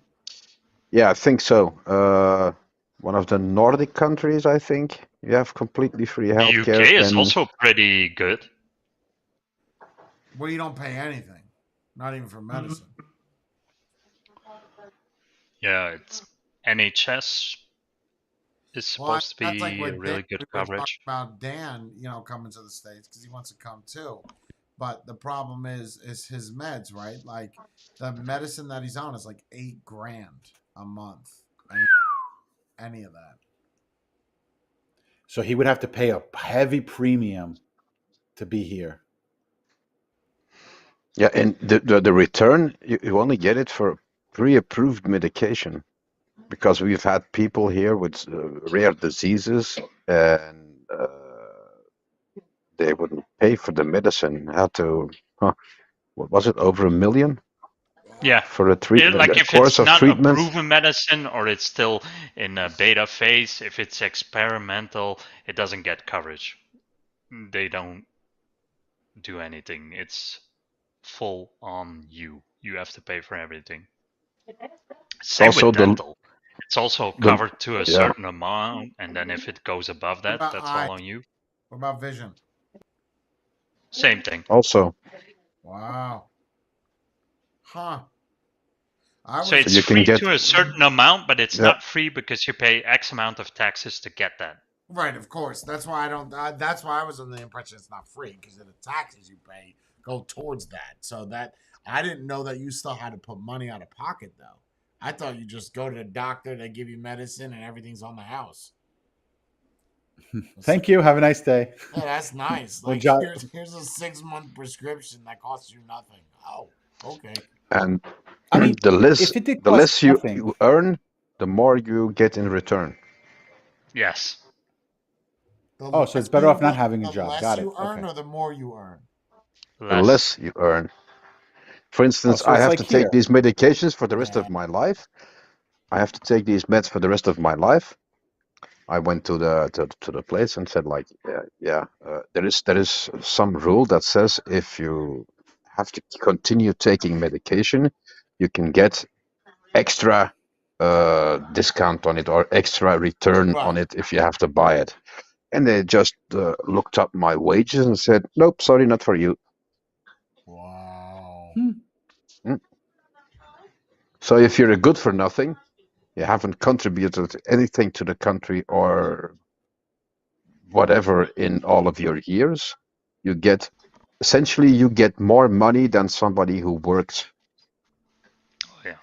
Yeah, I think so. One of the Nordic countries, I think, you have completely free The healthcare. UK is and also pretty good. Where you don't pay anything, not even for medicine. Yeah, it's NHS is supposed to that's like be what a really Dan- good we were talking coverage. about Dan, coming to the States because he wants to come too. But the problem is his meds, right? Like the medicine that he's on is like $8,000 a month. Any of that. So he would have to pay a heavy premium to be here. Yeah, and the return, you only get it for pre-approved medication, because we've had people here with rare diseases, and they wouldn't pay for the medicine. Had to, what was it, over $1 million Yeah. for a treatment, Like a if course it's of not treatment? a proven medicine or it's still in a beta phase, if it's experimental, it doesn't get coverage. They don't do anything. It's full on you. You have to pay for everything. Same also with the- dental. It's also the- covered to a yeah. certain amount, and then if it goes above that, about that's eyes? all on you. What about vision? Same thing. Also, Wow. Huh. I So was it's you can free get- to a certain amount, but it's Yeah. not free because you pay X amount of taxes to get that. right, of course. That's why I don't. That's why I was under the impression it's not free because the taxes you pay go towards that. So that I didn't know that you still had to put money out of pocket though. I thought you just go to the doctor, they give you medicine, and everything's on the house. Thank you. Have a nice day. Yeah, that's nice. Well, Like John- here's a 6-month prescription that costs you nothing. Oh, okay. and I mean, the less if it did the cost less you, nothing- you earn, the more you get in return. Yes. Oh, so it's better off not having a job. The less Got it. you earn, Okay. or the more you earn. The less you earn. For instance, so I it's have like to take here. these medications for the rest Yeah. of my life. I have to take these meds for the rest of my life. I went to the place and said, like, there is some rule that says if you have to continue taking medication, you can get extra discount on it or extra return on Right. it if you have to buy it. And they just looked up my wages and said, nope, sorry, not for you. Wow. So if you're a good for nothing, you haven't contributed anything to the country or whatever in all of your years, you get more money than somebody who worked. Yeah.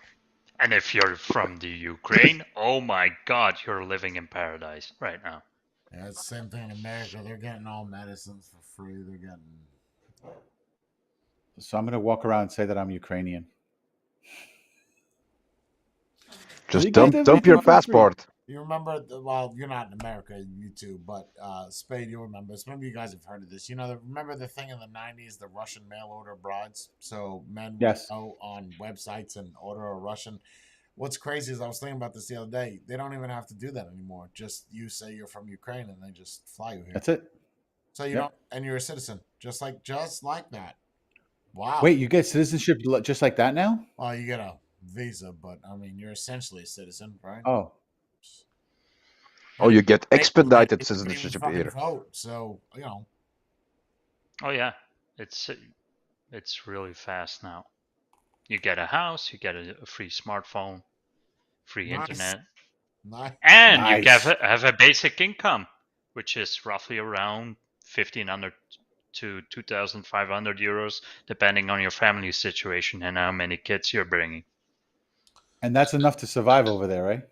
And if you're from the Ukraine, oh my God, you're living in paradise right now. Yeah, it's the same thing in America. They're getting all medicines for free. They're getting. So I'm going to walk around and say that I'm Ukrainian. Just You get dump your everything for free. passport. You remember? Well, you're not in America, you two, but Spade, you remember this. Maybe you guys have heard of this. Remember the thing in the '90s, the Russian mail order brides. So men Yes. would go on websites and order a Russian. What's crazy is I was thinking about this the other day. They don't even have to do that anymore. Just you say you're from Ukraine, and they just fly you here. That's it. So you Yep. don't, and you're a citizen, just like that. Wow. Wait, you get citizenship just like that now? Oh, you get a visa, but I mean, you're essentially a citizen, right? Oh, Oh, you get They- expedited they can't even citizenship fucking here. vote, so Oh yeah, it's really fast now. You get a house, you get a free smartphone, free Nice. internet, nice. and you Nice. have a basic income, which is roughly around 1,500 to 2,500 euros, depending on your family situation and how many kids you're bringing. and that's enough to survive over there, right?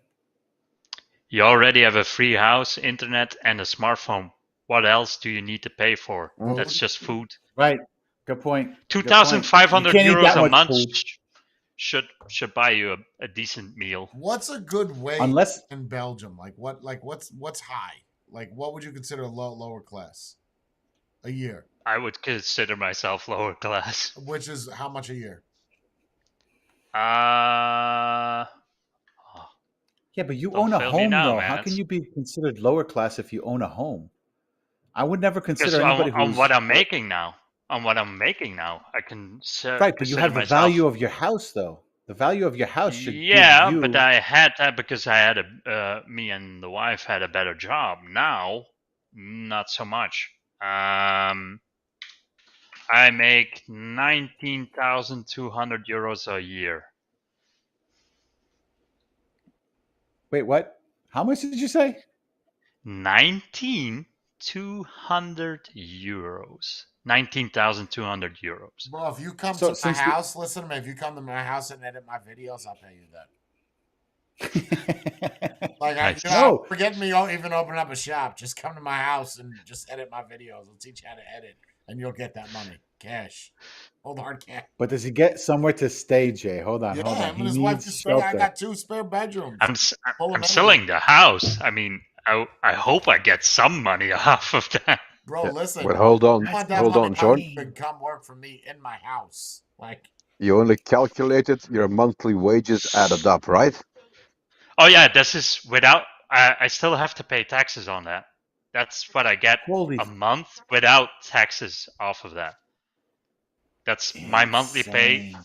You already have a free house, internet, and a smartphone. what else do you need to pay for? Mm. That's just food. Right. Good point. Good point. 2,500 You can't eat euros that a much month food. should buy you a decent meal. What's a good wage Unless in Belgium? What's high? Like what would you consider lower class? A year, I would consider myself lower class. which is how much a year? Uh, yeah, but you Don't own a fail me home now, though. How man. can you be considered lower class if you own a home? I would never because consider anybody on who's what I'm making now, I can right, but you consider have the myself. value of your house though. The value of your house should Yeah, give but you I had that because I had me and the wife had a better job. Now, not so much. I make 19,200 euros a year. Wait, what? How much did you say? 19,200 euros. 19,200 euros. Bro, if you come So to my since the- house, listen to me. If you come to my house and edit my videos, I'll pay you that. Like, Nice. No. forget me even open up a shop. Just come to my house and just edit my videos. I'll teach you how to edit, and you'll get that money, cash, hold hard cash. But does he get somewhere to stay, Jay? Hold on, Yeah, hold on. him He and his wife to needs stay. I shelter. got 2 spare bedrooms. I'm Full of I'm selling the house. I mean, I hope I get some money off of that. Bro, Yeah, listen. But hold on, I want that hold money, on, John. you could come work for me in my house. Like, You only calculated your monthly wages added up, right? Oh yeah, this is without. I still have to pay taxes on that. That's what I get Holy a month without taxes off of that. That's my monthly pay. insane.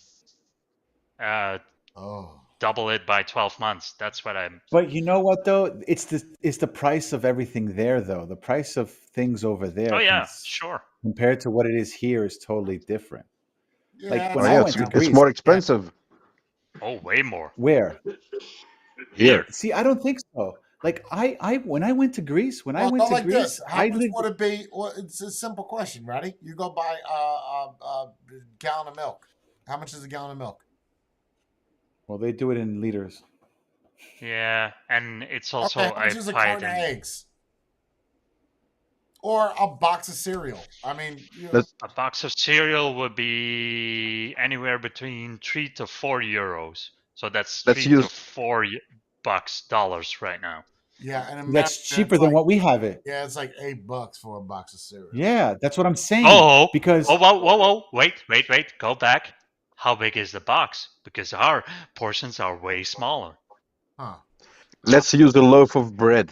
oh, Double it by 12 months. That's what I'm. But you know what though? It's the price of everything there though. The price of things over there Oh yeah, cons- sure. compared to what it is here is totally different. yeah. Like, when Oh I yeah, went to it's Greece- more expensive Oh, way more. Where? here. See, I don't think so. Like I when I went to Greece, when I Well, went go to like Greece, this. How I much lived would it be? Well, it's a simple question. Ready? You go buy a gallon of milk. How much is a gallon of milk? well, they do it in liters. Yeah, and it's also Okay, how I much is a buy carton it of in eggs? Or a box of cereal? I mean, Let's- a box of cereal would be anywhere between 3 to 4 euros. So that's Let's 3 to use- 4 dollars right now. yeah, and in That's America, cheaper it's than like, what we have it. yeah, it's like $8 for a box of cereal. Yeah, that's what I'm saying. Oh, because whoa! Wait! Go back. How big is the box? Because our portions are way smaller. Huh. Let's use a loaf of bread.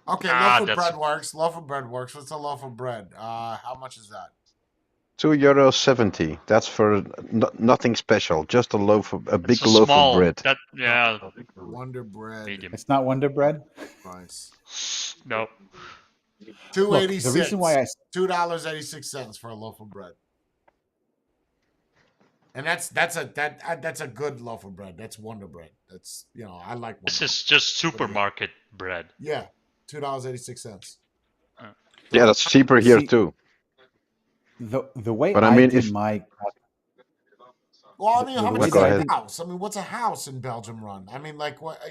Okay, Ah, loaf of that's- bread works. Loaf of bread works. What's a loaf of bread? How much is that? €2.70. That's for nothing special. Just a loaf of a big It's a loaf small, of bread. That yeah, Wonder Bread medium. it's not Wonder Bread. price. No, Look, $2.86. the reason why I $2.86 for a loaf of bread. And that's a good loaf of bread. That's Wonder Bread. That's I like Wonder. this is just supermarket bread. Yeah, $2.86. Yeah, that's cheaper here See- too. the way But I I mean, did if- my Well, I mean, how the much way is that I a did- house? I mean, what's a house in Belgium run? I mean, like what?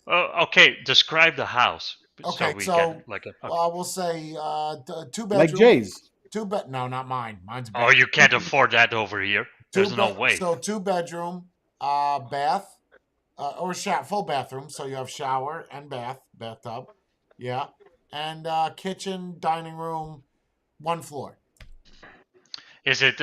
Okay, describe the house. Okay, we so, get like a. We'll say 2 bedroom. like Jay's. No, not mine. Mine's Oh, you can't afford that over here. There's no way. So 2 bedroom, bath, or full bathroom. So you have shower and bathtub, yeah, and kitchen, dining room, 1 floor. Is it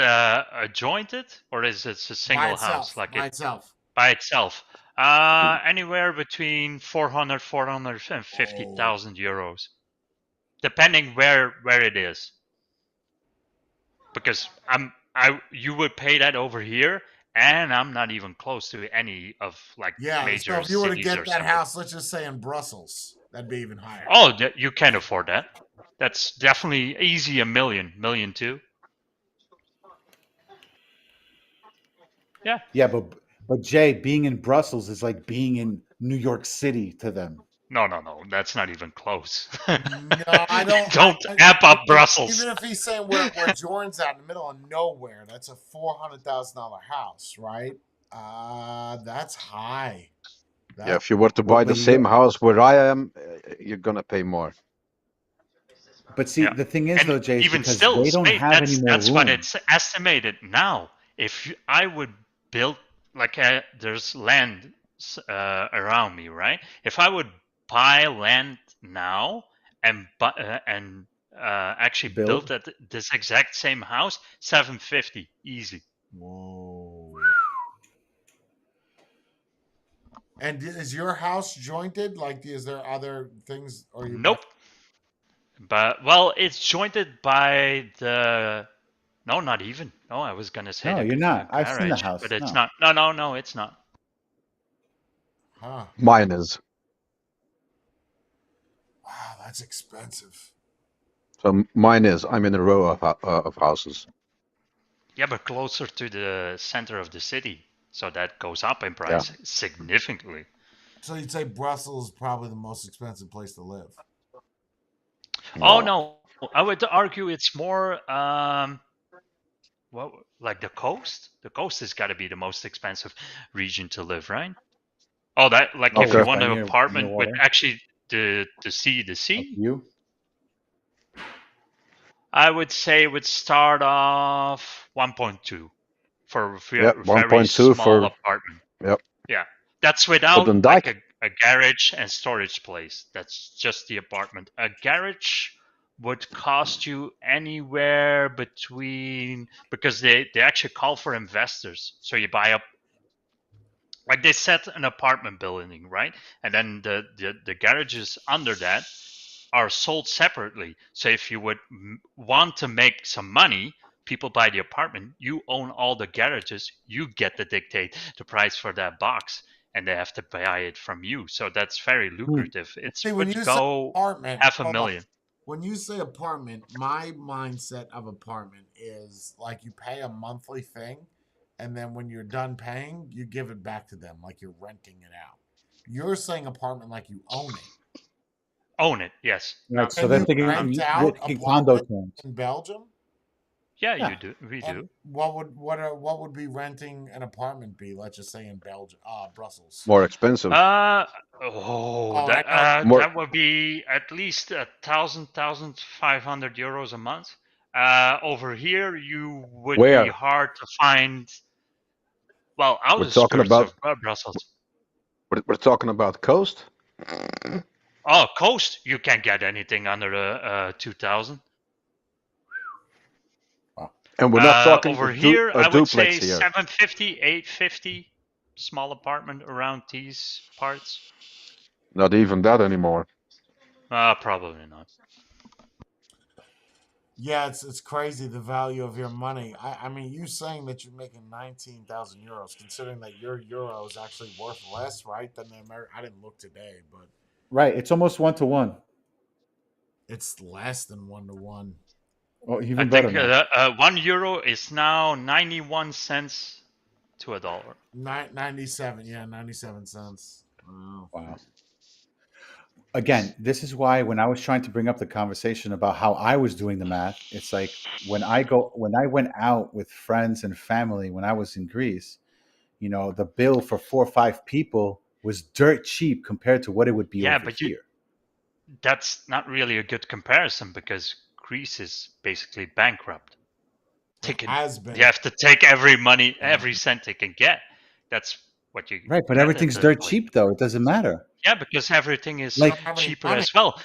jointed or is it a single house like by it itself. by itself? Anywhere between 400, 450,000 euros, depending where it is. Because you would pay that over here, and I'm not even close to any of like Yeah, major so if you were to cities get or that something. house, let's just say in Brussels, that'd be even higher. Oh, you can't afford that. That's definitely easy $1 million too. Yeah, but Jay, being in Brussels is like being in New York City to them. No, that's not even close. No, I don't. Don't amp up Brussels. Even if he's saying where Jordan's at, in the middle of nowhere, that's a $400,000 house, right? That's high. Yeah, if you were to buy the when you same go- house where I am, you're gonna pay more. But see, Yeah. the thing is, And though, Jay, is even because still, they don't space, have any more that's room. what it's estimated now. If I would build like there's land around me, right? If I would buy land now and actually build Build. this exact same house, 750 easy. Whoa. And is your house jointed? Like, is there other things? Or you? Nope. But well, it's jointed by the. No, not even. No, I was gonna say No, the you're not. I've seen the garage, house. but it's No. not. No, it's not. Huh. Mine is. Wow, that's expensive. So mine is. I'm in a row of houses. Yeah, but closer to the center of the city, so that goes up in price significantly. So you'd say Brussels is probably the most expensive place to live. Oh no, I would argue it's more well, like the coast. The coast has got to be the most expensive region to live, right? Oh, that like if Okay. you want an Near apartment with water. actually the sea, You? I would say it would start off 1.2 for a Yeah, very 1.2 small for. apartment. Yep. Yeah, that's without Op den like Dijk. a garage and storage place. That's just the apartment. A garage would cost you anywhere between, because they actually call for investors. So you buy up, like they set an apartment building, right? And then the garages under that are sold separately. So if you would want to make some money, people buy the apartment, you own all the garages, you get to dictate the price for that box, and they have to buy it from you. So that's very lucrative. It's See, when would you say go apartment, half a hold on. million. When you say apartment, my mindset of apartment is like you pay a monthly thing, and then when you're done paying, you give it back to them, like you're renting it out. You're saying apartment like you own it. Own it, yes. Right. So Can they're you thinking rent in out condo apartment terms. in Belgium? Yeah, Yeah. you do. We And do. what would be renting an apartment be? Let's just say in Belgium, Brussels. More expensive. I know. More. That would be at least 1,500 euros a month. Over here, you would be Where? hard to find. Well, We're talking outskirts about. of Brussels. We're talking about coast. Oh, coast, you can't get anything under 2,000. And we're not talking Over a here, I would say duplex here. 750, 850, small apartment around these parts. Not even that anymore. Probably not. Yeah, it's crazy the value of your money. I mean, you saying that you're making 19,000 euros, considering that your euro is actually worth less, right, than the American. I didn't look today, but Right. It's almost 1-to-1. it's less than 1-to-1. Oh, I even better think now. 1 euro is now 91 cents to a dollar. 97, yeah, 97 cents. Wow. Wow. Again, this is why when I was trying to bring up the conversation about how I was doing the math, it's like when I went out with friends and family when I was in Greece, you know, the bill for 4 or 5 people was dirt cheap compared to what it would be Yeah, over but here. that's not really a good comparison because Greece is basically bankrupt. It has been. You have to take every cent they can get. That's what you Right, but get everything's at the dirt place. cheap though. It doesn't matter. Yeah, because everything is Like- Don't have any cheaper money. as well.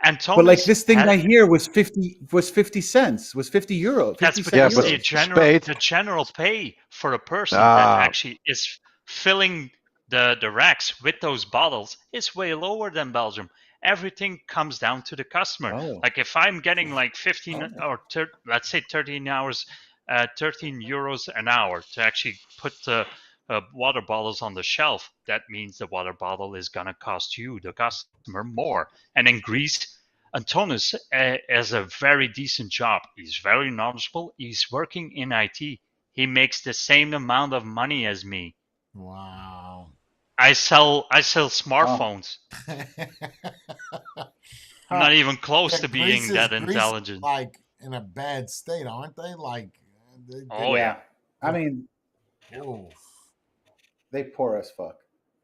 Antonis But like this thing had- right here was 50 cents, was 50 euro. 50 That's cent because euros. the general pay for a person Ah. that actually is filling the racks with those bottles is way lower than Belgium. Everything comes down to the customer. Oh. Like if I'm getting like 15 or let's say 13 hours, 13 euros an hour to actually put the water bottles on the shelf, that means the water bottle is gonna cost you, the customer, more. And in Greece, Antonis has a very decent job. He's very knowledgeable. He's working in IT. He makes the same amount of money as me. Wow. I sell smartphones. I'm not even close Yeah, to being Greece that is intelligent. like in a bad state, aren't they? Like, Oh yeah. I mean, oof. they poor as fuck.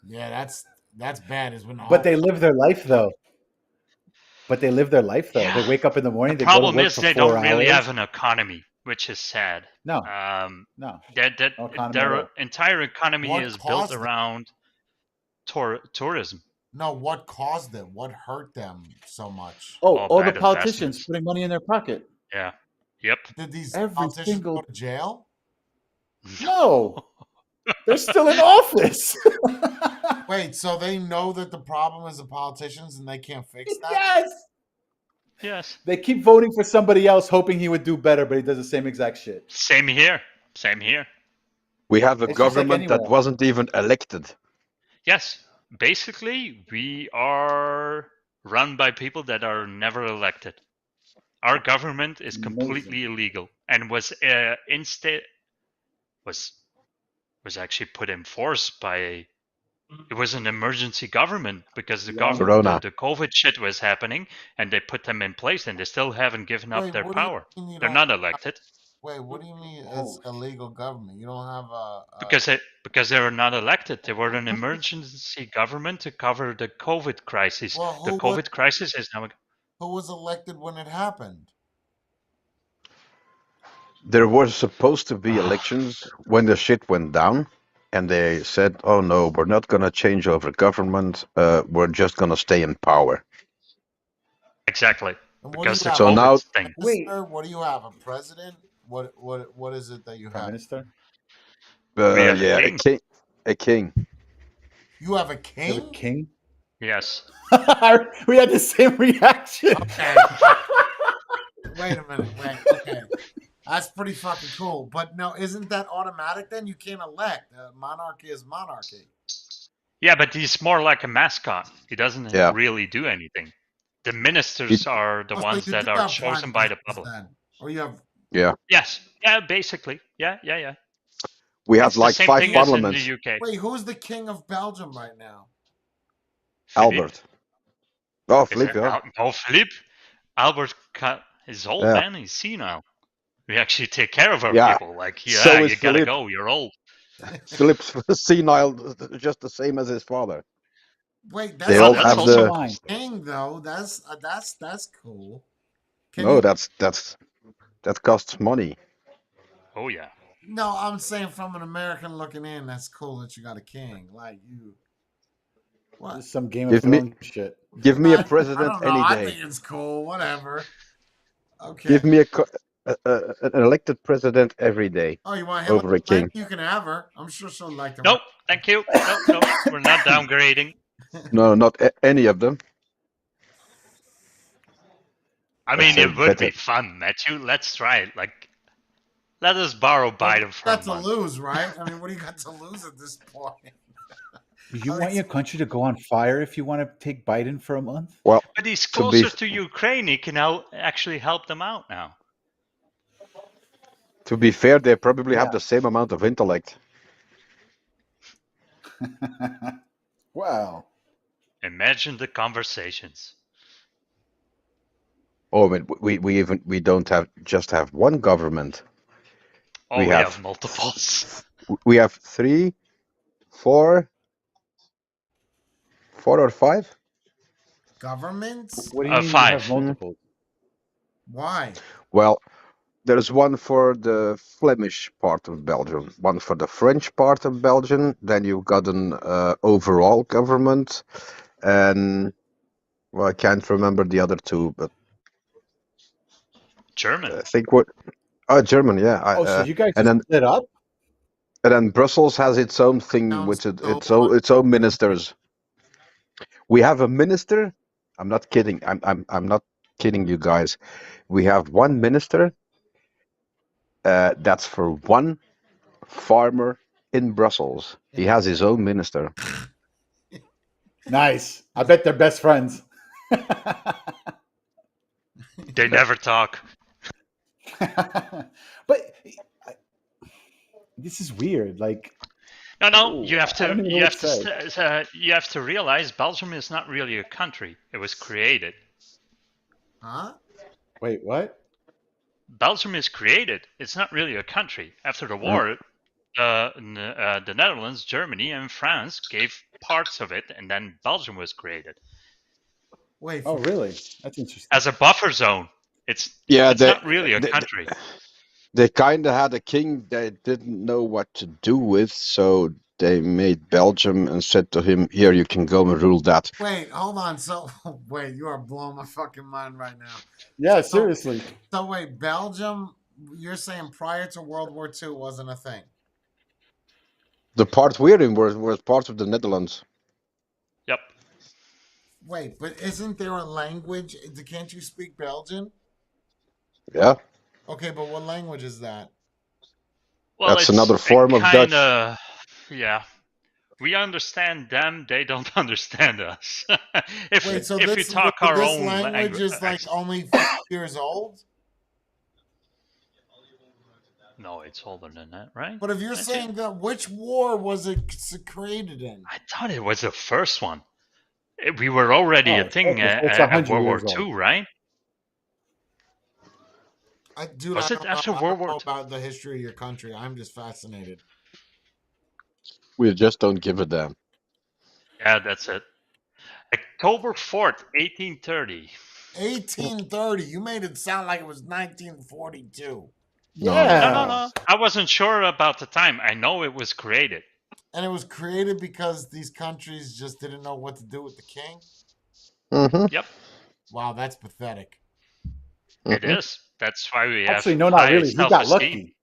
Yeah, that's bad. Is when But they live their life though. But they live their life though. They Yeah. wake up in the The morning. They go to problem work is for they 4 don't really hours. have an economy, which is sad. No, Um, no, that no economy at their all. entire economy What is built caused it? around tourism. No, what caused it? What hurt them so much? Oh, All all the bad politicians investments. putting money in their pocket. Yeah. Yep. Did these Every politicians single- go to jail? No, they're still in office. Wait, so they know that the problem is the politicians and they can't fix that? Yes. Yes. They keep voting for somebody else, hoping he would do better, but he does the same exact shit. Same here. Same here. We have a It's just like government that anywhere. wasn't even elected. Yes. Basically, we are run by people that are never elected. Our government is completely illegal and was was actually put in force by. It was an emergency government because the Corona. the COVID shit was happening, and they put them in place, and they still haven't given up Wait, their what do you power. mean you They're don't- not elected Wait, what do you mean it's illegal government? You don't have a because they were not elected. They were an emergency government to cover the COVID crisis. Well, The who COVID crisis is now. who was elected when it happened? There were supposed to be elections when the shit went down, and they said, "Oh no, we're not gonna change over government. We're just gonna stay in power." Exactly. And what Because do the you have? So COVID now- thing. Wait. Minister? What do you have? A president? What is it that you Prime have? Minister. We have a Yeah, king. a king. You have a You king? have a king. Yes. We had the same reaction. Okay. Wait a minute. Wait. Okay. That's pretty fucking cool. But no, isn't that automatic then? You can't elect. Monarchy is monarchy. Yeah, but he's more like a mascot. He doesn't Yeah. really do anything. The ministers are the Oh, so ones you that do are have prime chosen by the ministers public. then. Or you have Yes. Yeah, basically. Yeah. We have It's the like same 5 thing as in parliaments. the UK. wait, who's the king of Belgium right now? Philippe. Albert. Oh, Is Philippe, it yeah. Oh, Philippe. Albert is old, Yeah. man. He's senile. We actually take care of our Yeah. people. Like, So yeah, is you gotta Philippe. go. You're old. Philippe's senile, just the same as his father. Wait, They that's all that's have also the. Fine. king though. That's cool. Can No, you- that costs money. Oh yeah. No, I'm saying from an American looking in, that's cool that you got a king. Like you. What? This is some Game Give of me- Thrones shit. Give me I a president don't know. any I day. think it's cool. Whatever. Okay. Give me an elected president every day Oh, you want Hillary over a Clinton? king. You can have her. I'm sure she'll like her. Nope. Thank you. No, we're not downgrading. No, not any of them. I mean, That's it would be better. fun, Matthew. Let's try it. Like, let us borrow Biden for a Got to month. lose, right? I mean, what do you got to lose at this point? You want your country to go on fire if you want to take Biden for a month? Well, But he's To be closer f- to Ukraine. He can actually help them out now. to be fair, they probably have Yeah. the same amount of intellect. Wow. Imagine the conversations. Oh, but we don't have one government. Oh, We we have- have multiples. We have 3, 4 or 5. Governments? What do you mean you 5. have multiples? Why? Well, there's one for the Flemish part of Belgium, one for the French part of Belgium. Then you've got an overall government, and well, I can't remember the other two, but German. I think what. German, yeah. Oh, so you guys and just then- split up? And then Brussels has its own thing Sounds with so its own ministers. We have a minister. I'm not kidding. I'm not kidding you guys. We have one minister. That's for one farmer in Brussels. He has his own minister. Nice. I bet they're best friends. They never talk. But this is weird. Like, No. Ooh, You have I to. don't even know You what have to to. You have to realize Belgium is not really a country. It was created. Huh? wait, what? Belgium is created. It's not really a country. After the war, the Netherlands, Germany, and France gave parts of it, and then Belgium was created. Wait. Oh, For, really? That's interesting. as a buffer zone. It's Yeah, not really a they, country. they kind of had a king they didn't know what to do with, so they made Belgium and said to him, "Here, you can go and rule that." wait, hold on. So wait, you are blowing my fucking mind right now. Yeah, So, seriously. so wait, Belgium. You're saying prior to World War II wasn't a thing? The part we're in was part of the Netherlands. Yep. Wait, but isn't there a language? Can't you speak Belgian? Yeah, Okay, but what language is that? Well, that's it's another form of Dutch. kinda, yeah. We understand them; they don't understand us. Wait, so if we this talk our this own language is like only 50 years old? no, it's older than that, right? But if you're That's saying it. that, which war was it created in? I thought it was the first one. We were already a Oh, thing okay, so it's at 100 World War years old. II, right? Dude, Was I it don't know, after I World don't War know II? about the history of your country. I'm just fascinated. We just don't give a damn. Yeah, that's it. October 4th, 1830. 1830. You made it sound like it was 1942. No, Yeah. No. I wasn't sure about the time. I know it was created. And it was created because these countries just didn't know what to do with the king? Mm-hmm. Yep, Wow, that's pathetic. it is. That's why we have Actually, no, not high really. He got self-esteem. lucky.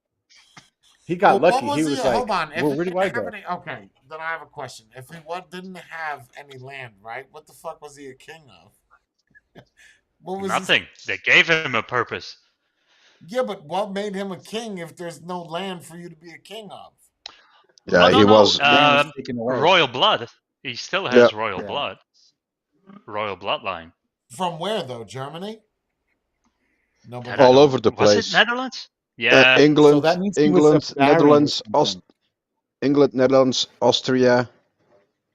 He got Well, lucky. what He was was the? like, Hold on. If well, he where do I didn't have go? any, okay, then I have a question. If he didn't have any land, right? What the fuck was he a king of? What was Nothing. They gave him a purpose. Yeah, but what made him a king if there's no land for you to be a king of? Yeah, Oh, no, he no. was. Land was taken away. Royal blood. He still Yeah. has royal Yeah. blood. Royal bloodline. From where though? Germany? Nobody. That I All don't- over the Was place. it Netherlands? Yeah. So that means he was a England, Bavarian or Netherlands, something. England, Netherlands, Austria.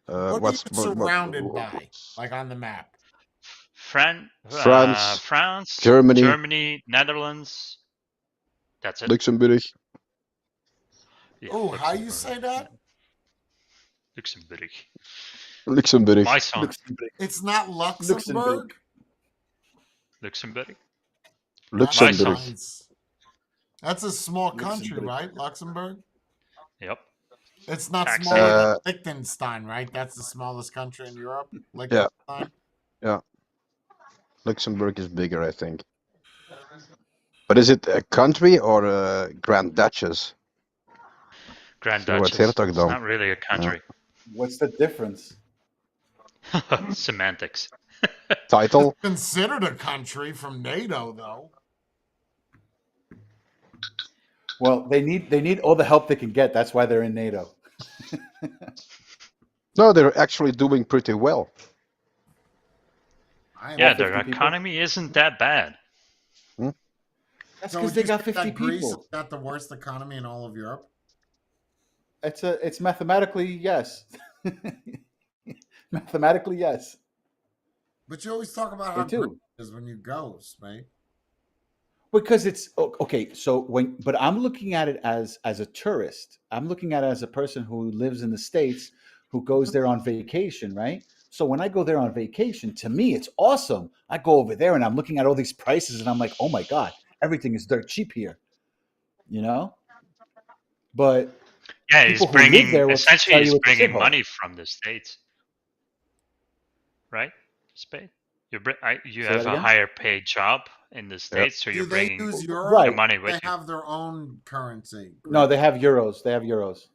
What are you surrounded what- by? Like on the map? France, France, Germany. Netherlands. That's it. Luxembourg. Yeah, Oh, how you Luxembourg. say that? Luxembourg. Luxembourg. My son. Luxembourg. It's not Luxembourg. Luxembourg. That's My Luxembourg. son. nice. That's a small country, Luxembourg. right? Luxembourg. Yep. It's not Tax smaller than haven. Liechtenstein, right? That's the smallest country in Europe. Liechtenstein. Luxembourg is bigger, I think. But is it a country or a Grand Duchess? Grand Zo wordt Duchess. Hertog It's dan. not really a country. What's the difference? Semantics. Title? It's considered a country from NATO, though. Well, they need all the help they can get. That's why they're in NATO. No, they're actually doing pretty well. Yeah, 50 their people? economy isn't that bad. That's So because would they you got say that 50 Greece people. has got the worst economy in all of Europe. It's mathematically yes. Mathematically yes. But you always talk about They how great do. it is when you go, mate. Because it's okay. So but I'm looking at it as a tourist. I'm looking at it as a person who lives in the States, who goes there on vacation, right? So when I go there on vacation, to me, it's awesome. I go over there and I'm looking at all these prices and I'm like, oh my God, everything is dirt cheap here, you know? But Yeah, he's people who live bringing there will essentially tell he's you it's a bringing shithole. money from the states, right? Spain. You Say that have a again? higher paid job in the states, so Do you're they bringing use euro? Right. the money with They you. have their own currency. No, they have euros. They have euros.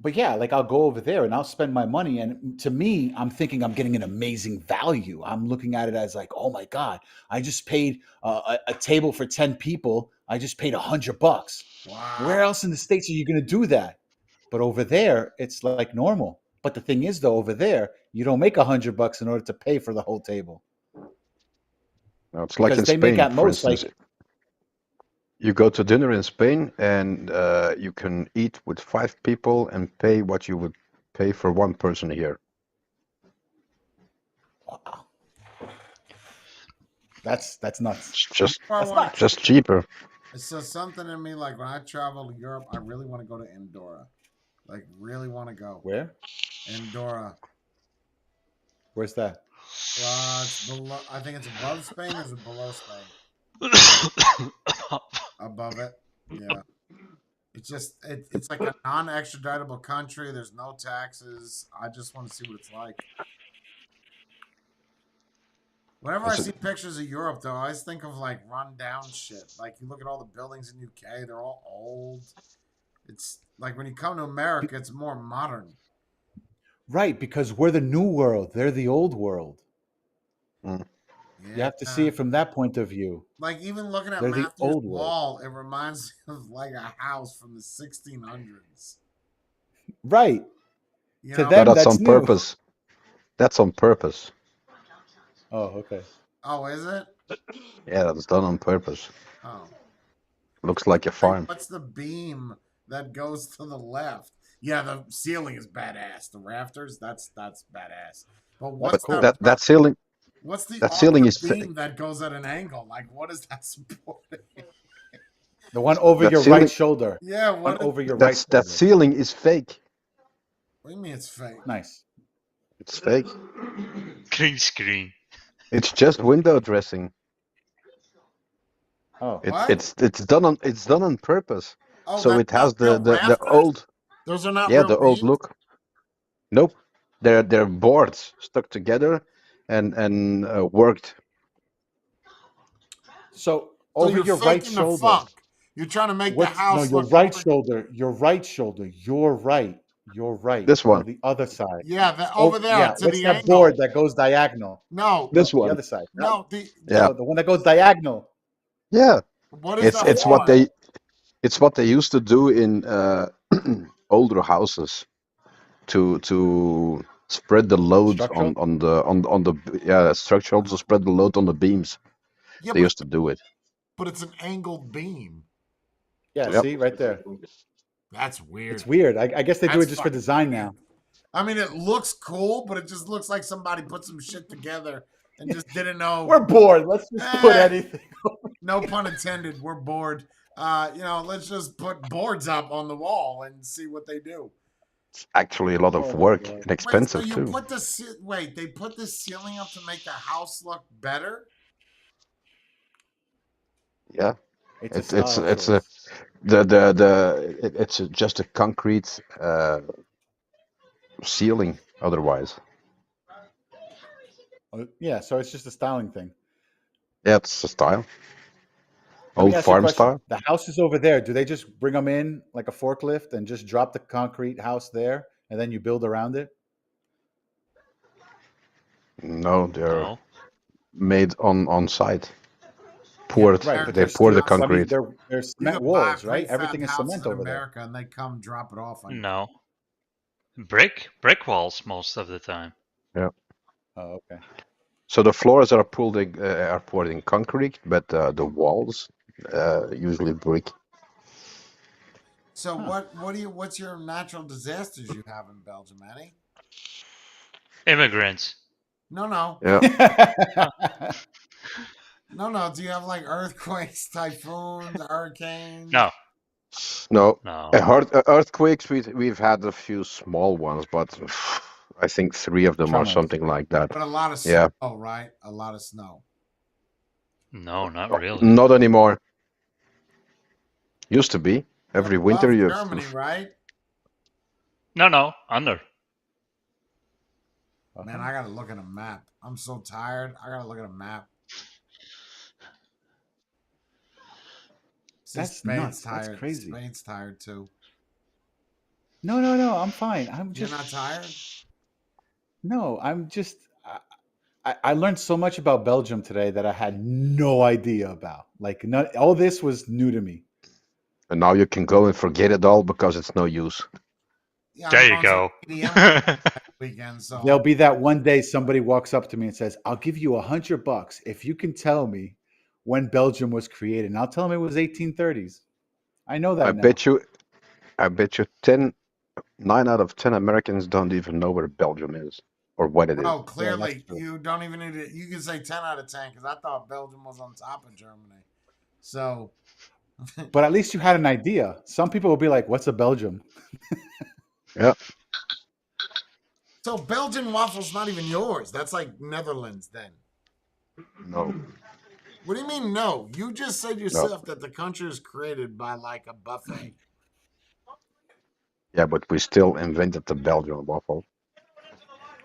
But yeah, like I'll go over there and I'll spend my money. And to me, I'm thinking I'm getting an amazing value. I'm looking at it as like, oh my God, I just paid a table for 10 people. I just paid $100. Wow. Where else in the States are you going to do that? But over there, it's like normal. But the thing is, though, over there, you don't make $100 in order to pay for the whole table. No, it's like in Because they make Spain, at for most instance. like, You go to dinner in Spain and you can eat with 5 people and pay what you would pay for one person here. wow. That's nuts. It's just That's nuts. just cheaper. It says something in me like when I travel to Europe, I really want to go to Andorra. Like, really want to go. Where? Andorra. Where's that? It's below. I think it's above Spain. Or is it below Spain? Above it. Yeah. It's just it's like a non-extraditable country. There's no taxes. I just want to see what it's like. Whenever I Is it- see pictures of Europe, though, I always think of like run-down shit. Like you look at all the buildings in UK, they're all old. It's like when you come to America, it's more modern. Right, because we're the new world. They're the old world. Mm. You have to see it from that point of view. Like even looking at They're the Matthew's old world. wall, it reminds me of like a house from the 1600s. Right. You To know? them, No, that's that's on new. purpose. That's on purpose. Oh, okay. Oh, is it? Yeah, that's done on purpose. Oh. Looks like a farm. What's the beam that goes to the left? Yeah, the ceiling is badass. The rafters, that's badass. But what's cool. That ceiling, what's the that ceiling awkward is beam that goes at an angle? Like, what is that supporting? The one over That your ceiling- right shoulder. Yeah, One what? over your right that's that shoulder. ceiling is fake. What do you mean it's fake? Nice. It's fake. Green screen. It's just window dressing. Oh, What? It's done on purpose. Oh, So that's it has not real the rafters? old Those are not yeah real the old beams? look. Nope, they're boards stuck together and worked. so So over you're your right faking the shoulder. funk. You're trying to make the What's no house your look right more- shoulder? Your right shoulder. Your right. Your right. This one. No, the other side. Yeah, over there Yeah. to What's the that angle. board that goes diagonal? No, This The one. other side. no. Yeah. No, the one that goes diagonal. Yeah, What is the it's what horn? it's what they used to do in older houses to spread the load Structural? on the structural to spread the load on the beams. Yeah, They used to do it. but it's an angled beam. Yeah. Yep. See right there. That's weird. It's weird. I guess they do it That's just for fucking design weird. now. I mean, it looks cool, but it just looks like somebody put some shit together and just didn't know. We're bored. Let's just put Eh. anything. No pun intended. We're bored. Let's just put boards up on the wall and see what they do. It's actually a lot Oh of my work God. and expensive Wait, so too. you put they put the ceiling up to make the house look better? Yeah, It's a it's style it's a choice. it's just a concrete ceiling. Otherwise, Yeah. So it's just a styling thing. yeah, it's a style. Let me Old ask you a farm question. style. The houses over there, do they just bring them in like a forklift and just drop the concrete house there and then you build around it? No, they're No. made on site. Poured. Right, but They there's pour the still, I mean, concrete. there's You cement can walls, buy right? prefab Everything is houses cement in over there. America, and they come drop it off on you. No. Brick walls most of the time. Oh, okay. So the floors are poured in concrete, but the walls usually brick. So Huh. what's your natural disasters you have in Belgium, Eddie? Immigrants. No. Yeah. No. Do you have like earthquakes, typhoons, hurricanes? No. No. No. Earthquakes, we've had a few small ones, but I think 3 of them or Tremors. something like that. But a lot of Yeah. snow, right? A lot of snow. No, not really. Not anymore. Used to be. Every Above winter you Germany, right? No. Under. Man, I gotta look at a map. I'm so tired. I gotta look at a map. See, That's Spain's nuts. That's tired. crazy. Spain's tired too. No. I'm fine. I'm You're just not tired? no. I'm just. I learned so much about Belgium today that I had no idea about. Like, all this was new to me. And now you can go and forget it all because it's no use. Yeah, I'm There you going to go. EDM next weekend, so There'll be that one day somebody walks up to me and says, "I'll give you $100 if you can tell me when Belgium was created." And I'll tell them it was 1830s. I know that I now. bet you 9 out of 10 Americans don't even know where Belgium is or what it is. bro, clearly that's true. you don't even need to. You can say 10 out of 10 because I thought Belgium was on top of Germany. So But at least you had an idea. Some people will be like, "What's a Belgium?" Yeah. So Belgian waffle's not even yours. That's like Netherlands then. No. What do you mean no? You just said yourself that the country is created by like a buffet. Yeah, but we still invented the Belgian waffle.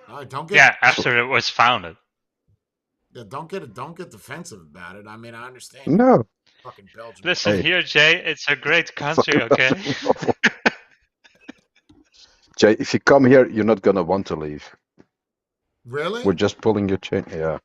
All right, don't get Yeah, after it was founded. don't get defensive about it. I mean, I understand No. fucking Belgian. Listen Hey. here, Jay. It's a great country, okay? Waffle. Jay, if you come here, you're not gonna want to leave. Really? We're just pulling your chain. Yeah.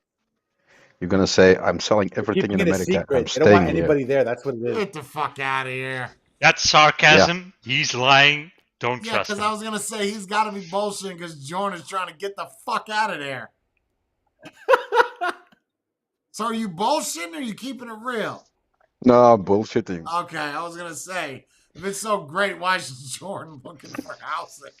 You're gonna say, I'm selling everything in Keeping it a America. secret. I'm They don't want staying here. anybody there. That's what it is. Get the fuck out of here. That's sarcasm. He's lying. Don't Yeah, trust because him. I was gonna say he's got to be bullshitting because Jordan is trying to get the fuck out of there. So are you bullshitting or are you keeping it real? No, bullshitting. Okay, I was gonna say if it's so great, why is Jordan looking for housing?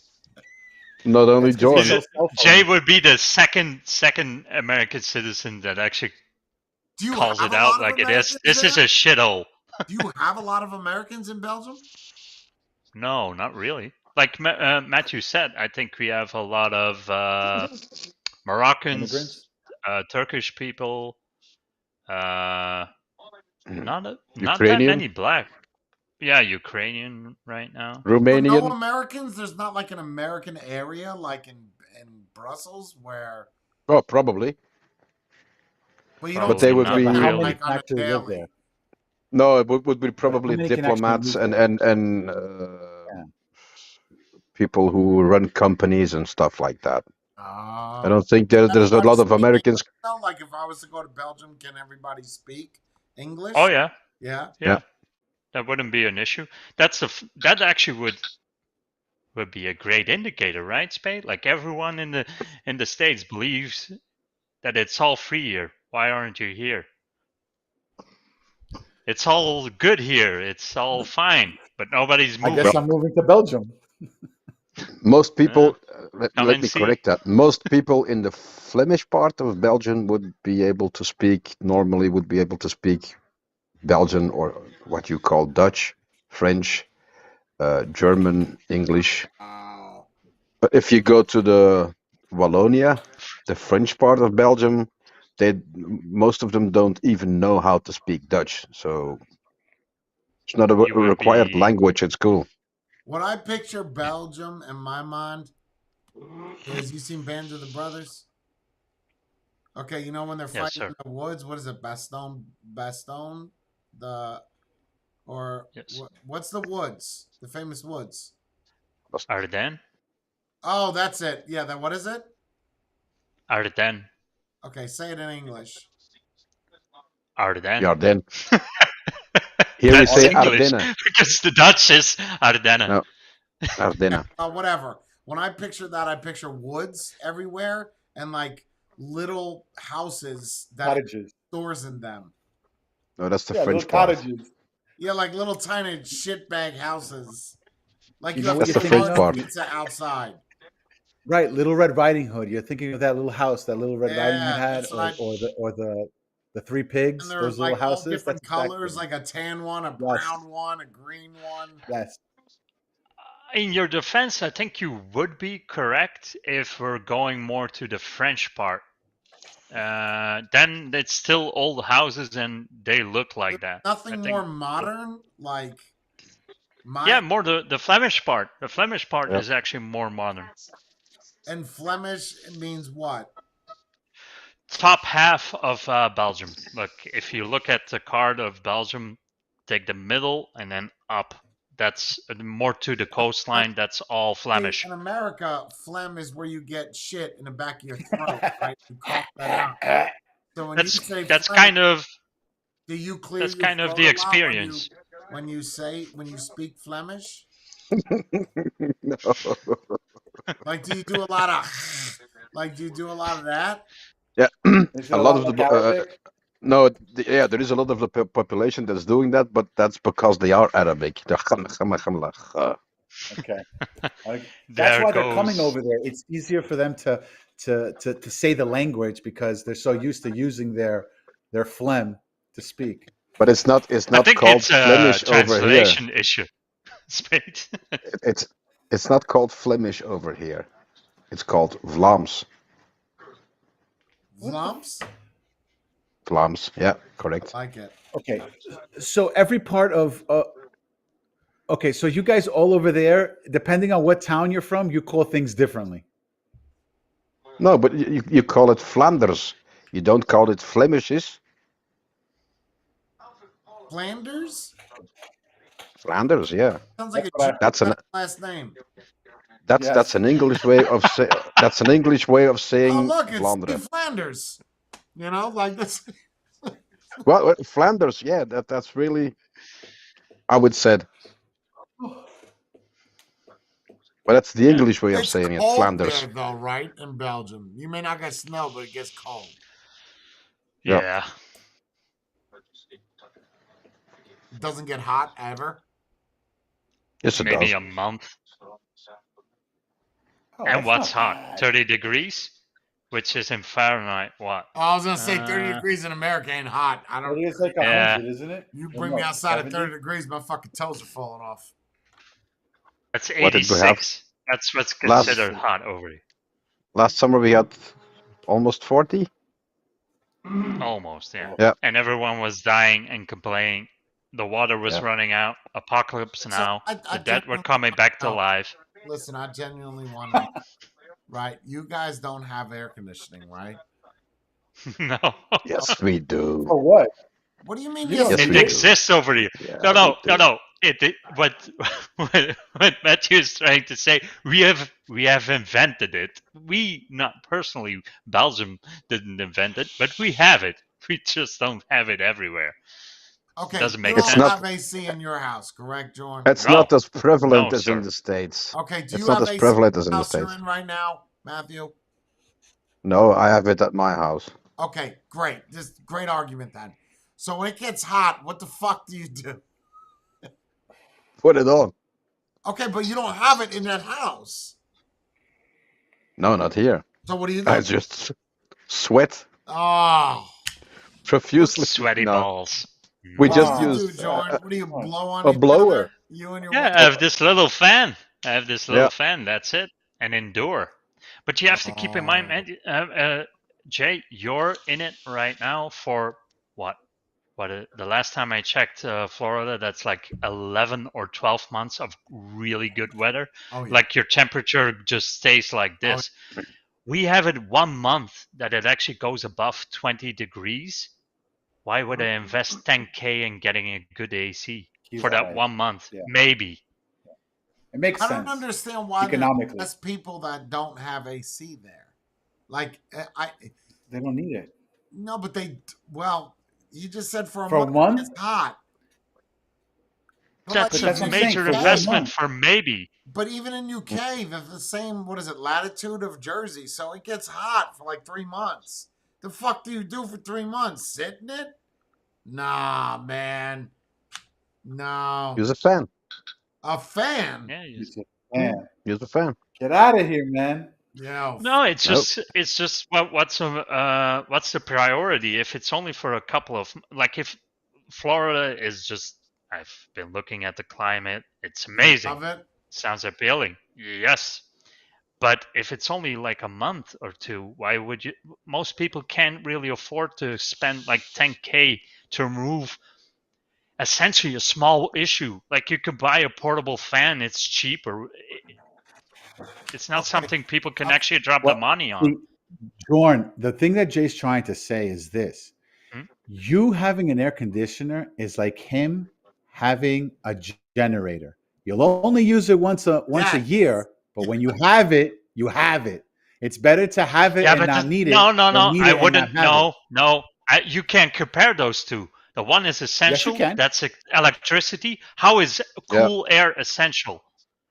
Not only That's 'cause Is he Jordan. has a cell phone. Jay would be the second American citizen that actually Do you calls have it a out lot of like it is. Americans This is there? a shithole. Do you have a lot of Americans in Belgium? No, not really. Like Matthew said, I think we have a lot of Moroccans, Immigrants. Turkish people, not that Ukrainian? many black. Yeah, Ukrainian right now. So no Romanian? Americans? There's not like an American area like in Brussels where Oh, probably. well you But don't they see would them be- like, How many like on a actually live daily. there? No, it would be probably many can actually diplomats move and Yeah. people who run companies and stuff like that. Oh. I don't think there's a Everybody lot of speak Americans. English, though? Like if I was to go to Belgium, can everybody speak English? Oh yeah, Yeah. yeah. That wouldn't be an issue. That actually would be a great indicator, right, Spade? Like everyone in the States believes that it's all free here. Why aren't you here? It's all good here. It's all fine, but nobody's I moving. guess I'm moving to Belgium. Most people, Come let and me see. correct that. Most people in the Flemish part of Belgium would be able to speak Belgian or what you call Dutch, French, German, English. Oh. But if you go to the Wallonia, the French part of Belgium, most of them don't even know how to speak Dutch. So it's not a You would required be- language at school. What I picture Belgium in my mind is you seen Band of the Brothers? Okay, you know when they're Yes, fighting sir. in the woods, what is it? Bastogne? Yes. What's the woods? The famous woods. Ardennes? Oh, that's it. Yeah, what is it? Ardennes. Okay, say it in English. Ardennes. Yeah, then here we That's say English. Ardennen. Because the Dutch is Ardennen. No. Ardennen. Whatever. When I picture that, I picture woods everywhere and like little houses that have Cottages. stores in them. No, that's the Yeah, French little part. cottages. Yeah, like little tiny shitbag houses. Like You you know have what That's the you're French thinking part. of? pizza outside. Right, Little Red Riding Hood. You're thinking of that little house that Little Red Riding Hood Yeah, had, it's or, like- or the Three Pigs. And Those there's little like all houses. different That's exactly colors, it. like a tan one, a Yes. brown one, a green one. Yes. In your defense, I think you would be correct if we're going more to the French part. Then it's still old houses and they look like that. Nothing I think- more modern, like Yeah, more the Flemish part. The Flemish part Yep. is actually more modern. And Flemish means what? Top half of Belgium. Look, if you look at the card of Belgium, take the middle and then up. That's more to the coastline. That's all Flemish. In America, phlegm is where you get shit in the back of your throat, right? You cough that out. So when you say That's phlegm, kind of do you clear that's your kind of throat the a lot experience. when you speak Flemish? No. Like, do you do a lot of that? Is it A lot of like the Arabic? no, there is a lot of the population that's doing that, but that's because they are Arabic. Okay. That's There why they're coming goes- over there. It's easier for them to say the language because they're so used to using their phlegm to speak. But it's not I think called it's a Flemish over here. translation issue. Spade. It's not called Flemish over here. It's called Vlaams. Lumps? Vlaams. Yeah, correct. Like it. Okay, so every part of okay, so you guys all over there, depending on what town you're from, you call things differently. No, but you call it Flanders. You don't call it Blemishes. Flanders? Flanders, yeah. Sounds like That's what a That's an last name. Yes. that's an English way of that's an English way of saying Oh, look, it's Vlaanderen. Steve Flanders. You know, like this. Well, Flanders, yeah, that's really, I would say, but that's the English way of It's saying it, cold Flanders. there, though, right? In Belgium. You may not get snow, but it gets cold. Yeah. Yeah. It doesn't get hot ever. Yes, it Maybe does. a month. Oh, And that's what's not hot? bad. 30 degrees? Which is in Fahrenheit, what? Oh, I was gonna say 30 Uh, degrees in America ain't hot. I It don't. is like Yeah. 100, isn't it? You Or bring no, me outside 70? at 30 degrees, my fucking toes are falling off. That's What did we have? 86. That's what's Last- considered hot over here. Last summer we had almost 40. Almost, yeah. Yeah. And everyone was dying and complaining. The water was Yeah. running out. Apocalypse now. I The dead were genuinely coming back to know. life. Listen, I genuinely want to. Right, you guys don't have air conditioning, right? No. Yes, we do. For what? What do you mean? You Yes, don't- Yes, It we do. exists over here. Yeah, No, no, we do. no, no. What Matthew is trying to say, we have invented it. We, not personally, Belgium didn't invent it, but we have it. We just don't have it everywhere. Okay, Doesn't you make don't sense. It's have AC in your house, correct, Jordan? It's No. not as prevalent No, as in sir. the States. Okay, do It's you not have as AC prevalent as in the house you're States. in right now, Matthew? No, I have it at my house. Okay, great. Just great argument then. So when it gets hot, what the fuck do you do? Put it on. Okay, but you don't have it in that house. No, not here. So what do you do? I just sweat Oh, profusely. Sweaty No. balls. We what just do you use do, Jordan? What do you blow on a each other? blower. You and your Yeah, wife? I have this little fan. Yeah. Fan. That's it. And endure. But you have to keep in mind, man, Jay, you're in it right now for what? The last time I checked, Florida, that's like 11 or 12 months of really good weather. Oh, yeah. Like your temperature just stays like this. We have it 1 month that it actually goes above 20 degrees. Why would I invest 10K in getting a good AC He's for that right. 1 month? Yeah. Maybe. It makes I sense. don't understand why economically. there's people that don't have AC there. Like They don't need it. no, but you just said for a For a month, month? it's hot. But That's But a that's what I'm saying, major for 1 investment month. for maybe. But even in UK, the same, what is it, latitude of Jersey. So it gets hot for like 3 months. The fuck do you do for 3 months? Sit in it? Nah, man. No. Use a fan. A fan? Yeah. You say, man, Use a fan. get out of here, man. Yeah. No, it's Nope. just what's the priority? If it's only for a couple of, like, if Florida is just, I've been looking at the climate. It's amazing. Love it. Sounds appealing. Yes. But if it's only like a month or two, why would you? Most people can't really afford to spend like 10K to remove essentially a small issue. Like you could buy a portable fan, it's cheaper. It's not Okay. something people can actually drop Well, the money on. See, Jorn, the thing that Jay's trying to say is this. Hmm? You having an air conditioner is like him having a generator. You'll only use it once a Yes. year, but when you have it, you have it. It's better to have it Yeah, and but not need it. no, than need I it and wouldn't. not have it. No. You can't compare those two. The one is essential. can. That's electricity. How is cool air essential?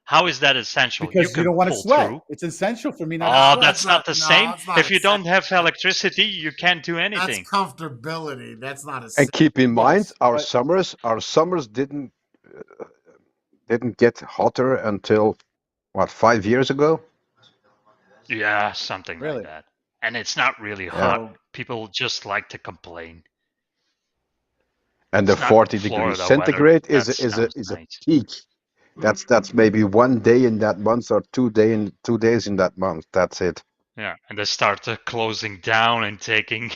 How is that essential? Because you can don't want to pull sweat. through. It's essential for me Oh, not to that's sweat. not the same. it's not If you don't have essential. electricity, you can't do That's anything. comfortability. That's not a. And keep in mind, Yes, our but- summers didn't get hotter until what, 5 years ago? Yeah, something Really? like that. And it's not really Yeah. hot. People just like to complain. And the It's not 40 degrees Florida centigrade weather. is That a sounds is a nice. peak. That's maybe 1 day in that month or 2 days in that month. That's it. Yeah, and they start closing down and taking,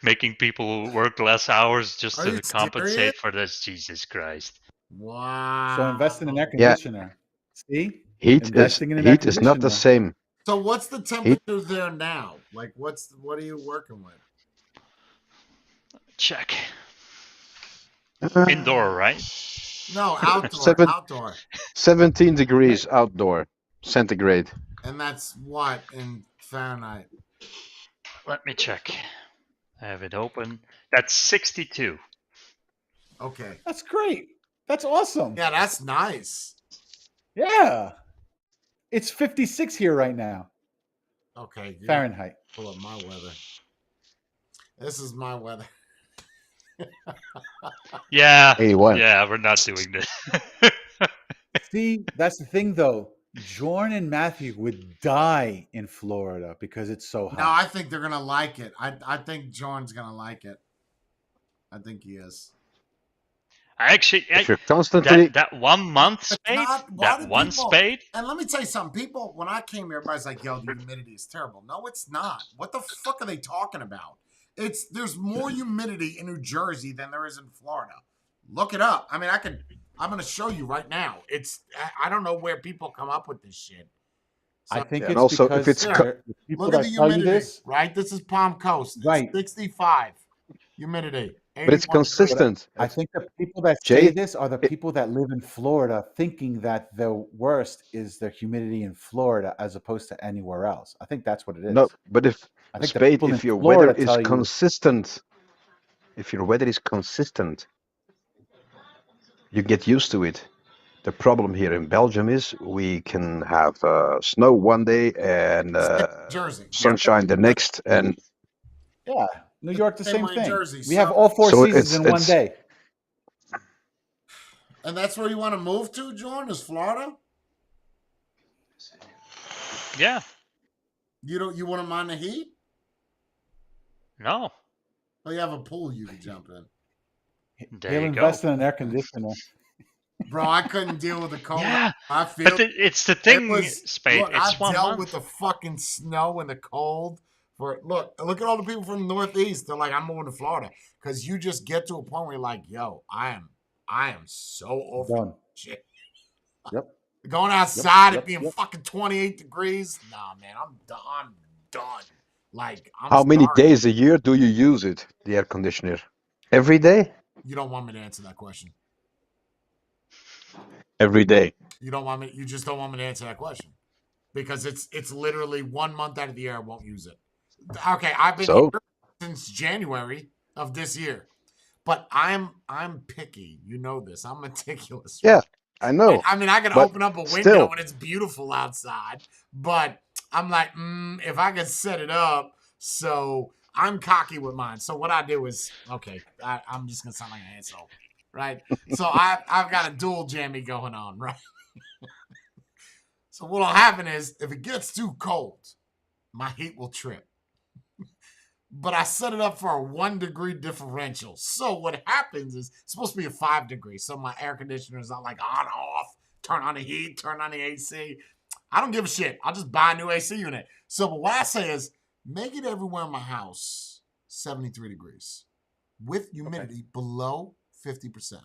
making people work less hours just Are to you compensate serious? for this. Jesus Christ! Wow. So invest in an air Yeah, conditioner. See, heat is investing in an air heat is not the conditioner. same. So what's the Heat temperature there now? Like what are you working with? Check. uh, Indoor, right? No, outdoor, seven, outdoor. 17 degrees outdoor centigrade. And that's what in Fahrenheit. Let me check. I have it open. That's 62. Okay. That's great. That's awesome. Yeah, that's nice. Yeah. It's 56 here right now, Okay. You Fahrenheit. pull up my weather. This is my weather. Yeah, 81. yeah, we're not doing this. See, that's the thing though. Jordan and Matthew would die in Florida because it's so hot. No, I think they're gonna like it. I think Jordan's gonna like it. I think he is. Actually, If you're constantly that 1 month It's spade, not. Why do that one people? spade, And let me tell you something. People, when I came here, everybody's like, "Yo, the humidity is terrible." No, it's not. What the fuck are they talking about? There's more humidity in New Jersey than there is in Florida. Look it up. I mean, I'm gonna show you right now. I don't know where people come up with this shit. I So, think and it's also because if it's the people look at that the tell you humidity, this, right? This is Palm Coast. It's right? 65 humidity. but it's 81 degrees. consistent. I think the people that Jay, say this are the people that live in Florida, thinking that the worst is the humidity in Florida as opposed to anywhere else. I think that's what it is. No, but if I think the spade, people in if your Florida weather is tell you, consistent, if your weather is consistent, you get used to it. The problem here in Belgium is we can have snow one day and Jersey. sunshine the next, and yeah, New York, the Same same way in thing. Jersey, We have so- all four So seasons in one day. And that's where you want to move to, Jordan, is Florida? yeah, You wouldn't mind the heat? no, Well, you have a pool you could jump in. there He'll you invest go. in an air conditioner. Bro, I couldn't deal with the cold. Yeah, I feel but it's the thing, was, spade. look, It's I 1 dealt month. with the fucking snow and the cold. Look at all the people from the Northeast. They're like, I'm moving to Florida. Because you just get to a point where you're like, yo, I am so over Done. shit. Yep. Going outside Yep, it being yep. fucking 28 degrees. Nah, man, I'm done. Like, I'm how many sorry. days a year do you use it, the air conditioner? Every day? You don't want me to answer that question. Every day. You just don't want me to answer that question. Because it's literally 1 month out of the year I won't use it. Okay, I've been So? here since January of this year. But I'm picky. You know this. I'm meticulous. Yeah, I know. I mean, I can But open up a window still. and it's beautiful outside. But I'm like, if I could set it up, so I'm cocky with mine. So what I do is, okay, I'm just gonna sound like an asshole, right? So I've got a dual jammy going on, right? So what'll happen is if it gets too cold, my heat will trip. But I set it up for a 1 degree differential. So what happens is it's supposed to be a 5 degrees. So my air conditioner is not like on, off, turn on the heat, turn on the AC. I don't give a shit. I'll just buy a new AC unit. So but what I say is make it everywhere in my house 73 degrees with humidity below 50%.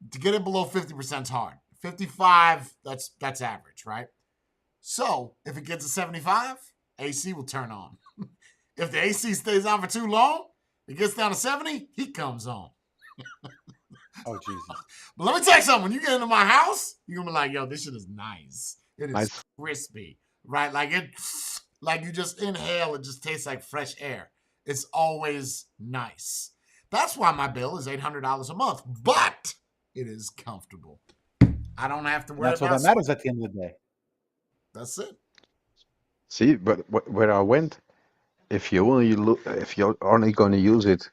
To get it below 50% is hard. 55, that's average, right? So if it gets to 75, AC will turn on. If the AC stays on for too long, it gets down to 70, heat comes on. Oh Jesus! But let me tell you something. When you get into my house, you're gonna be like, yo, this shit is nice. It is Nice. crispy. Right? Like you just inhale, it just tastes like fresh air. It's always nice. That's why my bill is $800 a month, but it is comfortable. I don't have to worry That's all about that matters at the end of the day. That's it. See, but where I went, if you're only going to use it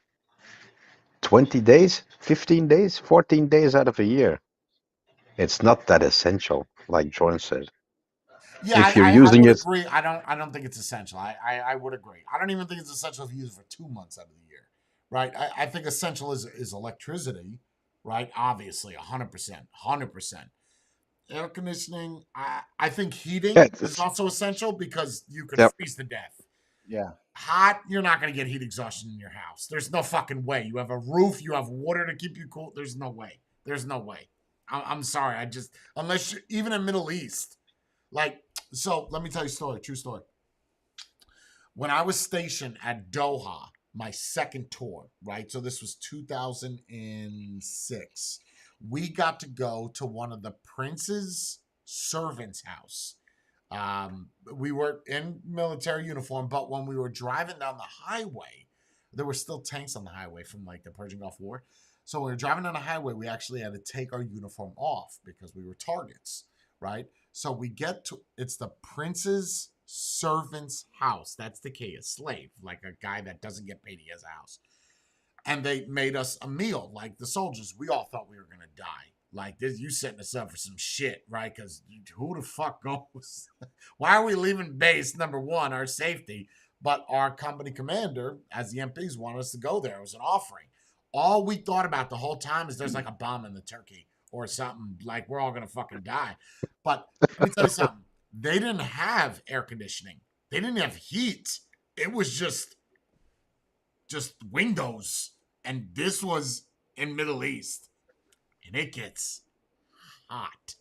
20 days, 15 days, 14 days out of a year, it's not that essential, like John said. Yeah, If you're I using would it, agree. I don't think it's essential. I would agree. I don't even think it's essential if you use it for 2 months out of the year, right? I think essential is electricity, right? Obviously, 100%. air conditioning. I think heating Yeah, is it's, also essential because you could Yep. freeze to death. Yeah. Hot, you're not going to get heat exhaustion in your house. There's no fucking way. You have a roof, you have water to keep you cool. There's no way. There's no way. I'm sorry. I just, unless you, even in Middle East, like, so let me tell you a story, true story. When I was stationed at Doha, my second tour, right? So this was 2006. We got to go to one of the prince's servants' house. We were in military uniform, but when we were driving down the highway, there were still tanks on the highway from like the Persian Gulf War. So when we were driving down the highway, we actually had to take our uniform off because we were targets, right? So we get to, it's the prince's servant's house. That's the key, a slave, like a guy that doesn't get paid, he has a house. And they made us a meal, like the soldiers. We all thought we were gonna die. Like this, you setting us up for some shit, right? Because who the fuck goes? Why are we leaving base? Number one, our safety, but our company commander, as the MPs, wanted us to go there. It was an offering. All we thought about the whole time is there's like a bomb in the turkey or something. Like we're all gonna fucking die. But let me tell you something. They didn't have air conditioning. They didn't have heat. It was just windows. And this was in Middle East. And it gets hot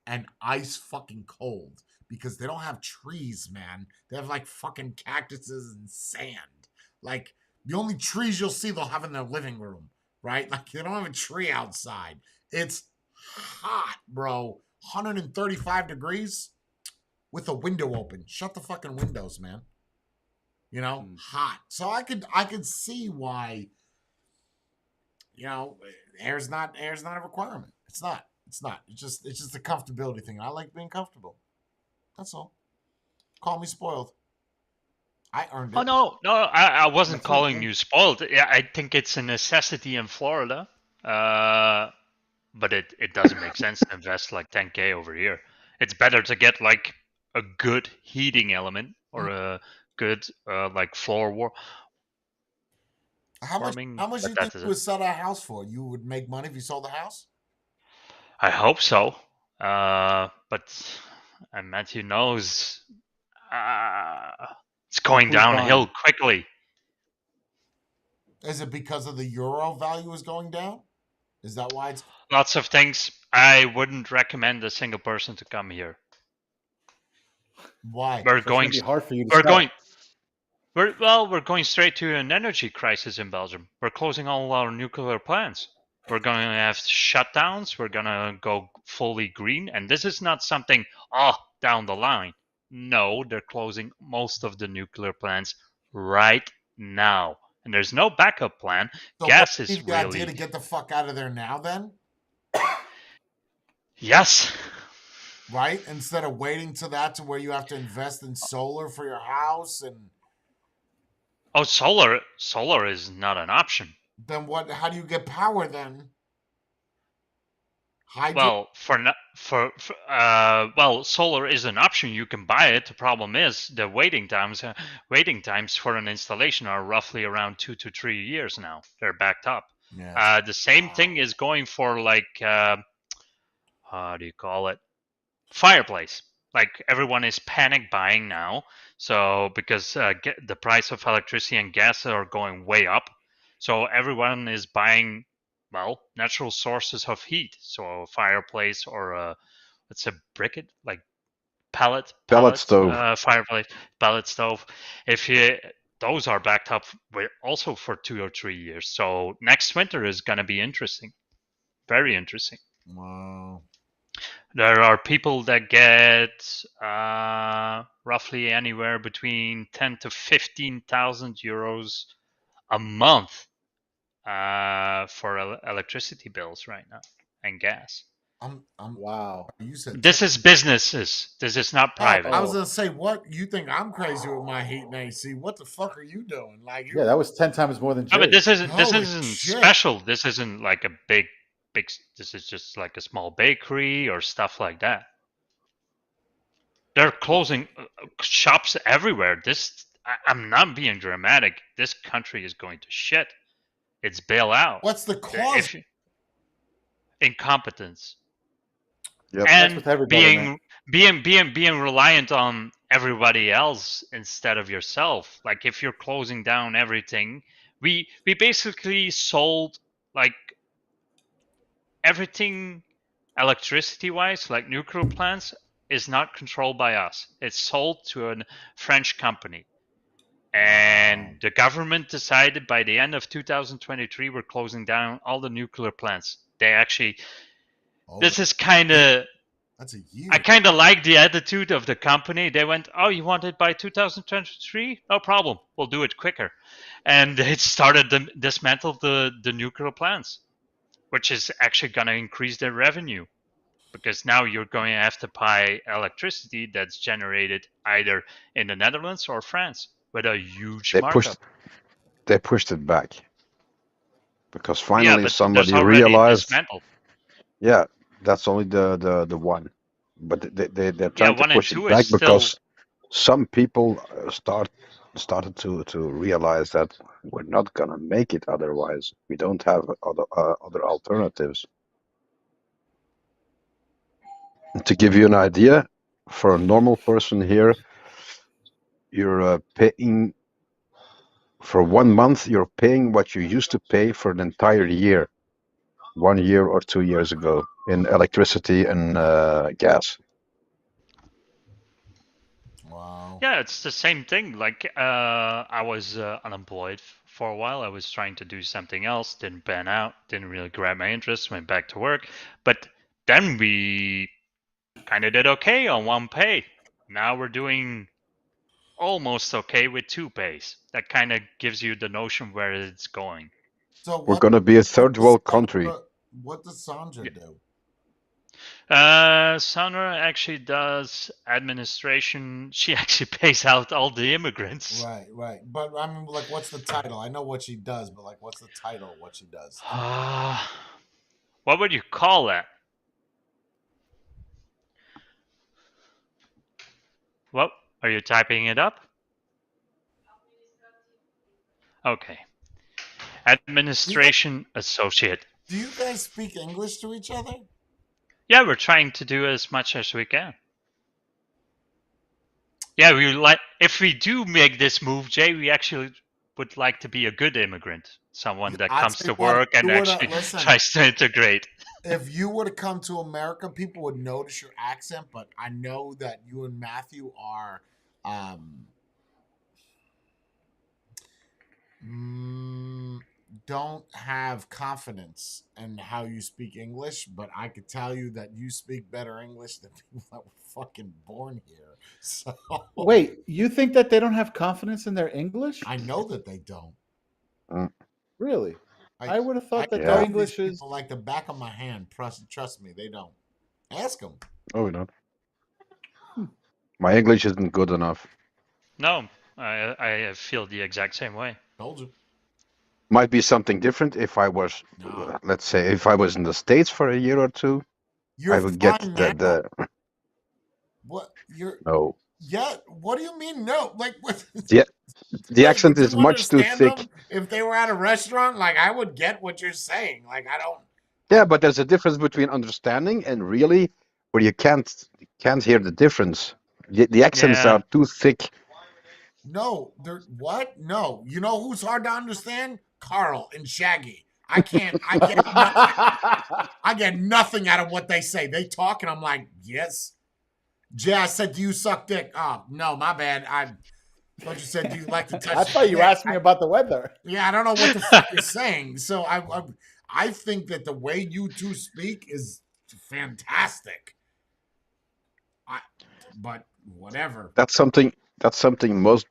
and ice fucking cold because they don't have trees, man. They have like fucking cactuses and sand. Like the only trees you'll see they'll have in their living room, right? Like they don't have a tree outside. It's hot, bro. 135 degrees with a window open. Shut the fucking windows, man. You know, hot. So I could see why, you know, air's not a requirement. It's not. It's just a comfortability thing. I like being comfortable. That's all. Call me spoiled. I earned it. Oh no, I wasn't That's calling okay. you spoiled. Yeah, I think it's a necessity in Florida. But it doesn't make sense to invest like 10K over here. It's better to get like a good heating element or a good like floor How much warming. do you But think that is you it. would sell that house for? You would make money if you sold the house? I hope so. But Matthew knows it's going Who's downhill buying? quickly. Is it because of the euro value is going down? Is that why it's Lots of things. I wouldn't recommend a single person to come here. why? We're So it's gonna going. be hard for you to We're sell. going. We're going straight to an energy crisis in Belgium. We're closing all our nuclear plants. We're going to have shutdowns. We're going to go fully green. And this is not something, down the line. No, they're closing most of the nuclear plants right now. And there's no backup plan. So Gas what is the idea really. to get the fuck out of there now then? Yes. Right? Instead of waiting to that to where you have to invest in solar for your house and Oh, solar is not an option. then what how do you get power then? Hydro Well, solar is an option. You can buy it. The problem is the waiting times. Waiting times for an installation are roughly around 2 to 3 years now. They're backed up. Yeah. The same thing is going for like how do you call it? Fireplace. Like everyone is panic buying now. So because the price of electricity and gas are going way up, so everyone is buying natural sources of heat. So a fireplace or let's say briquette, like pellet stove. fireplace, pellet stove. If you those are backed up also for 2 or 3 years. So next winter is going to be interesting, very interesting. Wow. There are people that get roughly anywhere between 10 to 15,000 euros a month for electricity bills right now and gas. I'm Wow. you said This is businesses. This is not private. I was gonna say, what you think I'm crazy with my heat and AC? What the fuck are you doing? Like, Yeah, that was 10 times more than No, but Jay's. this Holy isn't shit. special. This isn't like a big. This is just like a small bakery or stuff like that. They're closing shops everywhere. I'm not being dramatic. This country is going to shit. It's bailout. What's the cause? Incompetence. Yep. That's and with everybody, man. being reliant on everybody else instead of yourself. Like if you're closing down everything, we basically sold like everything electricity wise, like nuclear plants, is not controlled by us. It's sold to a French company. And the government decided by the end of 2023 we're closing down all the nuclear plants. They actually, Oh, this is kind of, that's a year. I kind of like the attitude of the company. They went, oh, you want it by 2023? No problem. We'll do it quicker. And they started to dismantle the nuclear plants, which is actually going to increase their revenue. Because now you're going to have to buy electricity that's generated either in the Netherlands or France with a huge markup. They pushed it back because Yeah, finally but somebody there's already realized. dismantled. Yeah, that's only the one, but they're Yeah, trying to 1 and push 2 it is back still. because some people started to realize that we're not gonna make it otherwise. We don't have other alternatives. To give you an idea, for a normal person here, you're paying for 1 month. You're paying what you used to pay for an entire year, 1 year or 2 years ago, in electricity and gas. Wow. Yeah, it's the same thing. Like I was unemployed for a while. I was trying to do something else, didn't pan out, didn't really grab my interest, went back to work. But then we kind of did okay on one pay. Now we're doing almost okay with 2 pays. That kind of gives you the notion where it's going. So We're what? gonna be a What third does world country. Sandra, what does Sandra do? Sandra actually does administration. She actually pays out all the immigrants. Right, right. But I mean, like, what's the title? I know what she does, but like, what's the title? Of what she does? What would you call that? What? Are you typing it up? Okay. Administration associate. Do you guys speak English to each other? Yeah, we're trying to do as much as we can. Yeah, we like if we do make this move, Jay, we actually would like to be a good immigrant, someone that I'll comes tell to you what, work if and you were to- actually listen. tries to integrate. If you were to come to America, people would notice your accent, but I know that you and Matthew are don't have confidence in how you speak English, but I could tell you that you speak better English than people that were fucking born here. So Wait, you think that they don't have confidence in their English? I know that they don't. Really? I would have thought that know their these English is. people like the back of my hand. Trust me, they don't. Ask them. Oh, we don't. My English isn't good enough. No, I feel the exact same way. Told you. Might be something different if I was, No. let's say, if I was in the States for a year or two. You're I would get fine the What you're? no. Yeah. What do you mean no? Like what? Yeah, the Like, accent would is you much too understand thick. them if they were at a restaurant? Like I would get what you're saying. Like I don't. Yeah, but there's a difference between understanding and really where you can't hear the difference. The accents Yeah. are too thick. No, they're what? No. You know who's hard to understand? Carl and Shaggy. I can't. I get nothing. I get nothing out of what they say. They talk, and I'm like, yes. Jay, I said, do you suck dick? Oh, no, my bad. I thought you said, do you like to touch I the thought you dick? asked me about the weather. Yeah, I don't know what the fuck you're saying. So I think that the way you two speak is fantastic. But whatever. That's something most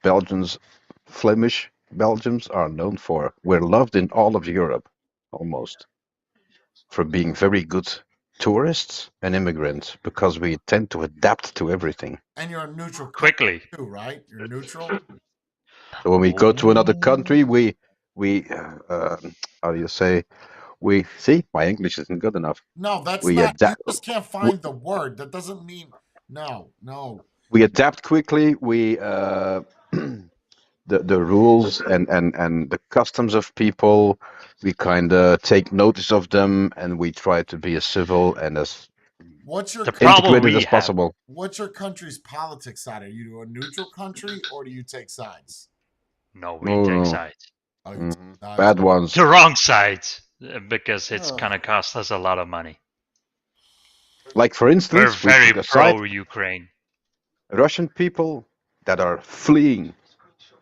Flemish Belgians are known for. We're loved in all of Europe, almost, for being very good tourists and immigrants because we tend to adapt to everything. And you're a neutral Quickly. too, right? You're neutral. So when we go to another country, we how do you say? We see my English isn't good enough. No, that's We not. adapt. You just can't find the word. That doesn't mean no. We adapt quickly. We the rules and the customs of people. We kind of take notice of them, and we try to be as civil and as What's your The problem Integrated we as have, possible. what's your country's politics side? Are you a neutral country or do you take sides? no, we No, take no. sides. Oh, you take Mhm. sides. Bad ones. The wrong sides, because it's Ugh. gonna cost us a lot of money. Like for We're instance, we very took a side. pro-Ukraine. Russian people that are fleeing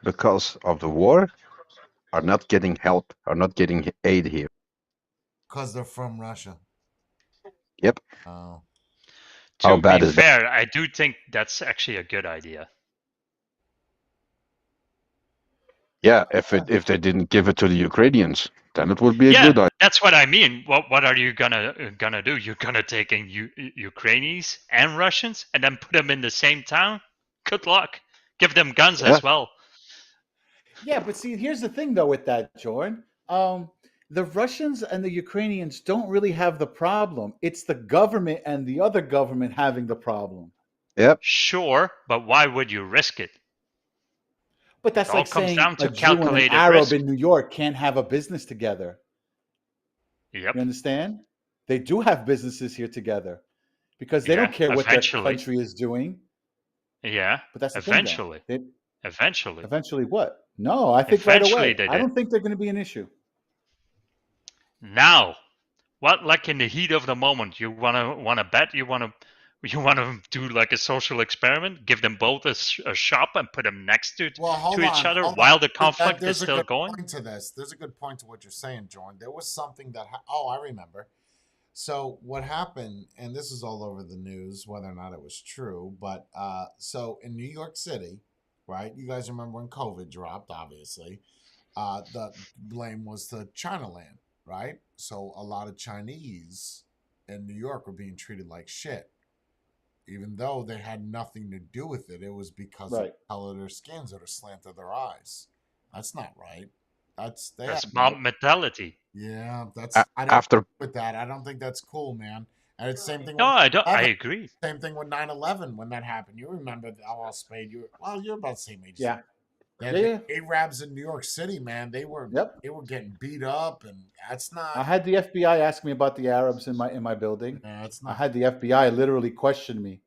because of the war are not getting help, are not getting aid here. Because they're from Russia. Yep. Oh. How To bad be is that? fair, I do think that's actually a good idea. Yeah, if they didn't give it to the Ukrainians, then it would be a Yeah, good idea. that's what I mean. What are you gonna do? You're gonna take in Ukrainians and Russians and then put them in the same town? Good luck. Give them guns Yeah. as well. Yeah, but see, here's the thing though with that, Jordan. The Russians and the Ukrainians don't really have the problem. It's the government and the other government having the problem. Yep. Sure, but why would you risk it? But that's It all like comes saying down a to Jew and an calculated Arab risk. in New York can't have a business together. Yep. You understand? They do have businesses here together because they Yeah, don't care what their eventually. country is doing. Yeah. But that's the Eventually. thing, though. Eventually. Eventually, what? No, I think right Eventually away. they I did. don't think they're going to be an issue. Now, what like in the heat of the moment, you wanna bet? You wanna do like a social experiment? Give them both a shop and put them next to Well, hold each on. other hold while on. the conflict is There's a still good going? point to this. There's a good point to what you're saying, Jordan. There was something that. Oh, I remember. So what happened, and this is all over the news, whether or not it was true, but so in New York City, right? You guys remember when COVID dropped? Obviously, the blame was to Chinaland, right? So a lot of Chinese in New York were being treated like shit, even though they had nothing to do with it. It was because of Right. the color of their skins or the slant of their eyes. That's not right. That's That's had mob mentality. yeah, that's A- I don't after with that. I don't think that's cool, man. And it's same thing No, with I don't. I 9/11. agree. Same thing with 9/11 when that happened. You remember the LL Spade? You're about the same age. as Yeah. me. Yeah. The Arabs in New York City, man, they were Yep. getting beat up, and that's I not. had the FBI ask me about the Arabs in my building. That's I not. had the FBI literally question me.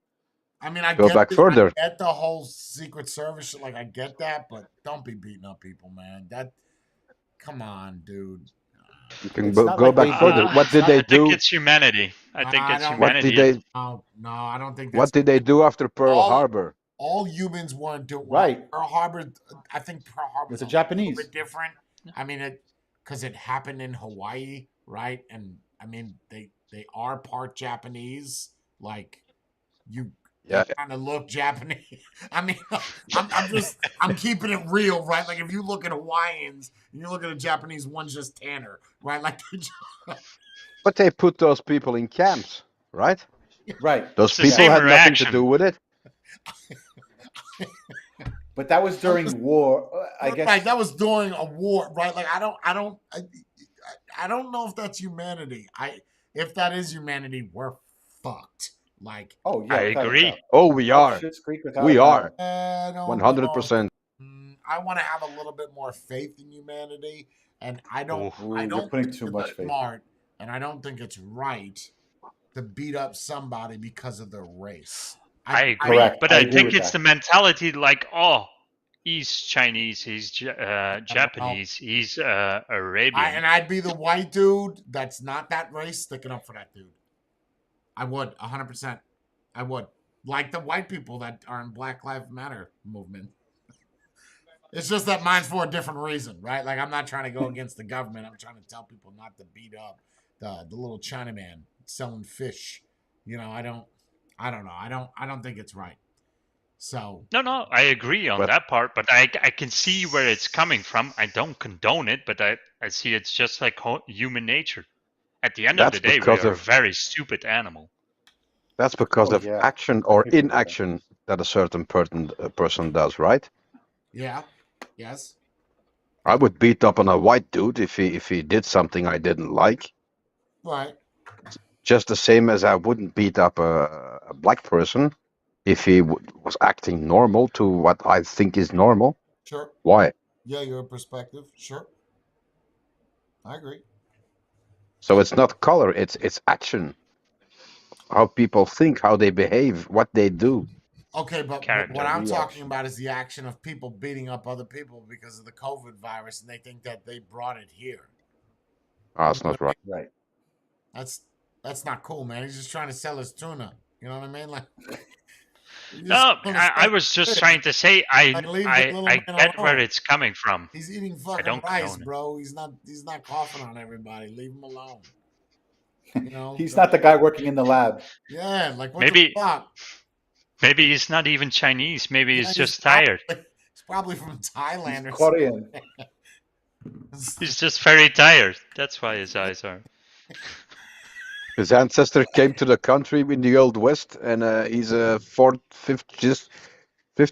I mean, I Go get back I further. get the whole Secret Service shit. Like, I get that, but don't be beating up people, man. Come on, dude. you can It's not go like back they further. did- What it's did not- they I think do? it's humanity. I think I it's don't- What did humanity. they No, I don't think that's What did they do after Pearl all- Harbor? all humans want to do. Right. Pearl Harbor. I think Pearl Harbor With the a Japanese. little bit different. I mean, because it happened in Hawaii, right? And I mean, they are part Japanese. Like you, Yeah. they kind of look Japanese. I mean, I'm keeping it real, right? Like if you look at Hawaiians and you look at a Japanese, one's just tanner, right? Like But they put those people in camps, right? Right. Those It's the people same had nothing to reaction. do with it. But that was during war. I guess. right, that was during a war, right? Like I don't know if that's humanity. If that is humanity, we're fucked. Like Oh yeah. I without a agree. doubt. Oh, we are. Schitt's Creek without We a doubt. are. I don't 100%. know. I want to have a little bit more faith in humanity, and I don't. Ooh. I You're don't putting think too it's much faith. smart, and I don't think it's right to beat up somebody because of their race. I agree. Correct. But I I agree think with it's that. the mentality like, oh, he's Chinese, he's Japanese, he's Arabian. And I'd be the white dude that's not that race sticking up for that dude. I would 100%. I would like the white people that are in Black Lives Matter movement. It's just that mine's for a different reason, right? Like I'm not trying to go against the government. I'm trying to tell people not to beat up the little Chinaman selling fish. You know, I don't know. I don't think it's right. So No, I agree on But- that part, but I can see where it's coming from. I don't condone it, but I see it's just like human nature. At the end of That's the day, we because are a of- very stupid animal. That's because Oh, of yeah. action or People do that. inaction that a certain person does, right? yeah, yes. I would beat up on a white dude if he did something I didn't like, Right. just the same as I wouldn't beat up a black person if he was acting normal to what I think is normal. Sure. Why? Yeah, your perspective. Sure. I agree. So it's not color, it's action. how people think, how they behave, what they do. Okay, but Character. what I'm talking Reaction. about is the action of people beating up other people because of the COVID virus, and they think that they brought it here. That's not right. Right. That's not cool, man. He's just trying to sell his tuna. You know what I mean? Like, he's just No, trying to I sell was just his trying to say Like, leave the little I man get where alone. it's coming from. He's eating fucking don't rice, condone it. bro. He's not coughing on everybody. Leave him alone. You know, He's not the guy working in the lab. Yeah, like what Maybe- the fuck? Maybe he's not even Chinese. Maybe Yeah, he's just tired. He's probably from Thailand or Korean. something. He's just very tired. That's why his eyes are. His ancestor came to the country in the Old West, and he's a fourth, fifth,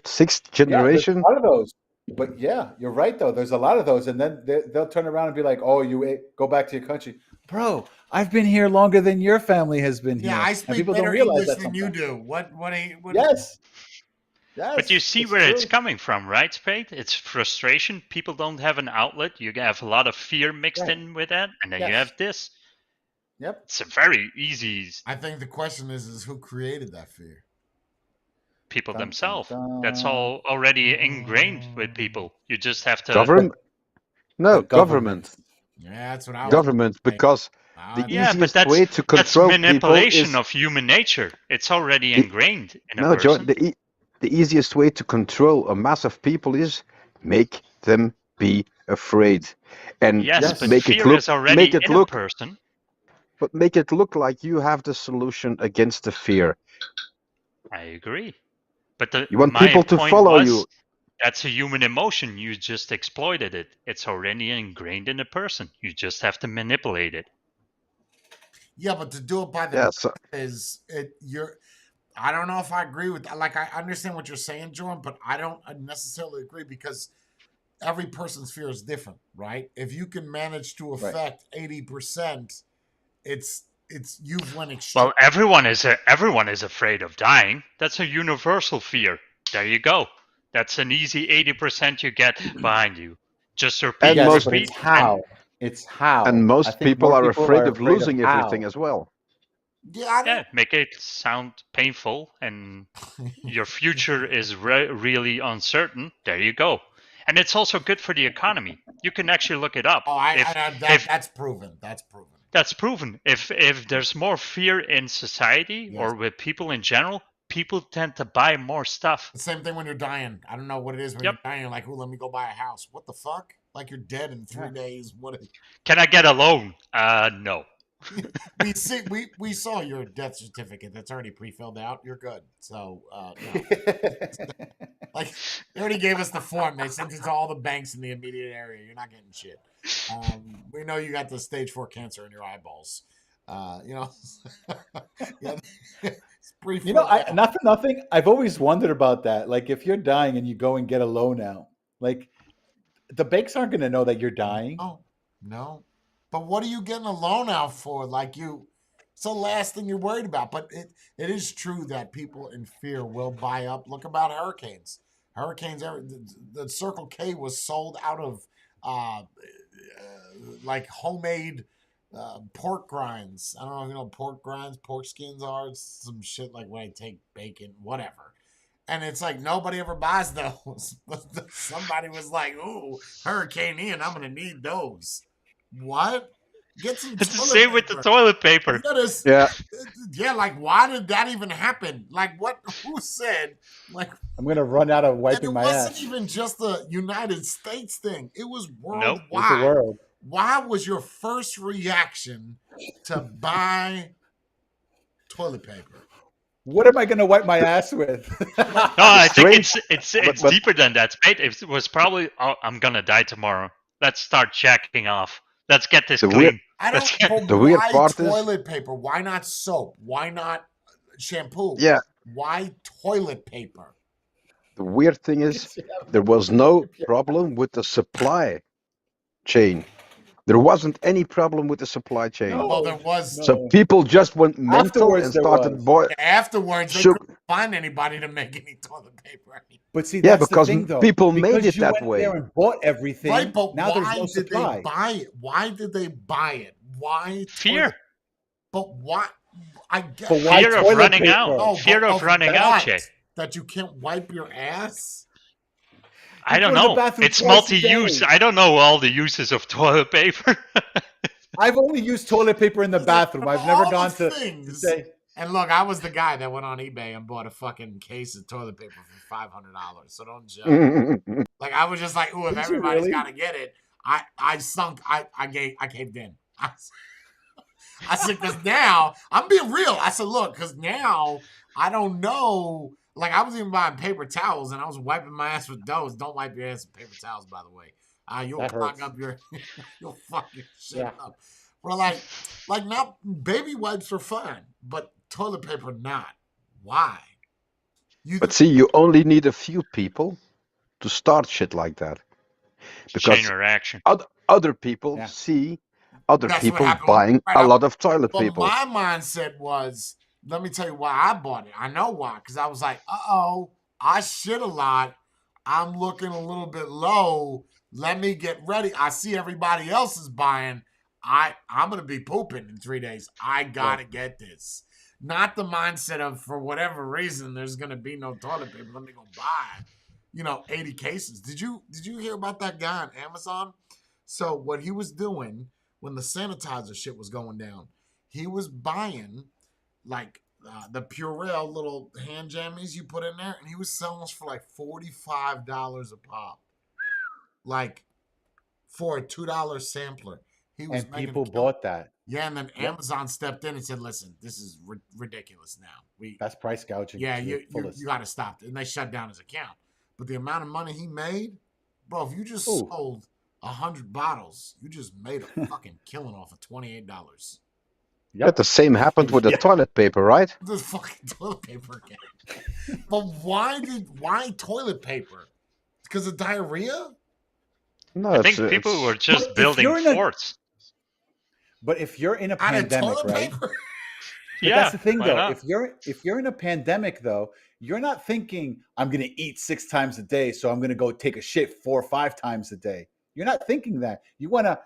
sixth generation. Yeah, there's a lot of those. But yeah, you're right though. There's a lot of those, and then they'll turn around and be like, "Oh, go back to your country, bro. I've been here longer than your family has been here." Yeah, I And speak people don't better realize English that than you sometimes. do. What Yes. Yes. But you see it's where it's true. coming from, right, Spade? It's frustration. People don't have an outlet. You have a lot of fear mixed Right. in with that, and then you Yes. have this. Yep. It's a very easy I think the question is who created that fear? people Dun, dun, themselves. That's dun. all already ingrained with people. You just have to. Government? No, The government. Yeah, that's what I was Government, because the Yeah, but easiest way to that's control people manipulation is of human nature. It's already The- ingrained in a no, Joe. person. The easiest way to control a mass of people is make them be afraid, and Yes, Yes. but make fear it look, is already make it in look, a person. but make it look like you have the solution against the fear. I agree. But You want my people to point follow was, you. That's a human emotion. You just exploited it. It's already ingrained in a person. You just have to manipulate it. Yeah, but to do it by the Yeah, so, is it you're I don't know if I agree with like I understand what you're saying, Jordan, but I don't necessarily agree because every person's fear is different, right? If you can manage to Right. affect 80%, it's you've went extreme. Well, everyone is afraid of dying. That's a universal fear. There you go. That's an easy 80% you get behind you. Just repeat, And Yes, most- but repeat. it's how. It's how. and I most think people more are afraid of losing how. everything as well. Yeah, I Yeah, don't, make it sound painful, and your future is really uncertain. There you go. And it's also good for the economy. You can actually look it up. Oh, that's proven. That's proven. That's proven. If there's more fear in society Yes. or with people in general, people tend to buy more stuff. The same thing when you're dying. I don't know what it is when Yep. you're dying. You're like, oh, let me go buy a house. What the fuck? Like you're dead in 3 Yeah. days. What? Can I get a loan? No. We saw your death certificate. That's already pre-filled out. You're good. So, no. Like they already gave us the form. They sent it to all the banks in the immediate area. You're not getting shit. We know you got the stage 4 cancer in your eyeballs. You know, yeah, it's pre-filled You know, out. not for nothing. I've always wondered about that. Like, if you're dying and you go and get a loan out, like, the banks aren't going to know that you're dying. No. But what are you getting a loan out for? Like it's the last thing you're worried about. But it is true that people in fear will buy up. Look about hurricanes. Hurricanes, the Circle K was sold out of like homemade pork grinds. I don't know if you know what pork grinds, pork skins are. It's some shit like when I take bacon, whatever. And it's like nobody ever buys those. Somebody was like, "Ooh, Hurricane Ian, I'm gonna need those." What? Get some. It's the toilet same with the paper. toilet paper. You gotta- Yeah, yeah. Like, why did that even happen? Like, what? Who said? Like, I'm going to run out of and wiping it my wasn't ass. even just a United States thing. It was Nope. It's worldwide. the world. Why was your first reaction to buy toilet paper? What am I going to wipe my ass with? No, I think Strange. it's But- deeper than that. Right? It was probably, oh, I'm gonna die tomorrow. Let's start jacking off. Let's get this The clean. weird- I That's- don't. But The weird why part is- toilet paper? Why not soap? Why not shampoo? yeah. Why toilet paper? The weird thing is, there was no problem with the supply chain. There wasn't any problem with the supply chain. No. Well, there was. No. So people just went mental Afterwards and there started was. Afterwards, they Shook- couldn't find anybody to make any toilet paper. But see, Yeah, that's because the thing, though. people made Because it you that went way. there and bought everything. Right, but now there's why no did supply. they buy it? Why did they buy it? Why Fear. But why? I get But why Fear of toilet running paper? out. Oh, Fear but of running out, what? Jay. That you can't wipe your ass? I You don't go to the know. bathroom It's twice a multi-use. day. I don't know all the uses of toilet paper. I've only used toilet paper in the bathroom. I've never All gone the to things. say. And look, I was the guy that went on eBay and bought a fucking case of toilet paper for $500. So don't judge. Like I was just like, ooh, if Did you everybody's really? got to get it, I sunk. I caved in. I said, because now I'm being real. I said, look, because now I don't know. Like I was even buying paper towels and I was wiping my ass with those. Don't wipe your ass with paper towels, by the way. You'll That clog hurts. up your, you'll fuck your shit Yeah. up. But like now, baby wipes are fine, but toilet paper not. Why? But see, you only need a few people to start shit like that. Chain Because reaction. other people Yeah. see other That's what people happened buying right a up- lot of toilet But paper. my mindset was, let me tell you why I bought it. I know why, because I was like, I shit a lot. I'm looking a little bit low. Let me get ready. I see everybody else is buying. I'm gonna be pooping in 3 days. I gotta get this. Not the mindset of, for whatever reason, there's gonna be no toilet paper. Let me go buy, 80 cases. Did you hear about that guy on Amazon? So what he was doing when the sanitizer shit was going down, he was buying like the Purell little hand jammies you put in there, and he was selling those for like $45 a pop, like for a $2 sampler. He was And making people a kill. bought that. Yeah, and then Yep. Amazon stepped in and said, "Listen, this is ridiculous now. That's price gouging. Yeah, to the you fullest. got to stop it." And they shut down his account. But the amount of money he made, bro, if you just Ooh. sold 100 bottles, you just made a fucking killing off of $28. But the same happened with the Yeah. toilet paper, right? This fucking toilet paper again. But why toilet paper? Because of diarrhea? No, I think it's, people were But just if building you're in a- forts. But if you're in a Out of pandemic, toilet right? paper? But Yeah, that's the thing, why though. not? If you're in a pandemic, though, you're not thinking I'm going to eat 6 times a day, so I'm going to go take a shit 4 or 5 times a day. You're not thinking that. You wanna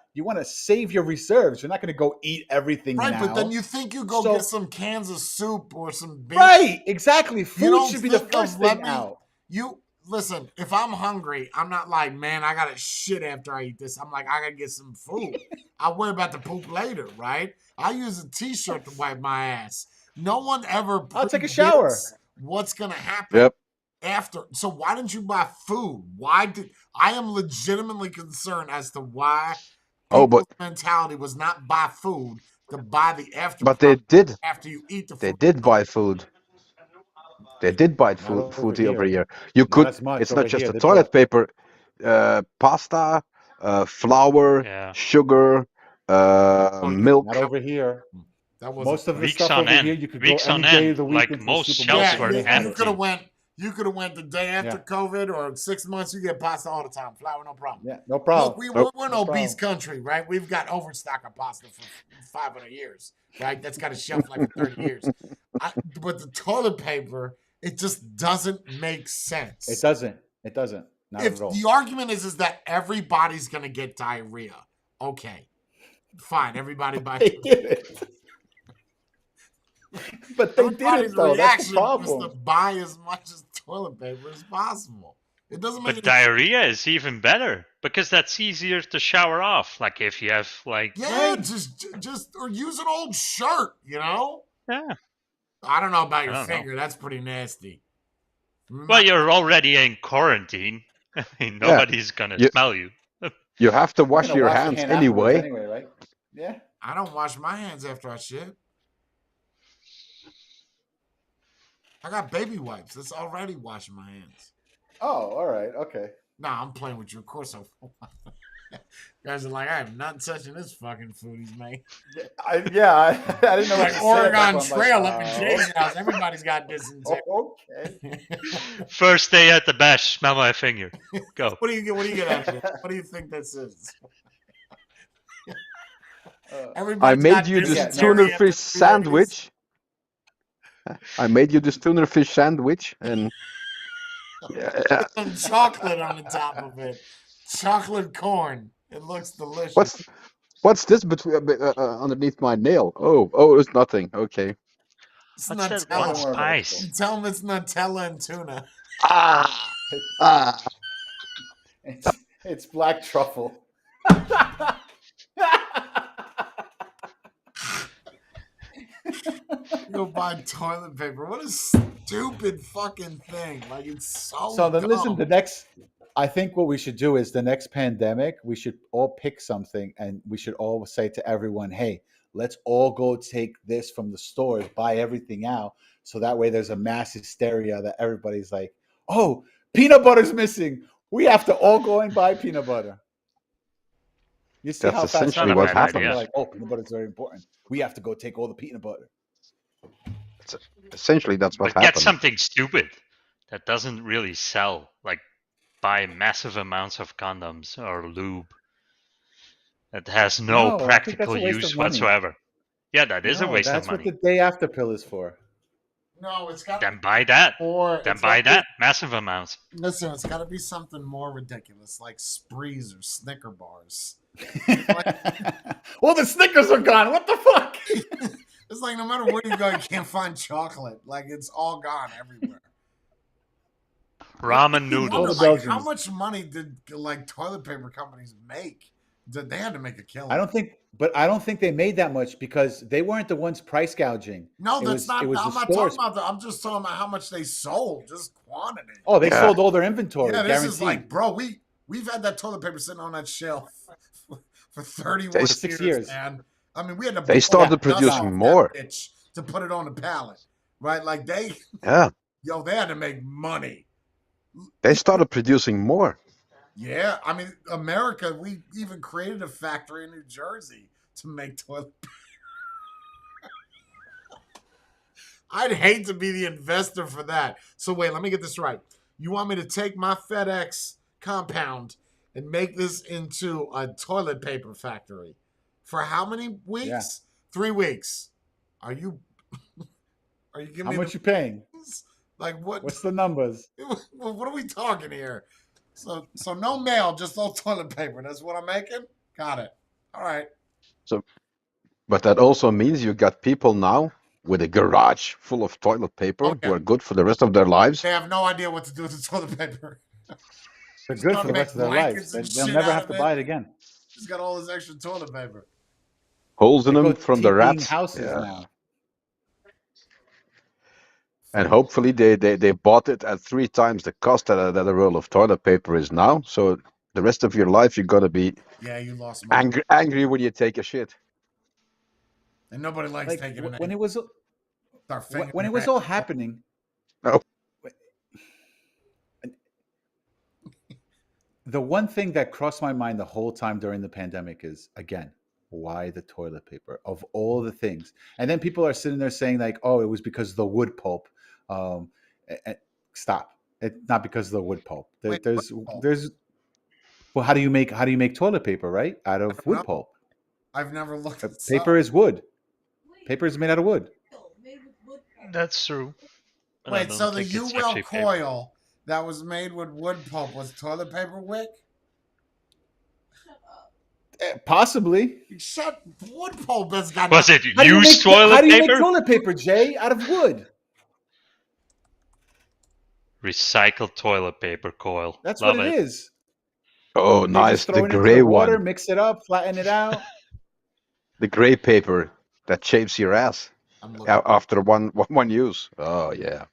save your reserves. You're not going to go eat everything Right, now. but then you think you go So- get some cans of soup or some beef. Right, exactly. Food don't should be the think of, first let thing me- out. You listen, if I'm hungry, I'm not like, man, I gotta shit after I eat this. I'm like, I gotta get some food. I'll worry about the poop later, right? I use a t-shirt to wipe my ass. No one ever I'll take a shower. predicts what's gonna happen Yep. after. So why didn't you buy food? I am legitimately concerned as to why Oh, but- people's mentality was not buy food, to buy the after But they product did. after you eat the food. They did buy food. They did buy Not food over over here. here. You could. as much It's over not just here. the They toilet bought- paper. Pasta, flour, Yeah. sugar, milk. Not over here. That was Most of the Weeks stuff on over end. here, you could Weeks go on any day end, of the week like into the most supermarket shelves were and yeah, they had you it. could have went. You could have went the day after Yeah. COVID, or 6 months. You get pasta all the time. Flour, no problem. Yeah, no problem. Look, we're an No obese problem. country, right? We've got overstock of pasta for 500 years, right? That's got a shelf life of 30 years. But the toilet paper, it just doesn't make sense. It doesn't. It doesn't. Not If at all. the argument is that everybody's gonna get diarrhea, okay, fine. Everybody buy. They did it. But they did Everybody's it though. That's the reaction was to problem. buy as much as toilet paper as possible. It doesn't make But any diarrhea is even better because that's easier to shower off. Like if you have like Yeah, just or use an old shirt, yeah. I don't know about your I don't know. finger. That's pretty nasty. Well, you're already in quarantine. I mean, Yeah. nobody's gonna You- smell you. You have to You're wash gonna your wash hands hand afterwards anyway. right? Yeah. I don't wash my hands after I shit. I got baby wipes. That's already washing my hands. Oh, all right. Okay. Nah, I'm playing with you. Of course I guys are like, I am not touching this fucking food he's made. I didn't know what Like to say. Oregon That's why I'm Trail like, up in Jay's house. Everybody's got dysentery. oh, okay. First day at the bash, smell my finger. Go. What do you get out of it? What do you think this is? I made you dysentery this after tuna 2 fish days. sandwich. I made you this tuna fish sandwich, and yeah, Some chocolate on the top of it. Chocolate corn. It looks delicious. What's this between underneath my nail? Oh, it's nothing. Okay. It's What's that Nutella. one Don't worry about it, spice? You tell them it's Nutella and tuna. Ah, ah. It's black truffle. Go buy toilet paper. What a stupid fucking thing. Like, it's So then, listen. dumb. I think what we should do is the next pandemic, we should all pick something, and we should all say to everyone, "Hey, let's all go take this from the stores, buy everything out, so that way there's a mass hysteria that everybody's like, oh, peanut butter's missing. We have to all go and buy peanut butter." You see That's how fast essentially people what are happens. like, "Oh, peanut butter is very important. We have to go take all the peanut butter." Essentially, that's what But get happened. something stupid that doesn't really sell. Like buy massive amounts of condoms or lube that has no No, I think that's practical a waste of use money. whatsoever. Yeah, that is a No, waste of that's what money. the day after pill is for. No, it's got Then buy that. or Then it's buy gotta be- that. Massive amounts. Listen, it's got to be something more ridiculous, like Sprees or Snicker bars. Well, the Snickers are gone. What the fuck? It's like no matter where you go, you can't find chocolate. Like, it's all gone everywhere. Ramen You noodles. wonder, the like, Belgians. how much money did like toilet paper companies make? They had to make a killing. I don't think they made that much because they weren't the ones price gouging. No, It that's was- not. it was I'm the not stores. talking about that. I'm just talking about how much they sold, just quantity. Oh, they Yeah. sold all their inventory. Yeah, this guaranteed. is like, bro, we've had that toilet paper sitting on that shelf for 31 They- 6 years. man. I mean, we had to They blow started the dust producing off that more. bitch to put it on the pallet, right? Like they Yeah, had to make money. they started producing more. Yeah, I mean, America, we even created a factory in New Jersey to make toilet paper. I'd hate to be the investor for that. So wait, let me get this right. You want me to take my FedEx compound and make this into a toilet paper factory for how many weeks? Yeah. 3 weeks. Are you giving How me much you paying? like what? What's the numbers? What are we talking here? So no mail, just all toilet paper. That's what I'm making. Got it. All right. But that also means you got people now with a garage full of toilet paper Okay. who are good for the rest of their lives. They have no idea what to do with the toilet paper. They're good Start for the make rest of their blankets lives. and They'll shit never out have of to it. buy it again. He's got all this extra toilet paper. Holes in They them go from the TPing rats. houses Yeah. now. And hopefully they bought it at 3 times the cost that a roll of toilet paper is now. So the rest of your life you're gonna be Yeah, you lost money. angry when you take a shit. And nobody likes Like taking when it was when it was all happening. No. The one thing that crossed my mind the whole time during the pandemic is, again, why the toilet paper of all the things? And then people are sitting there saying like, "Oh, it was because of the wood pulp." Stop! It's not because of the wood pulp. Wait, There's wood pulp? well, how do you make toilet paper, right? Out of don't wood know. pulp. I've never looked at Paper is wood. Paper is made out of wood. That's true. But I Wait, don't so the think it's U-Well actually paper. coil that was made with wood pulp was toilet paper wick? Possibly. Shut wood pulp has got Was it How do you used make- How toilet do you make paper? toilet paper, Jay? Out of wood. Recycled toilet paper coil. That's Love what it is. Oh, They nice. just The throw it into gray water, one. mix it up, flatten it out. The gray paper that shapes your ass I'm looking. after one use. Oh, yeah.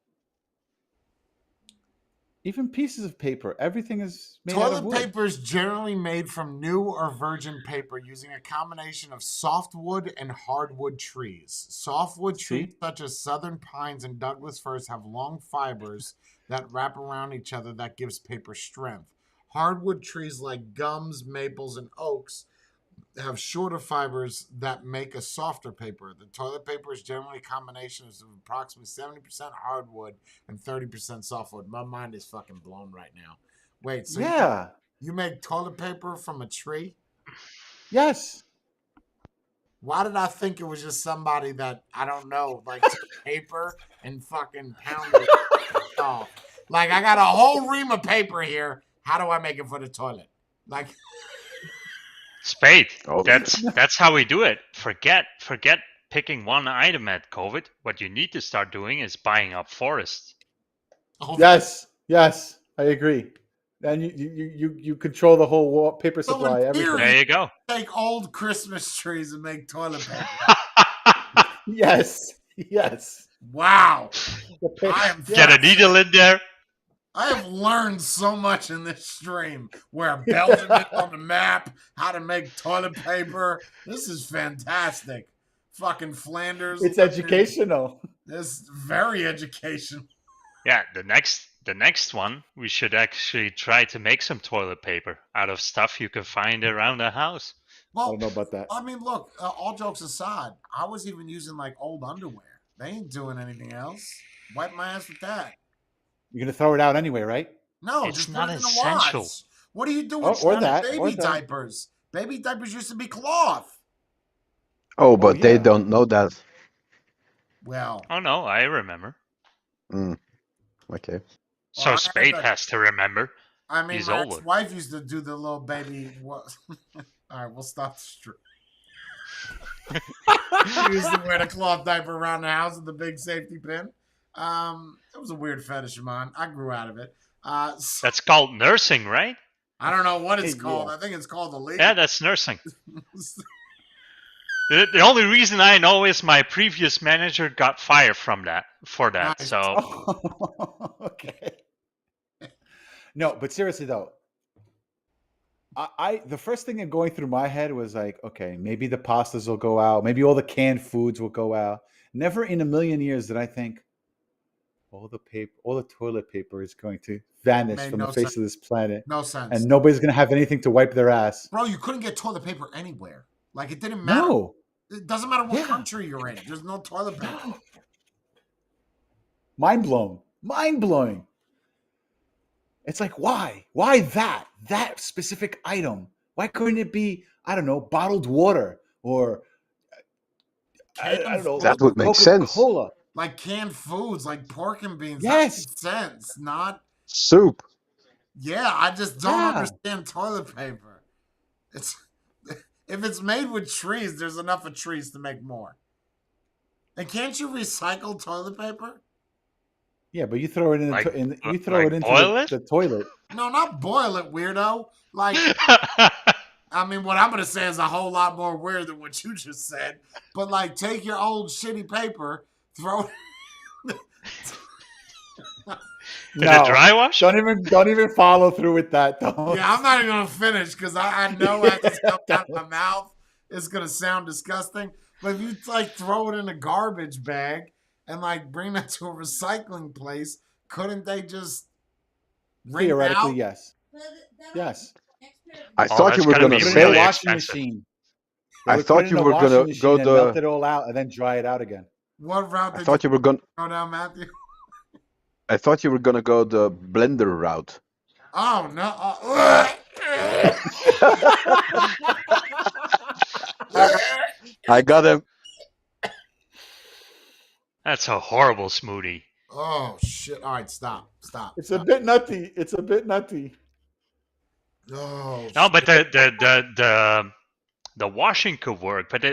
Even pieces of paper. Everything is made out of Toilet wood. paper is generally made from new or virgin paper using a combination of softwood and hardwood trees. Softwood See? trees such as southern pines and Douglas firs have long fibers that wrap around each other that gives paper strength. Hardwood trees like gums, maples, and oaks have shorter fibers that make a softer paper. The toilet paper is generally a combination of approximately 70% hardwood and 30% softwood. My mind is fucking blown right now. Wait, so Yeah. you make toilet paper from a tree? Yes. Why did I think it was just somebody that, I don't know, like took paper and fucking pounded it off? Like, I got a whole ream of paper here. How do I make it for the toilet? Like, Spade. Oh. That's how we do it. Forget picking one item at COVID. What you need to start doing is buying up forests. Oh, Yes, I agree. And you control the whole paper So in supply, everything. theory- There you go. take old Christmas trees and make toilet paper. Yes. Wow. The pa- I am Get a needle in there. I have learned so much in this stream. Where Belgium is on the map, how to make toilet paper. This is fantastic. Fucking Flanders. It's educational. This is very educational. Yeah, the next one, we should actually try to make some toilet paper out of stuff you can find around the house. I Well, don't know about that. I mean, look, all jokes aside, I was even using like old underwear. They ain't doing anything else. Wipe my ass with that. You're gonna throw it out anyway, right? No, It's just not put it in the essential. wash. What do you do Oh, with or shiny that, or baby that. diapers? Baby diapers used to be cloth. Oh, but they yeah. don't know that. Well, Oh no, I remember. Okay. So I Spade bet- has to remember. I mean, He's my older. ex-wife used to do the little baby. What? All right, we'll stop the stream. She used to wear the cloth diaper around the house with the big safety pin. It was a weird fetish of mine. I grew out of it. So- That's called nursing, right? I don't know what it's Yeah. called. I think it's called the legal. Yeah, that's nursing. The only reason I know is my previous manager got fired for that. Nice. So Okay. No, but seriously though, I the first thing going through my head was like, okay, maybe the pastas will go out, maybe all the canned foods will go out. Never in a million years did I think all the toilet paper is going to vanish Made from no the face sense. of this planet, No sense. and nobody's gonna have anything to wipe their ass. Bro, you couldn't get toilet paper anywhere. Like, it didn't matter. No. It doesn't matter what Yeah. country you're in. There's no toilet paper. Mind blowing. It's like, why that specific item? Why couldn't it be, I don't know, bottled water or I don't know, That would make sense. Coca-Cola. Like canned foods, like pork and beans. Yes. That makes sense. Not, Soup. yeah, I just don't Yeah. understand toilet paper. It's if it's made with trees, there's enough of trees to make more. And can't you recycle toilet paper? Yeah, but you throw it in, Like- you throw like it into boil it? the toilet. No, not boil it, weirdo. Like, I mean, what I'm gonna say is a whole lot more weird than what you just said. But like, take your old shitty paper, throw it. In a dry wash? Don't even follow through with that. Don't. Yeah, I'm not even gonna finish because I know as it's coming out of my mouth, it's gonna sound disgusting. But if you like throw it in a garbage bag and like bring that to a recycling place, couldn't they just ring Theoretically, out? yes. Yes. I Oh, thought you that's were gotta gonna be Put it in really a say. washing expensive. machine. I They would thought put it in you a were washing gonna machine go and the- melt it all out and then dry it out again. What route I did thought you were gonna. go down, Matthew? I thought you were gonna go the blender route. Oh no! I got him. That's a horrible smoothie. Oh shit! All right, stop. It's a bit nutty. Oh, No, but the washing could work. But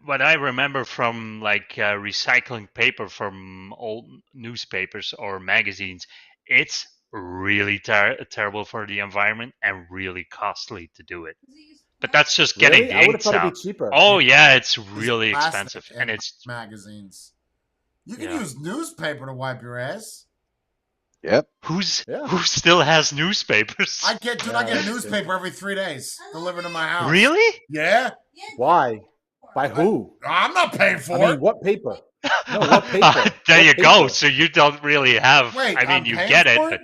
what I remember from like recycling paper from old newspapers or magazines, it's really terrible for the environment and really costly to do it. But that's just getting Really? the I would have inks thought out. it'd be cheaper. Oh yeah, it's really plastic expensive, and it's magazines. You can Yeah. use newspaper to wipe your ass. Yep. who Yeah. still has newspapers? I get Yeah, a that's newspaper every 3 days delivered to my house. Really? Yeah. Why? By who? I'm not paying for I mean, it. what paper? No, what paper? There What you go. paper? So you don't really have. Wait, I mean, I'm you paying get it, for but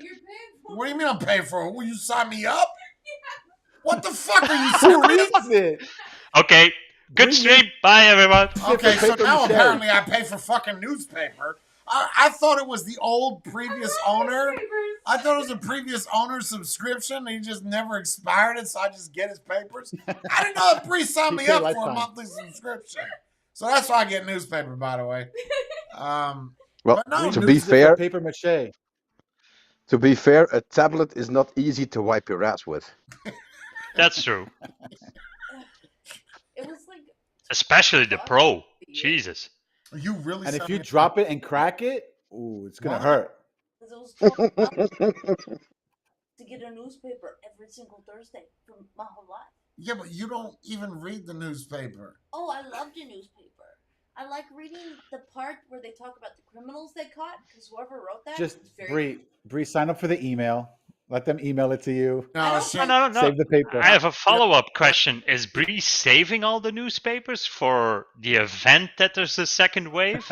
What do you mean I'm paying for it? Will you sign me up? What the fuck are you Who serious? reads it? okay. Good Read stream. Bye, everyone. Okay, so paper now mache. apparently I pay for fucking newspaper. I thought it was the old previous owner. I thought it was a previous owner's subscription. And he just never expired it, so I just get his papers. I didn't know that pre-signed me PK up for a lifetime. monthly subscription. So that's why I get newspaper, by the way. Well, But no, Read to news be is for fair, paper mache. a tablet is not easy to wipe your ass with. That's true. especially the Pro. Jesus. You really? And if sent you me- drop it and crack it, ooh, it's gonna What? hurt. Because it was $12 to get a newspaper every single Thursday for my whole life. Yeah, but you don't even read the newspaper. Oh, I loved a newspaper. I like reading the part where they talk about the criminals they caught, because whoever wrote that Just was very Bree, sign up for the email. Let them email it to you. I No, don't she, No. Save the paper. I have a follow-up question. Is Bree saving all the newspapers for the event that there's a second wave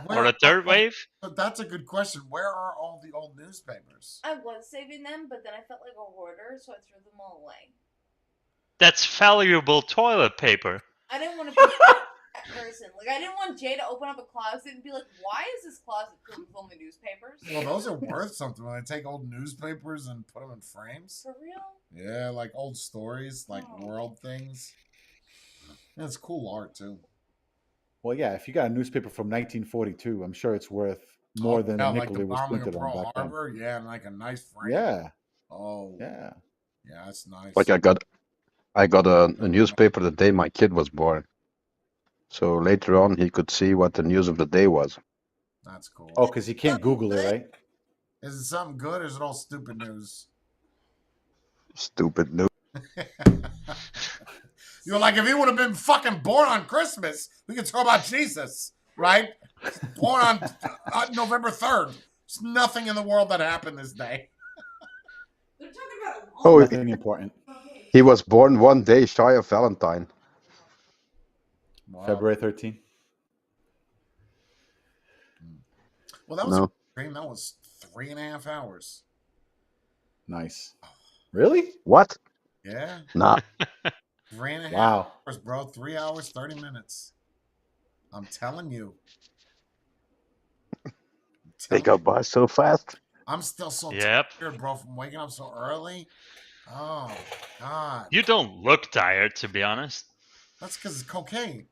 or a third wave? But that's a good question. Where are all the old newspapers? I was saving them, but then I felt like a hoarder, so I threw them all away. That's valuable toilet paper. I didn't want to be that person. Like, I didn't want Jay to open up a closet and be like, "Why is this closet filled with only newspapers?" Well, those are worth something when they take old newspapers and put them in frames. For real? Yeah, like old stories, like Oh. world things. Yeah, it's cool art too. Well, yeah, if you got a newspaper from 1942, I'm sure it's worth more than yeah, a like nickel the it was bombing of printed on Pearl back then. Harbor. Yeah, and like a nice frame. Yeah, Oh, yeah. yeah, that's nice. Like I got a newspaper the day my kid was born. So later on, he could see what the news of the day was. That's cool. Oh, because you can't Google it, right? Is it something good or is it all stupid news? Stupid news. You're like, if he would have been fucking born on Christmas, we could talk about Jesus, right? Born on November 3rd. There's nothing in the world that happened this day. They're talking about a Oh, Nothing important. he was born one day shy of Valentine. Wow. February 13th. Well, that was No. a stream. That was 3.5 hours. Nice. Really? What? Yeah, Nah. 3.5 Wow. hours, bro. 3 hours, 30 minutes. I'm telling you. They go by so fast. I'm still so Yep. tired, bro, from waking up so early. Oh, God. You don't look tired, to be honest. That's because it's cocaine.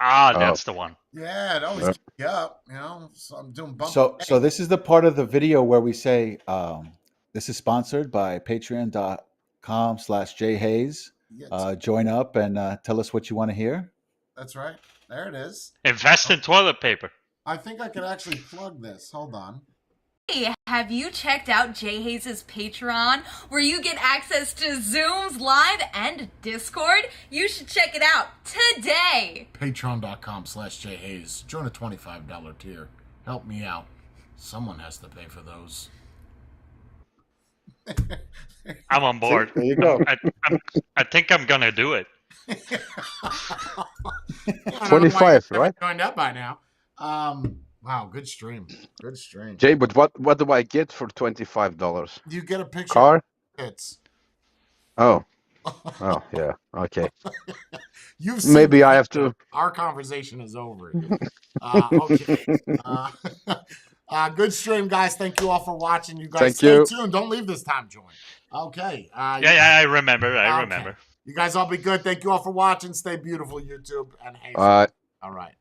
Ah, Oh. that's the one. Yeah, it always Yeah. keeps you up, you know? So I'm doing bump. So this is the part of the video where we say this is sponsored by patreon.com/jhayes. Yeah, Join up and tell us what you want to hear. that's right. There it is. Invest in toilet paper. I think I could actually plug this. Hold on. Hey, have you checked out Jay Hayes' Patreon, where you get access to Zooms Live and Discord? You should check it out today. Patreon.com/jhayes. Join a $25 tier. Help me out. Someone has to pay for those. I'm on board. There you go. I think I'm gonna do it. 25, right? Joined up by now. Wow, good stream. Good stream. Jay, but what do I get for $25? You get a picture Car? of tits. Oh. Oh, yeah. Okay. You've seen Maybe the I have picture. to. Our conversation is over. Okay. Good stream, guys. Thank you all for watching. You guys Thank stay you. tuned. Don't leave this time, join. Okay. Yeah, I remember. I Okay. remember. You guys all be good. Thank you all for watching. Stay beautiful, YouTube. And hey, All right. all right.